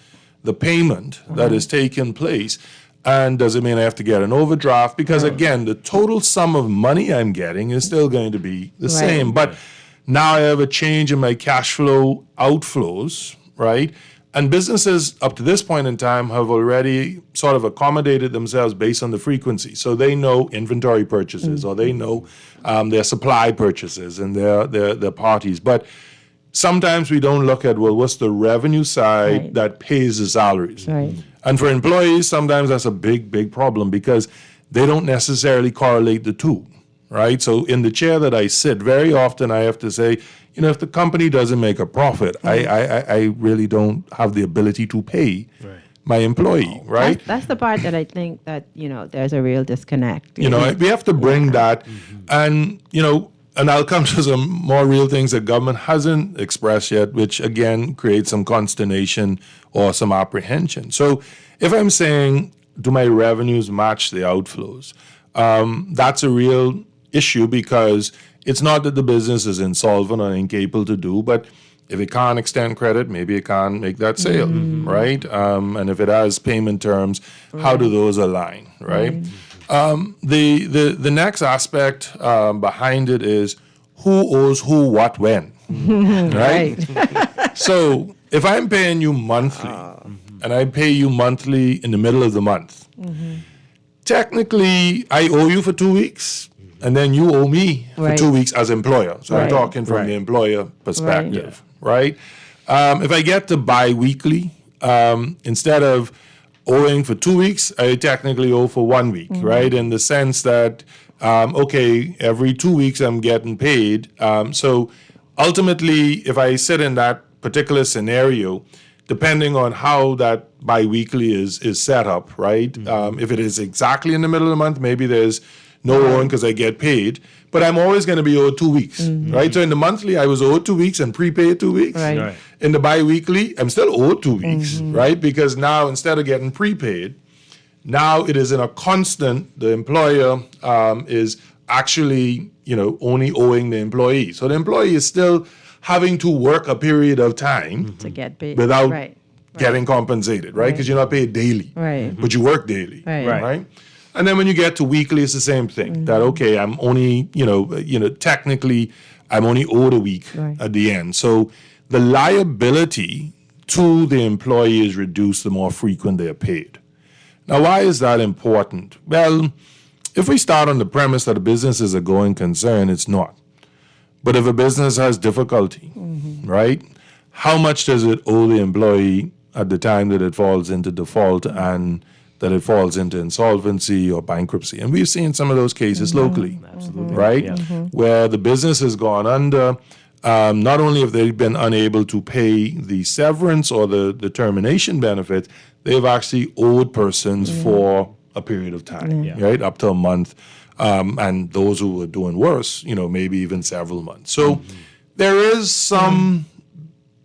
the payment that is taking place? And does it mean I have to get an overdraft? Because again, the total sum of money I'm getting is still going to be the same. But now I have a change in my cash flow outflows, right? And businesses up to this point in time have already sort of accommodated themselves based on the frequency. So they know inventory purchases or they know their supply purchases and their parties. But sometimes we don't look at, what's the revenue side that pays the salaries? And for employees, sometimes that's a big, big problem because they don't necessarily correlate the two, right? So in the chair that I sit, very often I have to say, if the company doesn't make a profit, I really don't have the ability to pay my employee, right? That's the part that I think that, there's a real disconnect. We have to bring that, and, and I'll come to some more real things that government hasn't expressed yet, which again creates some consternation or some apprehension. So if I'm saying, do my revenues match the outflows? That's a real issue, because it's not that the business is insolvent or incapable to do, but if it can't extend credit, maybe it can't make that sale, right? And if it has payment terms, how do those align, right? The next aspect behind it is who owes who what when, right? So if I'm paying you monthly and I pay you monthly in the middle of the month, technically I owe you for 2 weeks and then you owe me for 2 weeks as employer. So I'm talking from the employer perspective, right? If I get to bi-weekly, instead of owing for 2 weeks, I technically owe for 1 week, right? In the sense that, every 2 weeks I'm getting paid. So ultimately, if I sit in that particular scenario, depending on how that bi-weekly is set up, right? If it is exactly in the middle of the month, maybe there's no owing because I get paid, but I'm always going to be owed 2 weeks, right? So in the monthly, I was owed 2 weeks and prepaid 2 weeks. Right. In the bi-weekly, I'm still owed 2 weeks, right? Because now instead of getting prepaid, now it is in a constant, the employer is actually, only owing the employee. So the employee is still having to work a period of time to get paid without getting compensated, right? Because you're not paid daily, but you work daily, right? And then when you get to weekly, it's the same thing. That I'm only, technically, I'm only owed a week at the end. So the liability to the employee is reduced the more frequent they are paid. Now, why is that important? Well, if we start on the premise that a business is a going concern, it's not. But if a business has difficulty, right, how much does it owe the employee at the time that it falls into default and that it falls into insolvency or bankruptcy? And we've seen some of those cases locally, right, where the business has gone under. Not only have they been unable to pay the severance or the termination benefits, they've actually owed persons for a period of time, right, up to a month. And those who were doing worse, maybe even several months. So there is some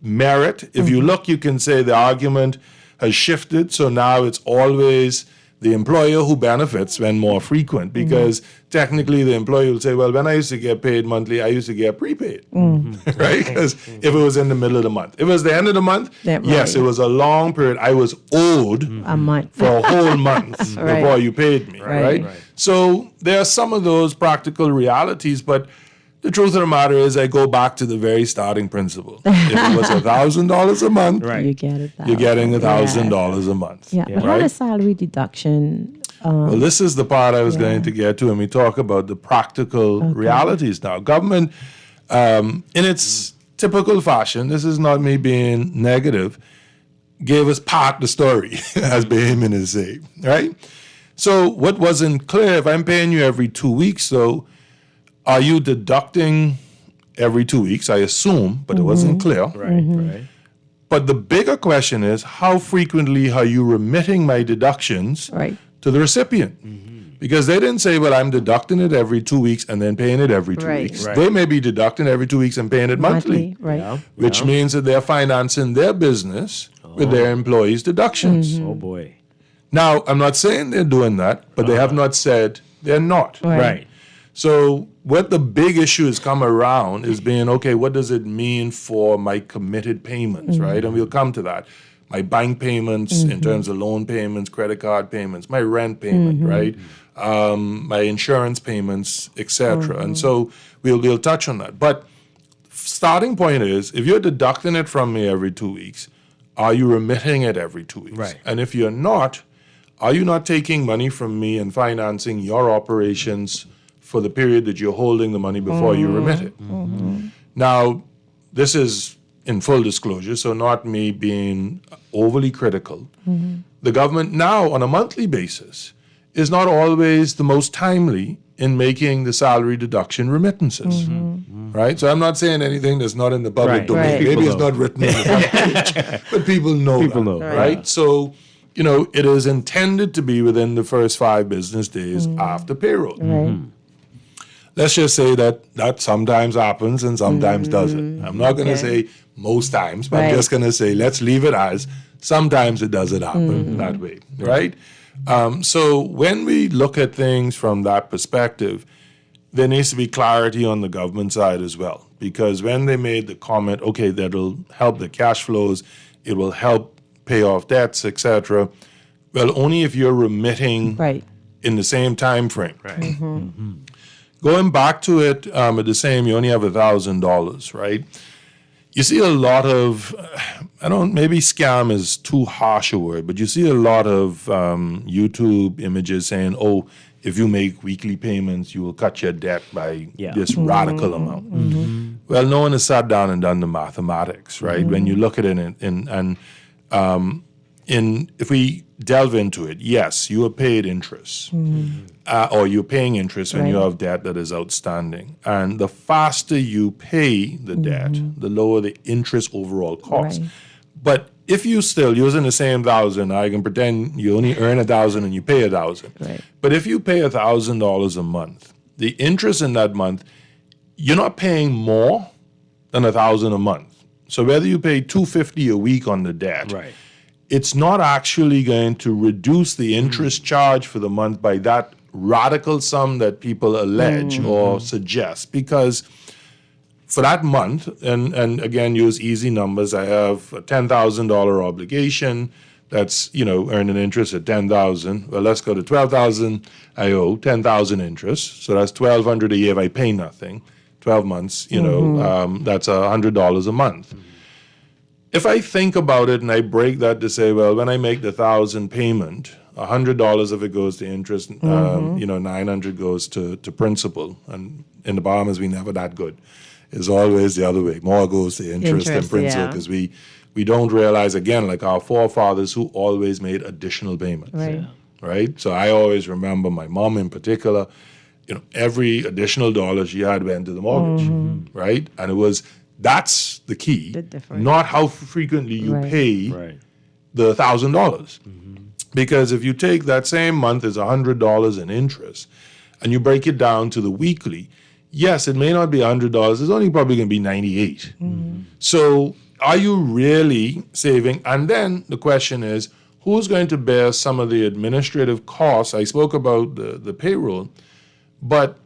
merit. If you look, you can say the argument has shifted. So now it's always the employer who benefits when more frequent, because technically the employer will say, well, when I used to get paid monthly, I used to get prepaid, right? Because if it was in the middle of the month. If it was the end of the month, yes, it was a long period. I was owed a month for a whole month before you paid me, right? So there are some of those practical realities, but the truth of the matter is I go back to the very starting principle. If it was $1,000 a month, you get it. You're getting $1,000 a month. Yeah, but not a salary deduction. Well, this is the part I was going to get to when we talk about the practical realities now. Government, in its typical fashion, this is not me being negative, gave us part the story, as Bahamian is saying, right? So what wasn't clear, if I'm paying you every 2 weeks, though, are you deducting every 2 weeks? I assume, but it wasn't clear. Right. But the bigger question is, how frequently are you remitting my deductions to the recipient? Because they didn't say, well, I'm deducting it every 2 weeks and then paying it every 2 weeks. They may be deducting every 2 weeks and paying it monthly. Which means that they're financing their business with their employees' deductions. Oh, boy. Now, I'm not saying they're doing that, but they have not said they're not. Right. So what the big issue has come around is being, okay, what does it mean for my committed payments, right? And we'll come to that. My bank payments in terms of loan payments, credit card payments, my rent payment, right? My insurance payments, etc. And so we'll touch on that. But starting point is, if you're deducting it from me every 2 weeks, are you remitting it every 2 weeks? Right. And if you're not, are you not taking money from me and financing your operations for the period that you're holding the money before you remit it? Now, this is in full disclosure, so not me being overly critical. The government now, on a monthly basis, is not always the most timely in making the salary deduction remittances, right? So I'm not saying anything that's not in the public domain. Right. Maybe People it's know. not written on the front page, but people know that, right? So, you know, it is intended to be within the first 5 business days after payroll. Let's just say that sometimes happens and sometimes doesn't. I'm not going to say most times, but I'm just going to say let's leave it as sometimes it doesn't happen that way, right? So when we look at things from that perspective, there needs to be clarity on the government side as well. Because when they made the comment, okay, that'll help the cash flows, it will help pay off debts, etc. Well, only if you're remitting in the same time frame. Going back to it at the same, you only have $1,000, right? You see a lot of, maybe scam is too harsh a word, but you see a lot of YouTube images saying, oh, if you make weekly payments, you will cut your debt by this radical amount. Well, no one has sat down and done the mathematics, right? When you look at it if we delve into it, yes, you are paid interest, or you're paying interest when you have debt that is outstanding. And the faster you pay the debt, the lower the interest overall cost. But if you still using the same 1,000, I can pretend you only earn 1,000 and you pay 1,000. But if you pay $1,000 a month, the interest in that month, you're not paying more than 1,000 a month. So whether you pay $250 a week on the debt, it's not actually going to reduce the interest charge for the month by that radical sum that people allege or suggest. Because for that month, and again, use easy numbers, I have a $10,000 obligation that's, earning interest at $10,000. Well, let's go to $12,000. I owe $10,000 interest. So that's $1,200 a year if I pay nothing. 12 months, that's $100 a month. If I think about it and I break that to say, well, when I make the 1,000 payment, $100 of it goes to interest, $900 goes to principal. And in the Bahamas, we never that good. It's always the other way. More goes to interest than principal because we don't realize, again, like our forefathers who always made additional payments. Right? So I always remember my mom in particular, every additional dollar she had went to the mortgage, right? And that's the key, not how frequently you pay the $1,000. Because if you take that same month as $100 in interest and you break it down to the weekly, yes, it may not be $100, it's only probably going to be $98. So are you really saving? And then the question is, who's going to bear some of the administrative costs? I spoke about the payroll, but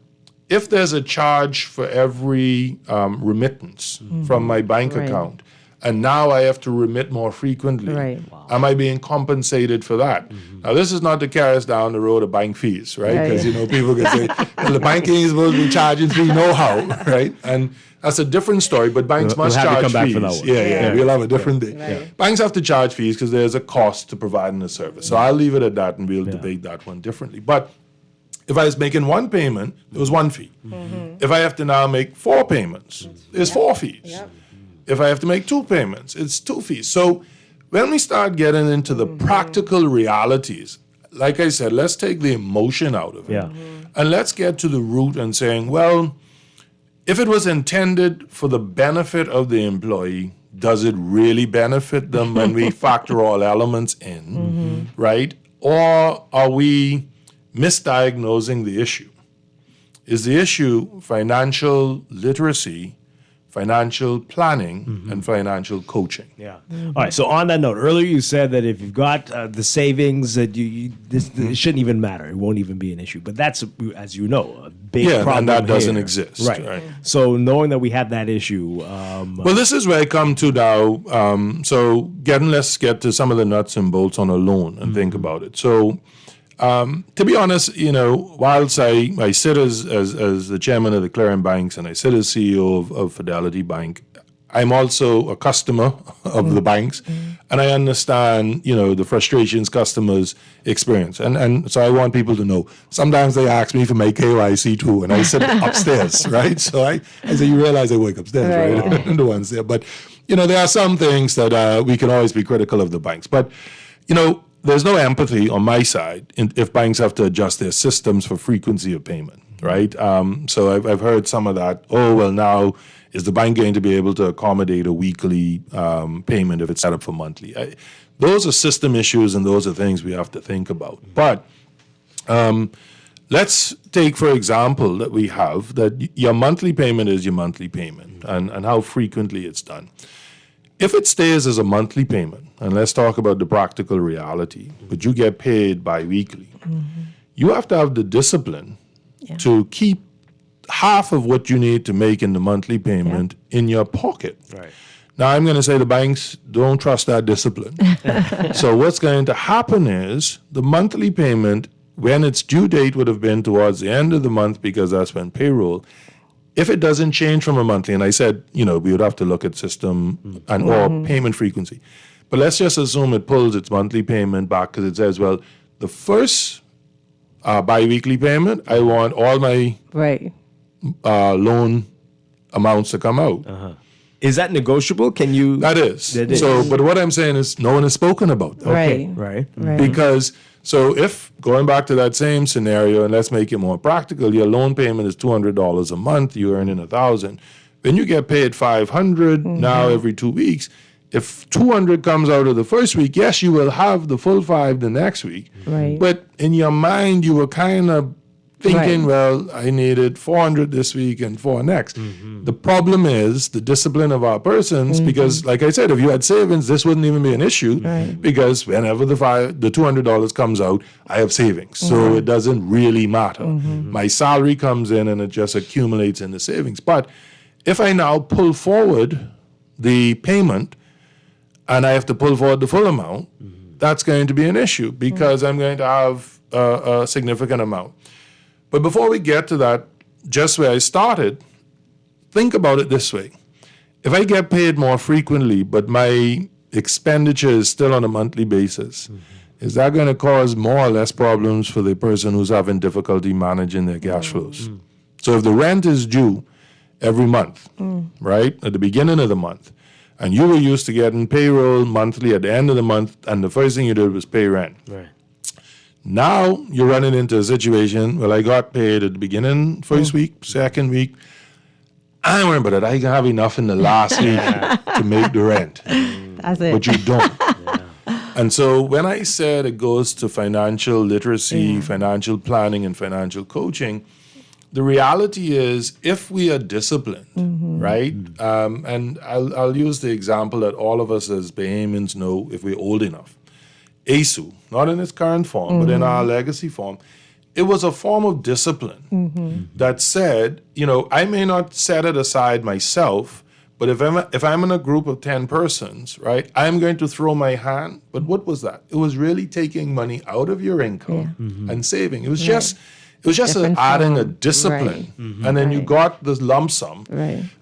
if there's a charge for every remittance from my bank account, and now I have to remit more frequently, am I being compensated for that? Now, this is not to carry us down the road of bank fees, right? Because, people can say, well, the banking is supposed to be charging fee know-how, right? And that's a different story, but banks must charge fees. For that one. We'll have a different day. Banks have to charge fees because there's a cost to providing the service. So I'll leave it at that, and we'll debate that one differently. But if I was making one payment, there was one fee. If I have to now make 4 payments, there's 4 fees. If I have to make 2 payments, it's 2 fees. So when we start getting into the practical realities, like I said, let's take the emotion out of it. And let's get to the root and saying, well, if it was intended for the benefit of the employee, does it really benefit them when we factor all elements in, right? Or are we misdiagnosing the issue? Is the issue financial literacy, financial planning, and financial coaching? All right. So on that note, earlier you said that if you've got the savings, that this shouldn't even matter. It won't even be an issue. But that's, as you know, a big problem. And that doesn't here. exist. Right. So knowing that we have that issue. Well, this is where I come to now. Let's get to some of the nuts and bolts on a loan and think about it. So, to be honest, whilst I sit as the chairman of the clearing banks and I sit as CEO of Fidelity Bank, I'm also a customer of the banks, and I understand, the frustrations customers experience. And so I want people to know, sometimes they ask me for my KYC too, and I sit upstairs, right? So I say, you realize I work upstairs, right? And the ones there. But, there are some things that we can always be critical of the banks. But, there's no empathy on my side if banks have to adjust their systems for frequency of payment, right? So I've heard some of that. Oh, well, now is the bank going to be able to accommodate a weekly payment if it's set up for monthly? Those are system issues, and those are things we have to think about. But let's take, for example, that we have that your monthly payment is your monthly payment, and how frequently it's done. If it stays as a monthly payment, and let's talk about the practical reality, but you get paid bi-weekly, you have to have the discipline to keep half of what you need to make in the monthly payment in your pocket. Right. Now, I'm going to say the banks don't trust that discipline. So what's going to happen is the monthly payment, when its due date would have been towards the end of the month, because that's when payroll, if it doesn't change from a monthly, and I said, we would have to look at system and or payment frequency. But let's just assume it pulls its monthly payment back because it says, well, the first bi-weekly payment, I want all my loan amounts to come out. Is that negotiable? Can you? That is. That is. So, but what I'm saying is no one has spoken about that. Okay. Right. Because, so if, going back to that same scenario, and let's make it more practical, your loan payment is $200 a month, you're earning $1,000. When you get paid $500 now every 2 weeks, if $200 comes out of the first week, yes, you will have the full $5 the next week. Right. But in your mind, you were kind of thinking, well, I needed $400 this week and $400 next. The problem is the discipline of our persons, because, like I said, if you had savings, this wouldn't even be an issue, because whenever the $200 comes out, I have savings, so it doesn't really matter. My salary comes in and it just accumulates in the savings. But if I now pull forward the payment and I have to pull forward the full amount, that's going to be an issue because I'm going to have a significant amount. But before we get to that, just where I started, think about it this way. If I get paid more frequently, but my expenditure is still on a monthly basis, is that going to cause more or less problems for the person who's having difficulty managing their cash flows? So if the rent is due every month, right, at the beginning of the month, and you were used to getting payroll monthly at the end of the month, and the first thing you did was pay rent. Right. Now you're running into a situation, well, I got paid at the beginning, first week, second week. I remember that I have enough in the last week to make the rent. That's it. But you don't. And so when I said it goes to financial literacy, financial planning, and financial coaching, the reality is if we are disciplined, right? And I'll use the example that all of us as Bahamians know if we're old enough. ASU, not in its current form, but in our legacy form, it was a form of discipline that said, I may not set it aside myself, but if I'm in a group of 10 persons, right, I'm going to throw my hand. But what was that? It was really taking money out of your income and saving. It was just adding a discipline, and then you got this lump sum,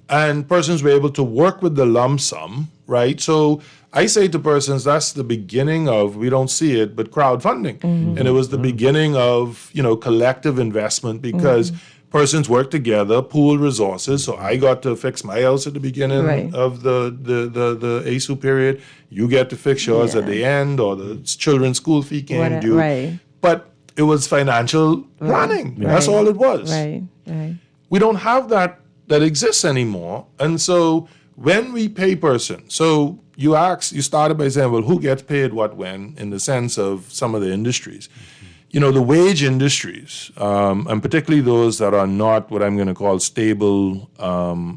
and persons were able to work with the lump sum, right? So I say to persons, that's the beginning of, we don't see it, but crowdfunding. And it was the beginning of, collective investment because persons work together, pool resources. So I got to fix my house at the beginning of the ASU period. You get to fix yours at the end, or the children's school fee came due. But it was financial planning. That's all it was. We don't have that exists anymore. And so when we pay persons, so you started by saying, well, who gets paid what when, in the sense of some of the industries. The wage industries, and particularly those that are not what I'm going to call stable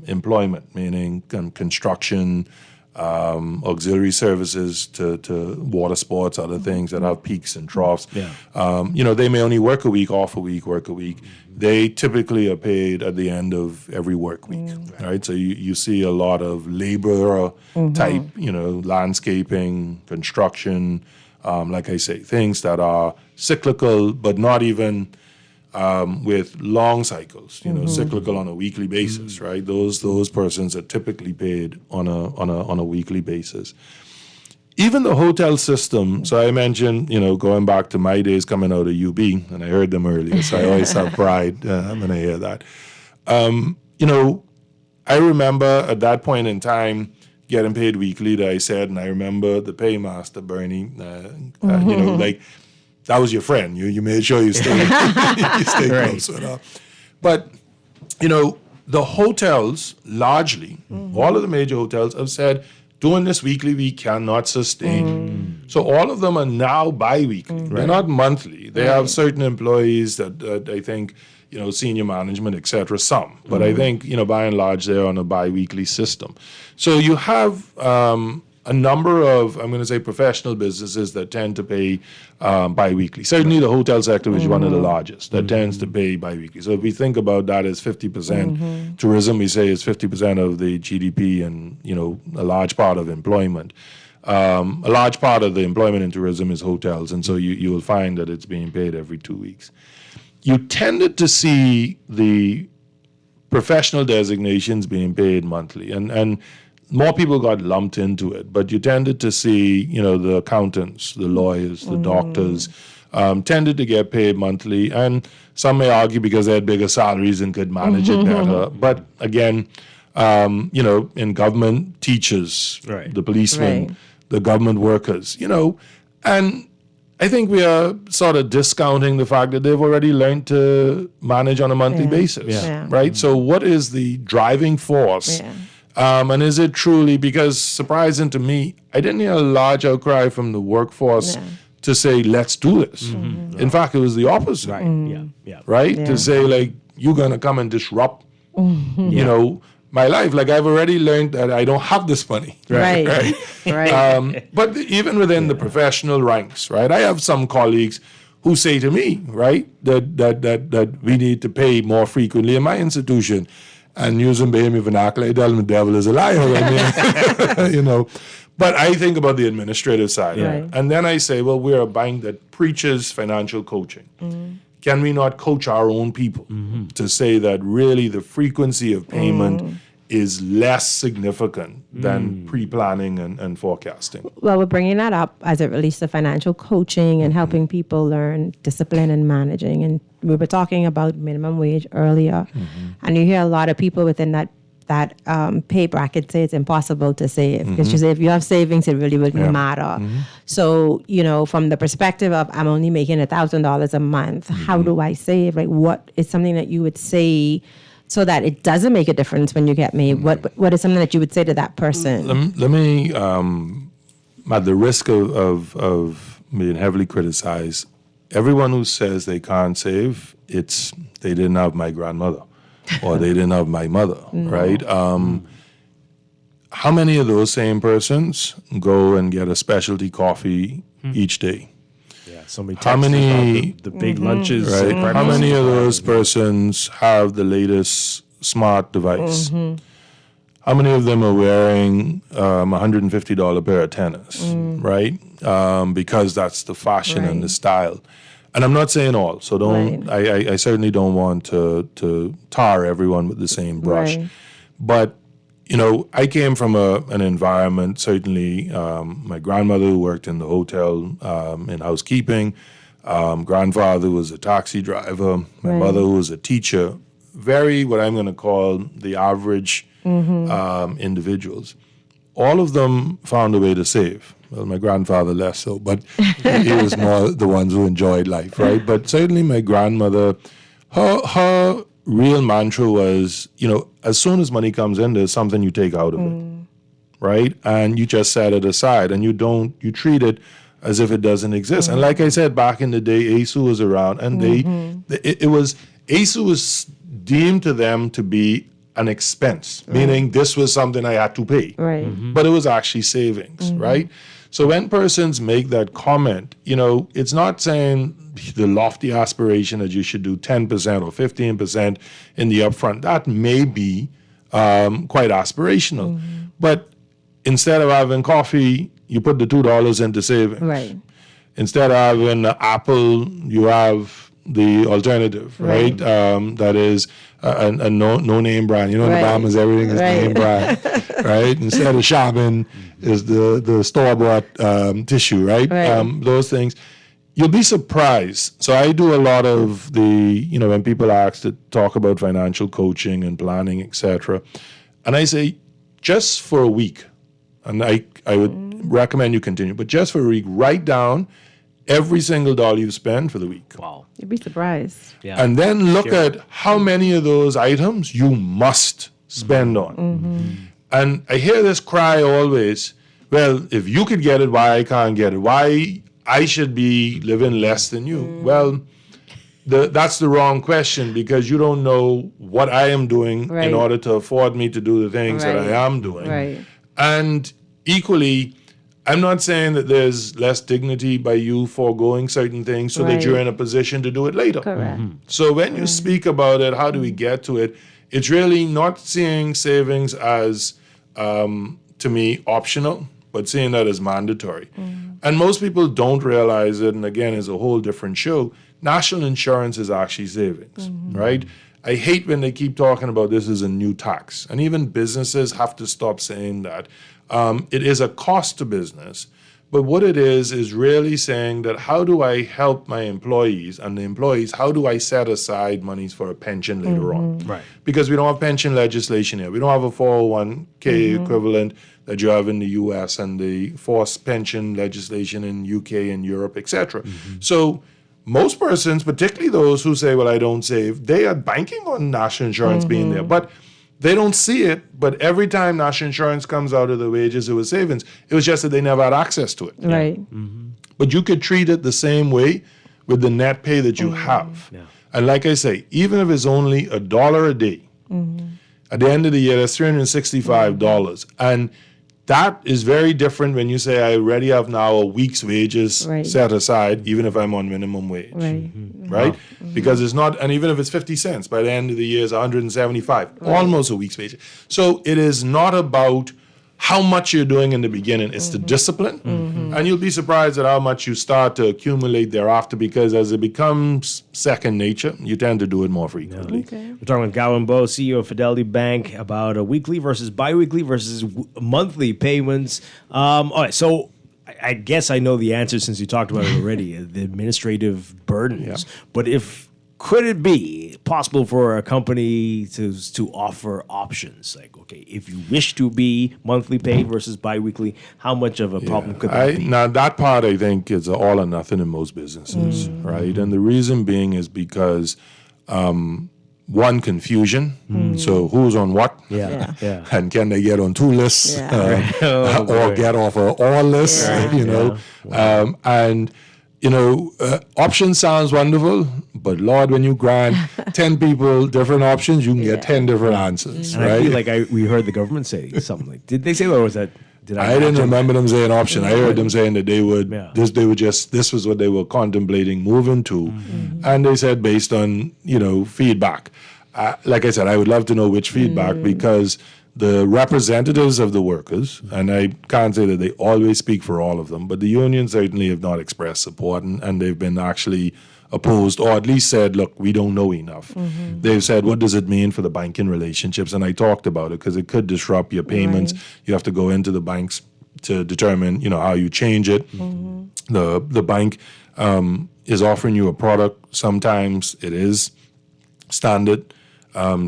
employment, meaning construction, auxiliary services to water sports, other things that have peaks and troughs. They may only work a week, off a week, work a week. They typically are paid at the end of every work week, right? So you see a lot of labor type, landscaping, construction, like I say, things that are cyclical, but not even with long cycles, cyclical on a weekly basis, right? Those persons are typically paid on a weekly basis. Even the hotel system, so I mentioned, going back to my days coming out of UB, and I heard them earlier, so I always have pride when I hear that. I remember at that point in time getting paid weekly, that I said, and I remember the paymaster, Bernie, like, that was your friend. You made sure you stayed close. But, the hotels largely, all of the major hotels have said, doing this weekly, we cannot sustain. So all of them are now bi-weekly. They're not monthly. They have certain employees that I think, senior management, et cetera, some. But I think, by and large, they're on a bi-weekly system. So you have a number of, I'm going to say, professional businesses that tend to pay bi-weekly. Certainly the hotel sector is one of the largest that tends to pay bi-weekly. So if we think about that as 50%, tourism, we say is 50% of the GDP and, a large part of employment. A large part of the employment in tourism is hotels, and so you will find that it's being paid every 2 weeks. You tended to see the professional designations being paid monthly, and more people got lumped into it, but you tended to see, the accountants, the lawyers, the doctors, tended to get paid monthly, and some may argue because they had bigger salaries and could manage it better. But again, in government, teachers, the policemen, the government workers, and I think we are sort of discounting the fact that they've already learned to manage on a monthly basis, right? So what is the driving force? And is it truly, because surprising to me, I didn't hear a large outcry from the workforce to say, let's do this. In fact, it was the opposite. Right? To say, like, you're going to come and disrupt, my life. Like, I've already learned that I don't have this money. Right. But even within the professional ranks, right, I have some colleagues who say to me, right, that we need to pay more frequently in my institution. And using Bahamian vernacular, I tell them the devil is a liar. I mean, But I think about the administrative side. And then I say, well, we're a bank that preaches financial coaching. Can we not coach our own people to say that really the frequency of payment is less significant than pre-planning and forecasting? Well, we're bringing that up as it relates to financial coaching and helping people learn discipline and managing. And we were talking about minimum wage earlier, and you hear a lot of people within that pay bracket say it's impossible to save. Because you say if you have savings, it really wouldn't matter. So, from the perspective of I'm only making $1,000 a month, how do I save? Like, what is something that you would say so that it doesn't make a difference when you get me? What is something that you would say to that person? Let me, at the risk of being heavily criticized, everyone who says they can't save, it's they didn't have my grandmother or they didn't have my mother, right? How many of those same persons go and get a specialty coffee each day? Somebody texts about the big lunches. Right. How many of those persons have the latest smart device? How many of them are wearing $150 pair of tennis, right? Because that's the fashion and the style. And I'm not saying all, so don't. I certainly don't want to tar everyone with the same brush. But I came from an environment, certainly my grandmother who worked in the hotel in housekeeping, grandfather was a taxi driver, my mother who was a teacher, very what I'm going to call the average individuals. All of them found a way to save. Well, my grandfather less so, but he was more the ones who enjoyed life, right? But certainly my grandmother, her real mantra was, as soon as money comes in, there's something you take out of it, right? And you just set it aside and you treat it as if it doesn't exist. And like I said, back in the day, ASU was around and ASU was deemed to them to be an expense, meaning this was something I had to pay, but it was actually savings, right? So when persons make that comment, it's not saying the lofty aspiration that you should do 10% or 15% in the upfront. That may be quite aspirational. But instead of having coffee, you put the $2 into savings. Instead of having Apple, you have the alternative, right? That is a no-name brand. In the Bahamas, everything is name brand, right? Instead of shopping, is the store-bought tissue, right? Those things. You'll be surprised. So I do a lot of when people ask to talk about financial coaching and planning, etc. And I say, just for a week, and I would recommend you continue, but just for a week, write down every single dollar you spend for the week. Wow. You'd be surprised. Yeah. And then look Sure. at how many of those items you must spend on. And I hear this cry always, well, if you could get it, why I can't get it? Why I should be living less than you? Well, that's the wrong question, because you don't know what I am doing Right. in order to afford me to do the things that I am doing. Right. And equally, I'm not saying that there's less dignity by you foregoing certain things so that Right. you're in a position to do it later. Correct. So when you speak about it, how do we get to it? It's really not seeing savings as, to me, optional, but seeing that as mandatory. And most people don't realize it, and again, it's a whole different show. National insurance is actually savings, right? I hate when they keep talking about this as a new tax. And even businesses have to stop saying that. It is a cost to business. But what it is really saying that how do I help my employees, and the employees, how do I set aside monies for a pension later on? Right. Because we don't have pension legislation here. We don't have a 401k equivalent that you have in the US and the forced pension legislation in UK and Europe, etc. So most persons, particularly those who say, well, I don't save, they are banking on national insurance being there. But they don't see it, but every time national insurance comes out of the wages, it was savings. It was just that they never had access to it. Right. But you could treat it the same way with the net pay that you have. And like I say, even if it's only $1 a day, at the end of the year, that's $365. And that is very different when you say, I already have now a week's wages Right. set aside, even if I'm on minimum wage. Right. Right? Because it's not, and even if it's 50 cents, by the end of the year, it's 175, almost a week's wages. So it is not about how much you're doing in the beginning, it's the discipline. And you'll be surprised at how much you start to accumulate thereafter, because as it becomes second nature, you tend to do it more frequently. We're talking with Gowan Bowe, CEO of Fidelity Bank, about a weekly versus biweekly versus monthly payments. All right, so I guess I know the answer since you talked about it already, the administrative burdens. But could it be possible for a company to offer options? Like, okay, if you wish to be monthly paid versus biweekly, how much of a problem could that be? Now, that part, I think, is all or nothing in most businesses, right? And the reason being is because, one, confusion. So who's on what? Yeah. And can they get on two lists or get off of all lists, you know? And, you know, options sounds wonderful, but Lord, when you grant 10 people different options, you can get 10 different answers, And right? I feel like we heard the government say something like, did they say that, or was that? I didn't remember them saying option. I heard them saying that they would, this was what they were contemplating moving to. And they said based on, you know, feedback. Like I said, I would love to know which feedback, because the representatives of the workers, and I can't say that they always speak for all of them, but the unions certainly have not expressed support, and they've been actually opposed, or at least said, look, we don't know enough. They've said, what does it mean for the banking relationships? And I talked about it, because it could disrupt your payments. You have to go into the banks to determine, you know, how you change it. The bank is offering you a product. Sometimes it is standard.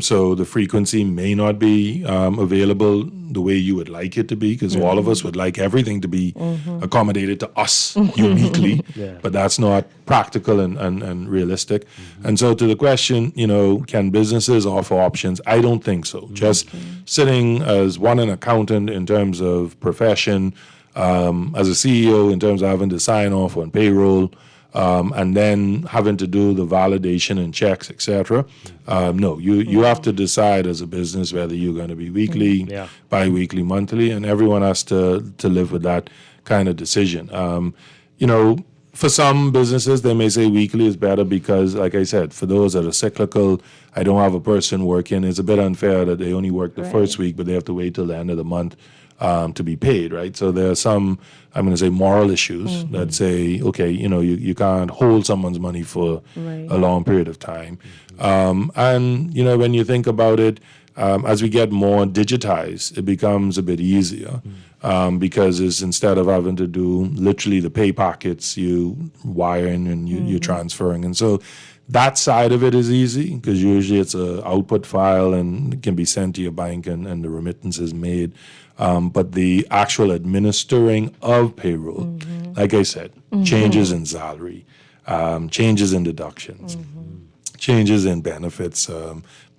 So the frequency may not be available the way you would like it to be, because all of us would like everything to be accommodated to us uniquely, but that's not practical and realistic. And so to the question, you know, can businesses offer options? I don't think so. Just sitting as an accountant in terms of profession, as a CEO in terms of having to sign off on payroll, and then having to do the validation and checks, etc. No, you have to decide as a business whether you're going to be weekly, bi-weekly, monthly, and everyone has to live with that kind of decision. You know, for some businesses, they may say weekly is better because, like I said, for those that are cyclical, I don't have a person working. It's a bit unfair that they only work the first week, but they have to wait till the end of the month to be paid, right? So there are some, I'm going to say, moral issues that say, okay, you know, you can't hold someone's money for a long period of time. And, you know, when you think about it, as we get more digitized, it becomes a bit easier because it's, instead of having to do literally the pay packets, you wiring and you're transferring. And so that side of it is easy because usually it's an output file and it can be sent to your bank and the remittance is made. But the actual administering of payroll, like I said, changes in salary, changes in deductions, changes in benefits,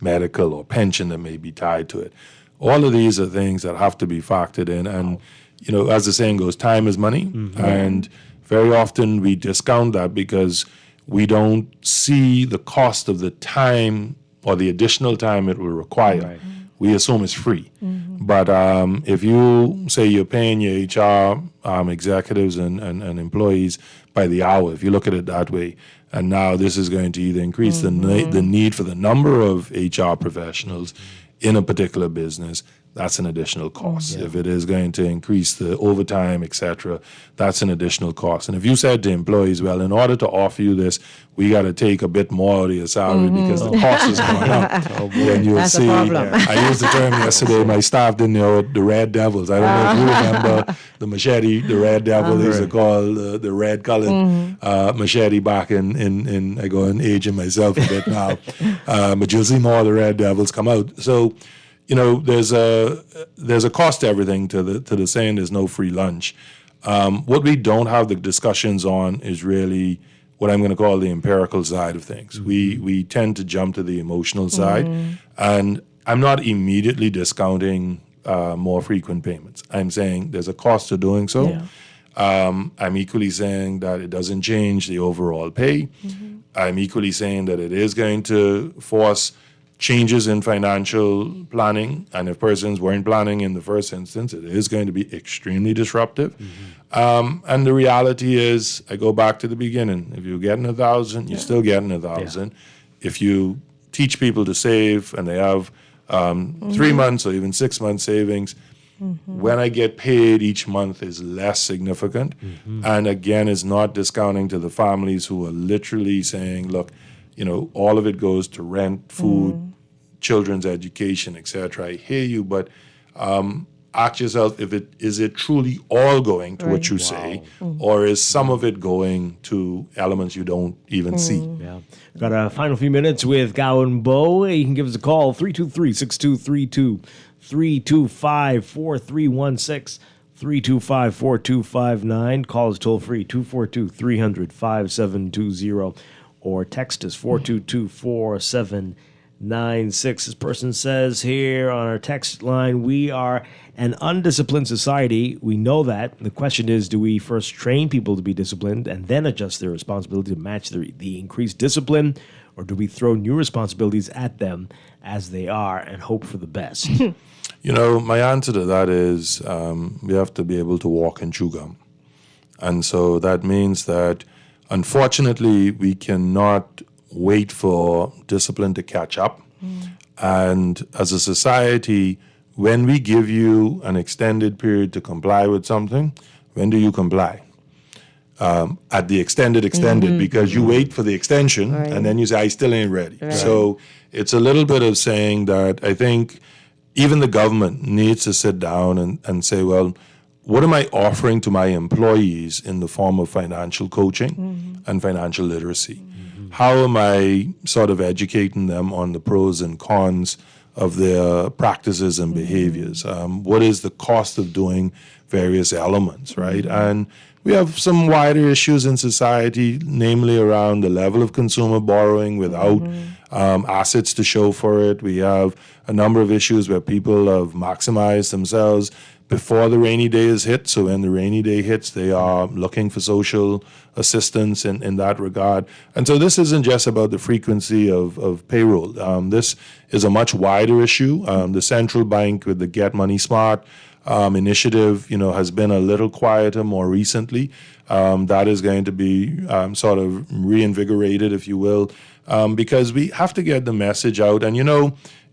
medical or pension that may be tied to it. All of these are things that have to be factored in. And, you know, as the saying goes, time is money. And very often we discount that because we don't see the cost of the time or the additional time it will require. Right. We assume it's free. But if you say you're paying your HR executives and employees by the hour, if you look at it that way, and now this is going to either increase the need for the number of HR professionals in a particular business, that's an additional cost. If it is going to increase the overtime, etc., that's an additional cost. And if you said to employees, well, in order to offer you this, we got to take a bit more of your salary because the cost is going up. Then you'll That's a see, problem. I used the term yesterday, my staff didn't know the red devils. I don't know if you remember the machete, the red devil, they used to call the red colored machete back in I go and aging myself a bit now. But you'll see more of the red devils come out. So, you know, there's a cost to everything, to the saying there's no free lunch. What we don't have the discussions on is really what I'm going to call the empirical side of things. We tend to jump to the emotional side, and I'm not immediately discounting more frequent payments. I'm saying there's a cost to doing so. I'm equally saying that it doesn't change the overall pay. I'm equally saying that it is going to force changes in financial planning, and if persons weren't planning in the first instance, it is going to be extremely disruptive. And the reality is, I go back to the beginning. If you're getting 1,000, you're still getting 1,000. If you teach people to save and they have 3 months or even 6 months savings, when I get paid each month is less significant. And again, is not discounting to the families who are literally saying, look, you know, all of it goes to rent, food, children's education, etc. I hear you, but ask yourself, is it truly all going to what you say, or is some of it going to elements you don't even see? Got a final few minutes with Gowan Bow. You can give us a call, 323-6232, 325-4316, 325-4259. Call us toll free, 242-300-5720, or text us 422-4796. This person says here on our text line, we are an undisciplined society. We know that. The question is, do we first train people to be disciplined and then adjust their responsibility to match the increased discipline, or do we throw new responsibilities at them as they are and hope for the best? You know, my answer to that is we have to be able to walk and chew gum. And so that means that, unfortunately, we cannot wait for discipline to catch up. And as a society, when we give you an extended period to comply with something, when do you comply? At the extended, because you wait for the extension and then you say, I still ain't ready. So it's a little bit of saying that I think even the government needs to sit down and say, well, what am I offering to my employees in the form of financial coaching and financial literacy? How am I sort of educating them on the pros and cons of their practices and behaviors? What is the cost of doing various elements, right? And we have some wider issues in society, namely around the level of consumer borrowing without assets to show for it. We have a number of issues where people have maximized themselves before the rainy day is hit. So when the rainy day hits, they are looking for social assistance in that regard. And so this isn't just about the frequency of payroll. This is a much wider issue. The central bank with the Get Money Smart initiative, has been a little quieter more recently. That is going to be sort of reinvigorated, if you will, because we have to get the message out. And,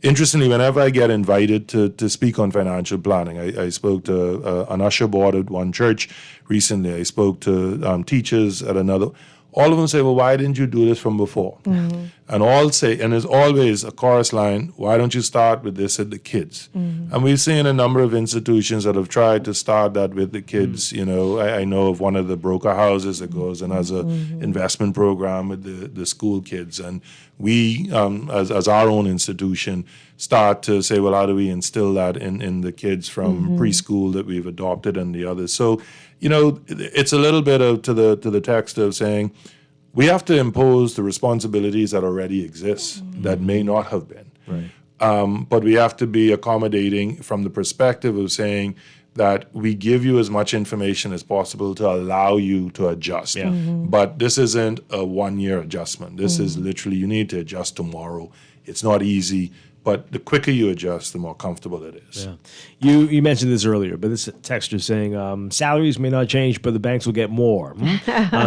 interestingly, whenever I get invited to speak on financial planning, I spoke to an usher board at one church recently. I spoke to teachers at another. All of them say, well, why didn't you do this from before? And all say, and there's always a chorus line, why don't you start with this at the kids? And we've seen a number of institutions that have tried to start that with the kids. I know of one of the broker houses that goes and has an investment program with the school kids. And we, as our own institution, start to say, well, how do we instill that in the kids from preschool that we've adopted and the others? So it's a little bit of to the text of saying we have to impose the responsibilities that already exist that may not have been. Right. But we have to be accommodating from the perspective of saying that we give you as much information as possible to allow you to adjust. Yeah. But this isn't a 1-year adjustment. This is literally you need to adjust tomorrow. It's not easy, but the quicker you adjust, the more comfortable it is. Yeah. You mentioned this earlier, but this text is saying salaries may not change, but the banks will get more.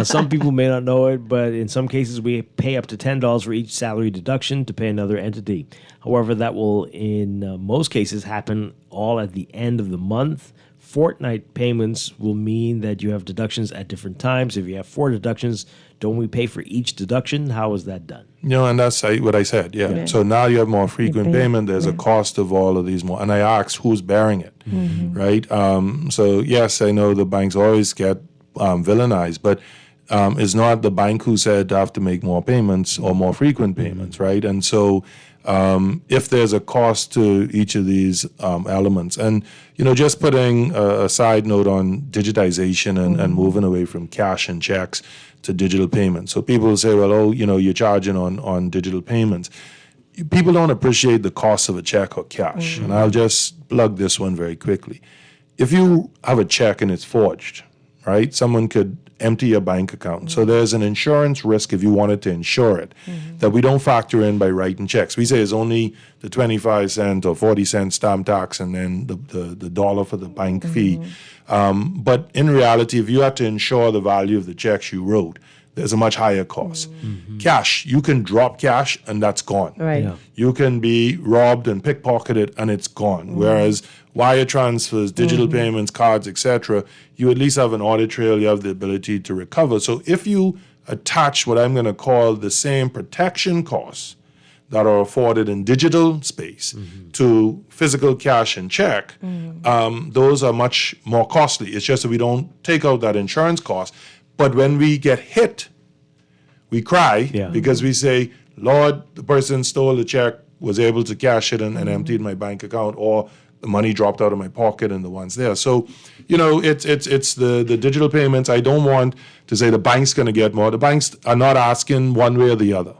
Some people may not know it, but in some cases we pay up to $10 for each salary deduction to pay another entity. However, that will in most cases happen all at the end of the month. Fortnight payments will mean that you have deductions at different times. If you have 4 deductions, don't we pay for each deduction? How is that done? And that's what I said, yeah. So now you have more frequent payment. There's a cost of all of these more. And I asked, who's bearing it, right? So, yes, I know the banks always get villainized, but it's not the bank who said to have to make more payments or more frequent payments, right? And so if there's a cost to each of these elements, and just putting a side note on digitization and moving away from cash and checks to digital payments. So people will say, well, you're charging on digital payments. People don't appreciate the cost of a check or cash. And I'll just plug this one very quickly. If you have a check and it's forged, right, someone could empty your bank account. So there's an insurance risk if you wanted to insure it that we don't factor in by writing checks. We say it's only the 25 cent or 40 cent stamp tax and then the dollar for the bank fee. But in reality, if you had to insure the value of the checks you wrote, there's a much higher cost. Cash, you can drop cash and that's gone. Right. Yeah. You can be robbed and pickpocketed and it's gone. Whereas wire transfers, digital payments, cards, etc., you at least have an audit trail, you have the ability to recover. So if you attach what I'm going to call the same protection costs that are afforded in digital space to physical cash and check, those are much more costly. It's just that we don't take out that insurance cost. But when we get hit, we cry because we say, Lord, the person stole the check, was able to cash it and emptied my bank account, or the money dropped out of my pocket and the ones there. So, it's the digital payments. I don't want to say the bank's going to get more. The banks are not asking one way or the other.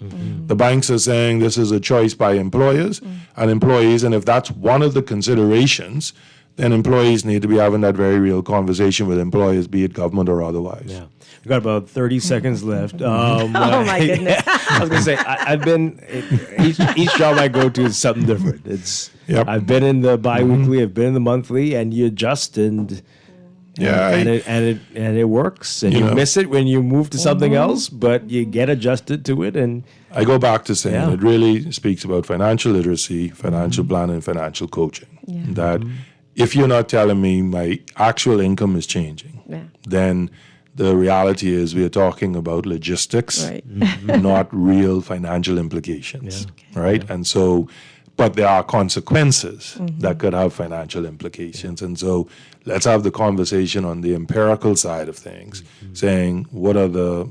The banks are saying this is a choice by employers and employees, and if that's one of the considerations, then employees need to be having that very real conversation with employers, be it government or otherwise. Yeah. We've got about 30 seconds left. Oh, my goodness. I was going to say, I've been, each job I go to is something different. I've been in the bi-weekly, I've been in the monthly, and you adjust and it works. And you miss it when you move to something else, but you get adjusted to it. And I go back to saying it really speaks about financial literacy, financial planning, financial coaching. That if you're not telling me my actual income is changing, then the reality is we are talking about logistics, not real financial implications, right? And so, but there are consequences that could have financial implications. And so let's have the conversation on the empirical side of things, saying what are the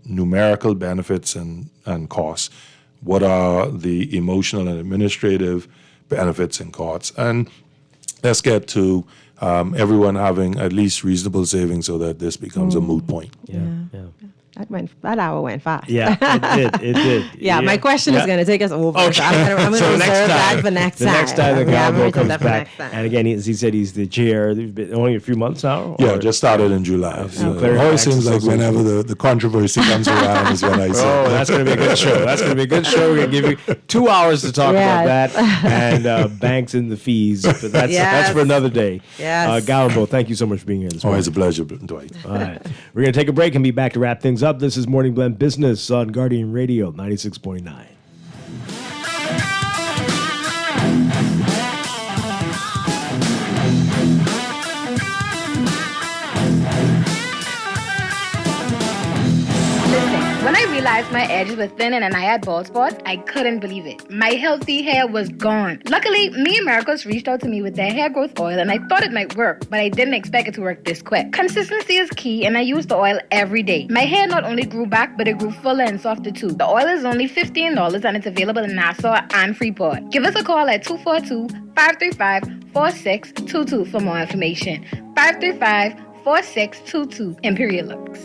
numerical benefits and costs? What are the emotional and administrative benefits and costs? And let's get to everyone having at least reasonable savings so that this becomes a moot point. That hour went fast. Yeah, it did. My question is going to take us over. Okay. So I'm going to reserve that for next time. The next time the Galbo comes back. For and again, as he said, he's the chair. It's been only a few months now? Yeah, just started in July. So it always seems like whenever the controversy comes around is when I say. Oh, that's going to be a good show. That's going to be a good show. We're going to give you 2 hours to talk about that and banks and the fees. But that's for another day. Yes. Galbo, thank you so much for being here this morning. Always a pleasure, Dwight. All right. We're going to take a break and be back to wrap things up. This is Morning Blend Business on Guardian Radio 96.9. When I realized my edges were thinning and I had bald spots, I couldn't believe it. My healthy hair was gone. Luckily, me and Miracles reached out to me with their hair growth oil and I thought it might work, but I didn't expect it to work this quick. Consistency is key and I use the oil every day. My hair not only grew back, but it grew fuller and softer too. The oil is only $15 and it's available in Nassau and Freeport. Give us a call at 242-535-4622 for more information. 535 4622 Imperial Looks.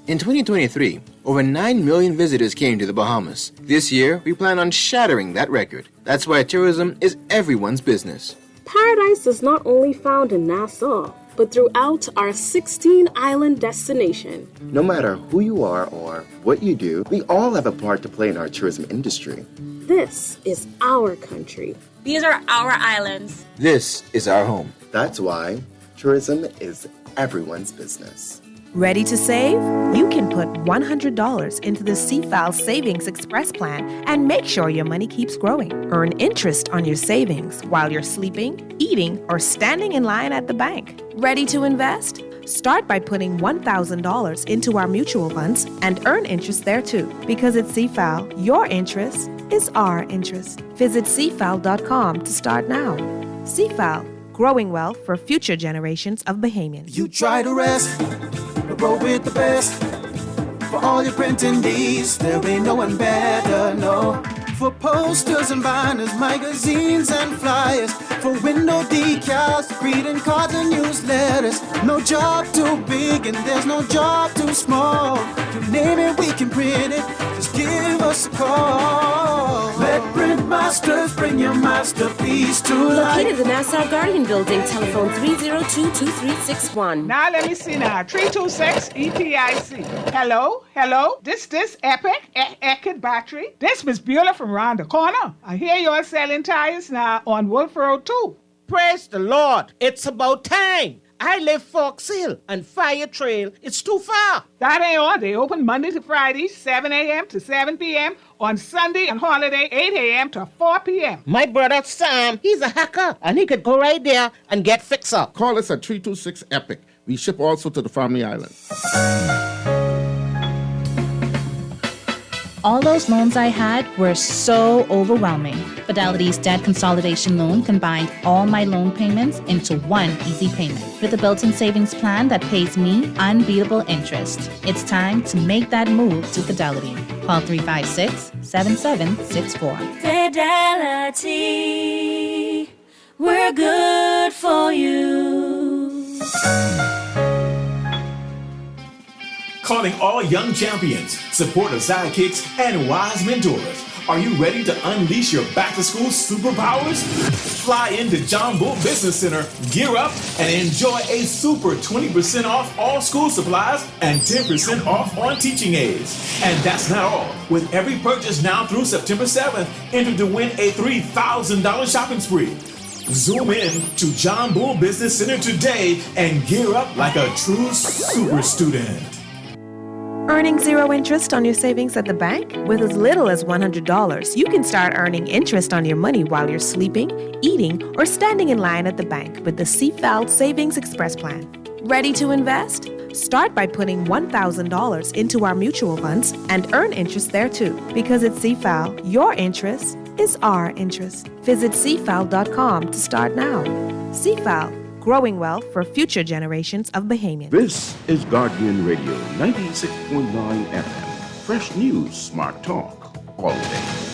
In 2023, over 9 million visitors came to the Bahamas. This year, we plan on shattering that record. That's why tourism is everyone's business. Paradise is not only found in Nassau, but throughout our 16-island destination. No matter who you are or what you do, we all have a part to play in our tourism industry. This is our country. These are our islands. This is our home. That's why tourism is everyone's business. Ready to save? You can put $100 into the CFAL Savings Express Plan and make sure your money keeps growing. Earn interest on your savings while you're sleeping, eating, or standing in line at the bank. Ready to invest? Start by putting $1,000 into our mutual funds and earn interest there too. Because at CFAL, your interest is our interest. Visit CFAL.com to start now. CFAL, growing wealth for future generations of Bahamians. You try to rest, but roll with the best. For all your printing needs, there ain't no one better, no. For posters and banners, magazines and flyers, for window decals, greeting cards and newsletters. No job too big and there's no job too small. You name it, we can print it. Just give us a call. Let Print Masters bring your masterpiece to life. Located in the Nassau Guardian Building, telephone 302-2361. Now let me see now. 326 EPIC. Hello? This Epic battery. This Miss Beulah from round the corner. I hear you're selling tires now on Wolf Road too. Praise the Lord. It's about time. I live Fox Hill and Fire Trail. It's too far. That ain't all. They open Monday to Friday, 7 a.m. to 7 p.m. On Sunday and holiday, 8 a.m. to 4 p.m. My brother Sam, he's a hacker, and he could go right there and get fixed up. Call us at 326 EPIC. We ship also to the Family Island. All those loans I had were so overwhelming. Fidelity's debt consolidation loan combined all my loan payments into one easy payment with a built-in savings plan that pays me unbeatable interest. It's time to make that move to Fidelity. Call 356-7764. Fidelity, we're good for you. Calling all young champions, supportive sidekicks, and wise mentors. Are you ready to unleash your back-to-school superpowers? Fly into John Bull Business Center, gear up, and enjoy a super 20% off all school supplies and 10% off on teaching aids. And that's not all. With every purchase now through September 7th, enter to win a $3,000 shopping spree. Zoom in to John Bull Business Center today and gear up like a true super student. Earning zero interest on your savings at the bank? With as little as $100, you can start earning interest on your money while you're sleeping, eating, or standing in line at the bank with the CFAL Savings Express Plan. Ready to invest? Start by putting $1,000 into our mutual funds and earn interest there too. Because at CFAL, your interest is our interest. Visit CFAL.com to start now. CFAL, growing wealth for future generations of Bahamians. This is Guardian Radio 96.9 FM. Fresh news, smart talk, all day.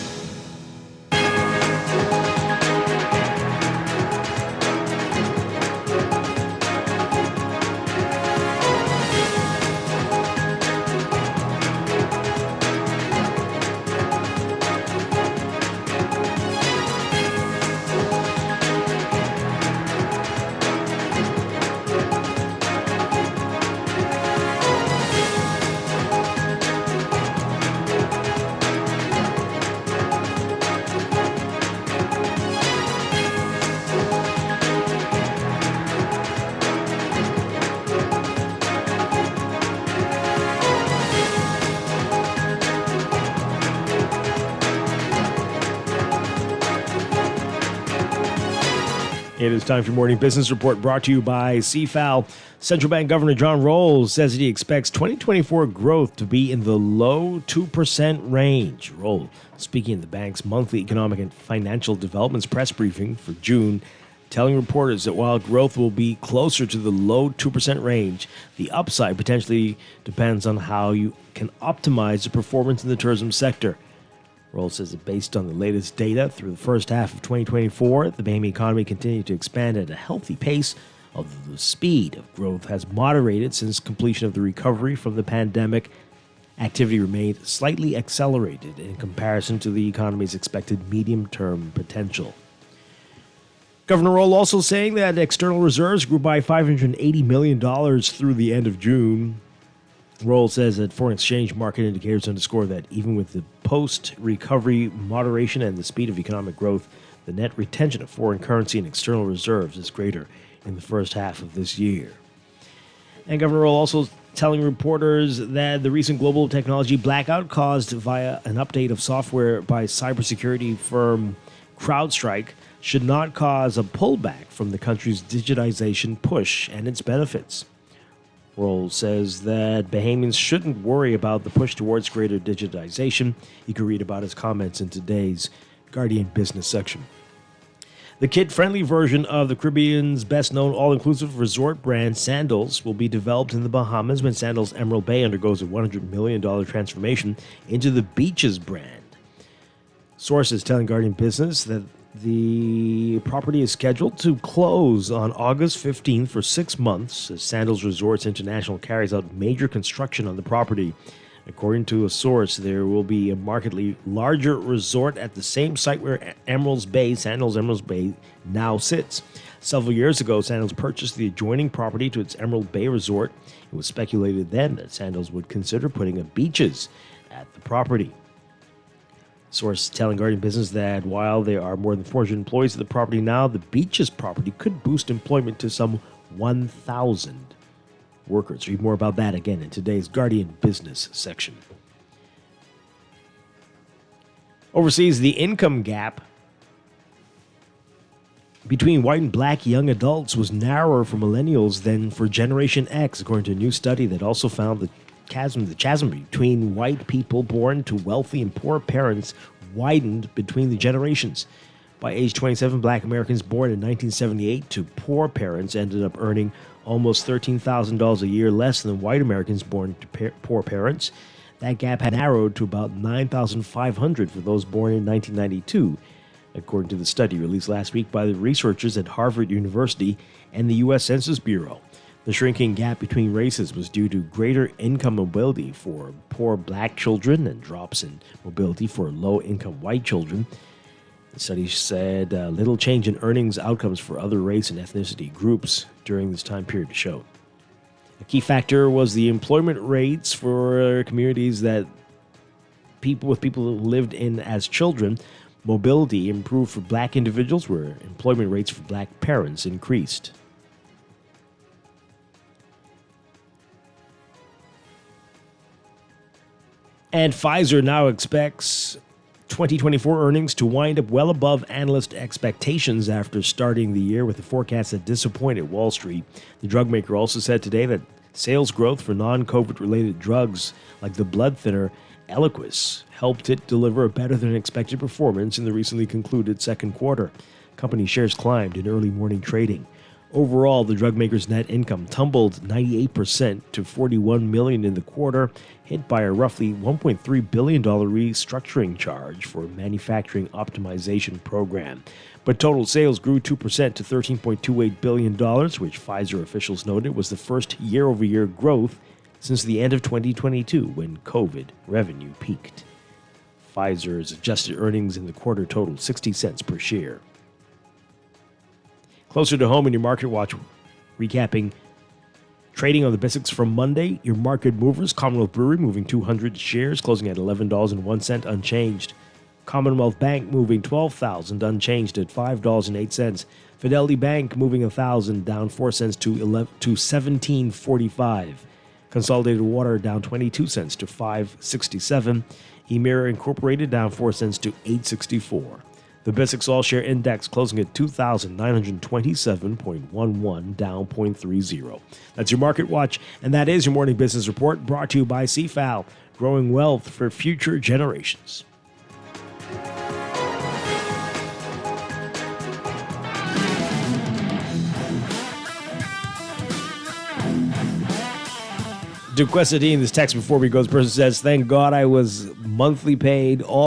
It is time for Morning Business Report brought to you by CFAL. Central Bank Governor John Rawls says that he expects 2024 growth to be in the low 2% range. Rawls, speaking at the bank's monthly economic and financial developments press briefing for June, telling reporters that while growth will be closer to the low 2% range, the upside potentially depends on how you can optimize the performance in the tourism sector. Rawls says that based on the latest data through the first half of 2024, the Bahamian economy continued to expand at a healthy pace, Although the speed of growth has moderated since completion of the recovery from the pandemic, activity remained slightly accelerated in comparison to the economy's expected medium-term potential. Governor Roll also saying that external reserves grew by $580 million through the end of June. Roll says that foreign exchange market indicators underscore that even with the post-recovery moderation and the speed of economic growth, the net retention of foreign currency and external reserves is greater in the first half of this year. And Governor Roll also telling reporters that the recent global technology blackout caused via an update of software by cybersecurity firm CrowdStrike should not cause a pullback from the country's digitization push and its benefits. Roll says that Bahamians shouldn't worry about the push towards greater digitization. You can read about his comments in today's Guardian Business section. The kid-friendly version of the Caribbean's best-known all-inclusive resort brand, Sandals, will be developed in the Bahamas when Sandals Emerald Bay undergoes a $100 million transformation into the Beaches brand. Sources telling Guardian Business that the property is scheduled to close on August 15th for 6 months as Sandals Resorts International carries out major construction on the property. According to a source, there will be a markedly larger resort at the same site where Sandals Emerald Bay now sits. Several years ago, Sandals purchased the adjoining property to its Emerald Bay Resort. It was speculated then that Sandals would consider putting a Beaches at the property. Source telling Guardian Business that while there are more than 400 employees at the property now, the Beaches property could boost employment to some 1,000 workers. Read more about that again in today's Guardian Business section. Overseas, the income gap between white and black young adults was narrower for millennials than for Generation X, according to a new study that also found the chasm between white people born to wealthy and poor parents widened between the generations. By age 27, black Americans born in 1978 to poor parents ended up earning almost $13,000 a year less than white Americans born to poor parents. That gap had narrowed to about $9,500 for those born in 1992, according to the study released last week by the researchers at Harvard University and the U.S. Census Bureau. The shrinking gap between races was due to greater income mobility for poor black children and drops in mobility for low-income white children. The study said little change in earnings outcomes for other race and ethnicity groups during this time period to show. A key factor was the employment rates for communities that people who lived in as children. Mobility improved for black individuals, where employment rates for black parents increased. And Pfizer now expects 2024 earnings to wind up well above analyst expectations after starting the year with a forecast that disappointed Wall Street. The drug maker also said today that sales growth for non-COVID related drugs like the blood thinner Eliquis helped it deliver a better than expected performance in the recently concluded second quarter. Company shares climbed in early morning trading. Overall, the drug maker's net income tumbled 98% to $41 million in the quarter, hit by a roughly $1.3 billion restructuring charge for a manufacturing optimization program. But total sales grew 2% to $13.28 billion, which Pfizer officials noted was the first year-over-year growth since the end of 2022 when COVID revenue peaked. Pfizer's adjusted earnings in the quarter totaled 60 cents per share. Closer to home in your Market Watch, recapping trading on the basics from Monday. Your market movers: Commonwealth Brewery moving 200 shares, closing at $11.01 unchanged. Commonwealth Bank moving 12,000 unchanged at $5.08. Fidelity Bank moving 1,000 down 4 cents to 17.45. Consolidated Water down 22 cents to 5.67. Emira Incorporated down 4 cents to 8.64. The Basics All-Share Index closing at 2,927.11, down 0.30. That's your Market Watch, and that is your Morning Business Report, brought to you by CFAL, growing wealth for future generations. Duquesitine, this text before we go, this person says, thank God I was monthly paid all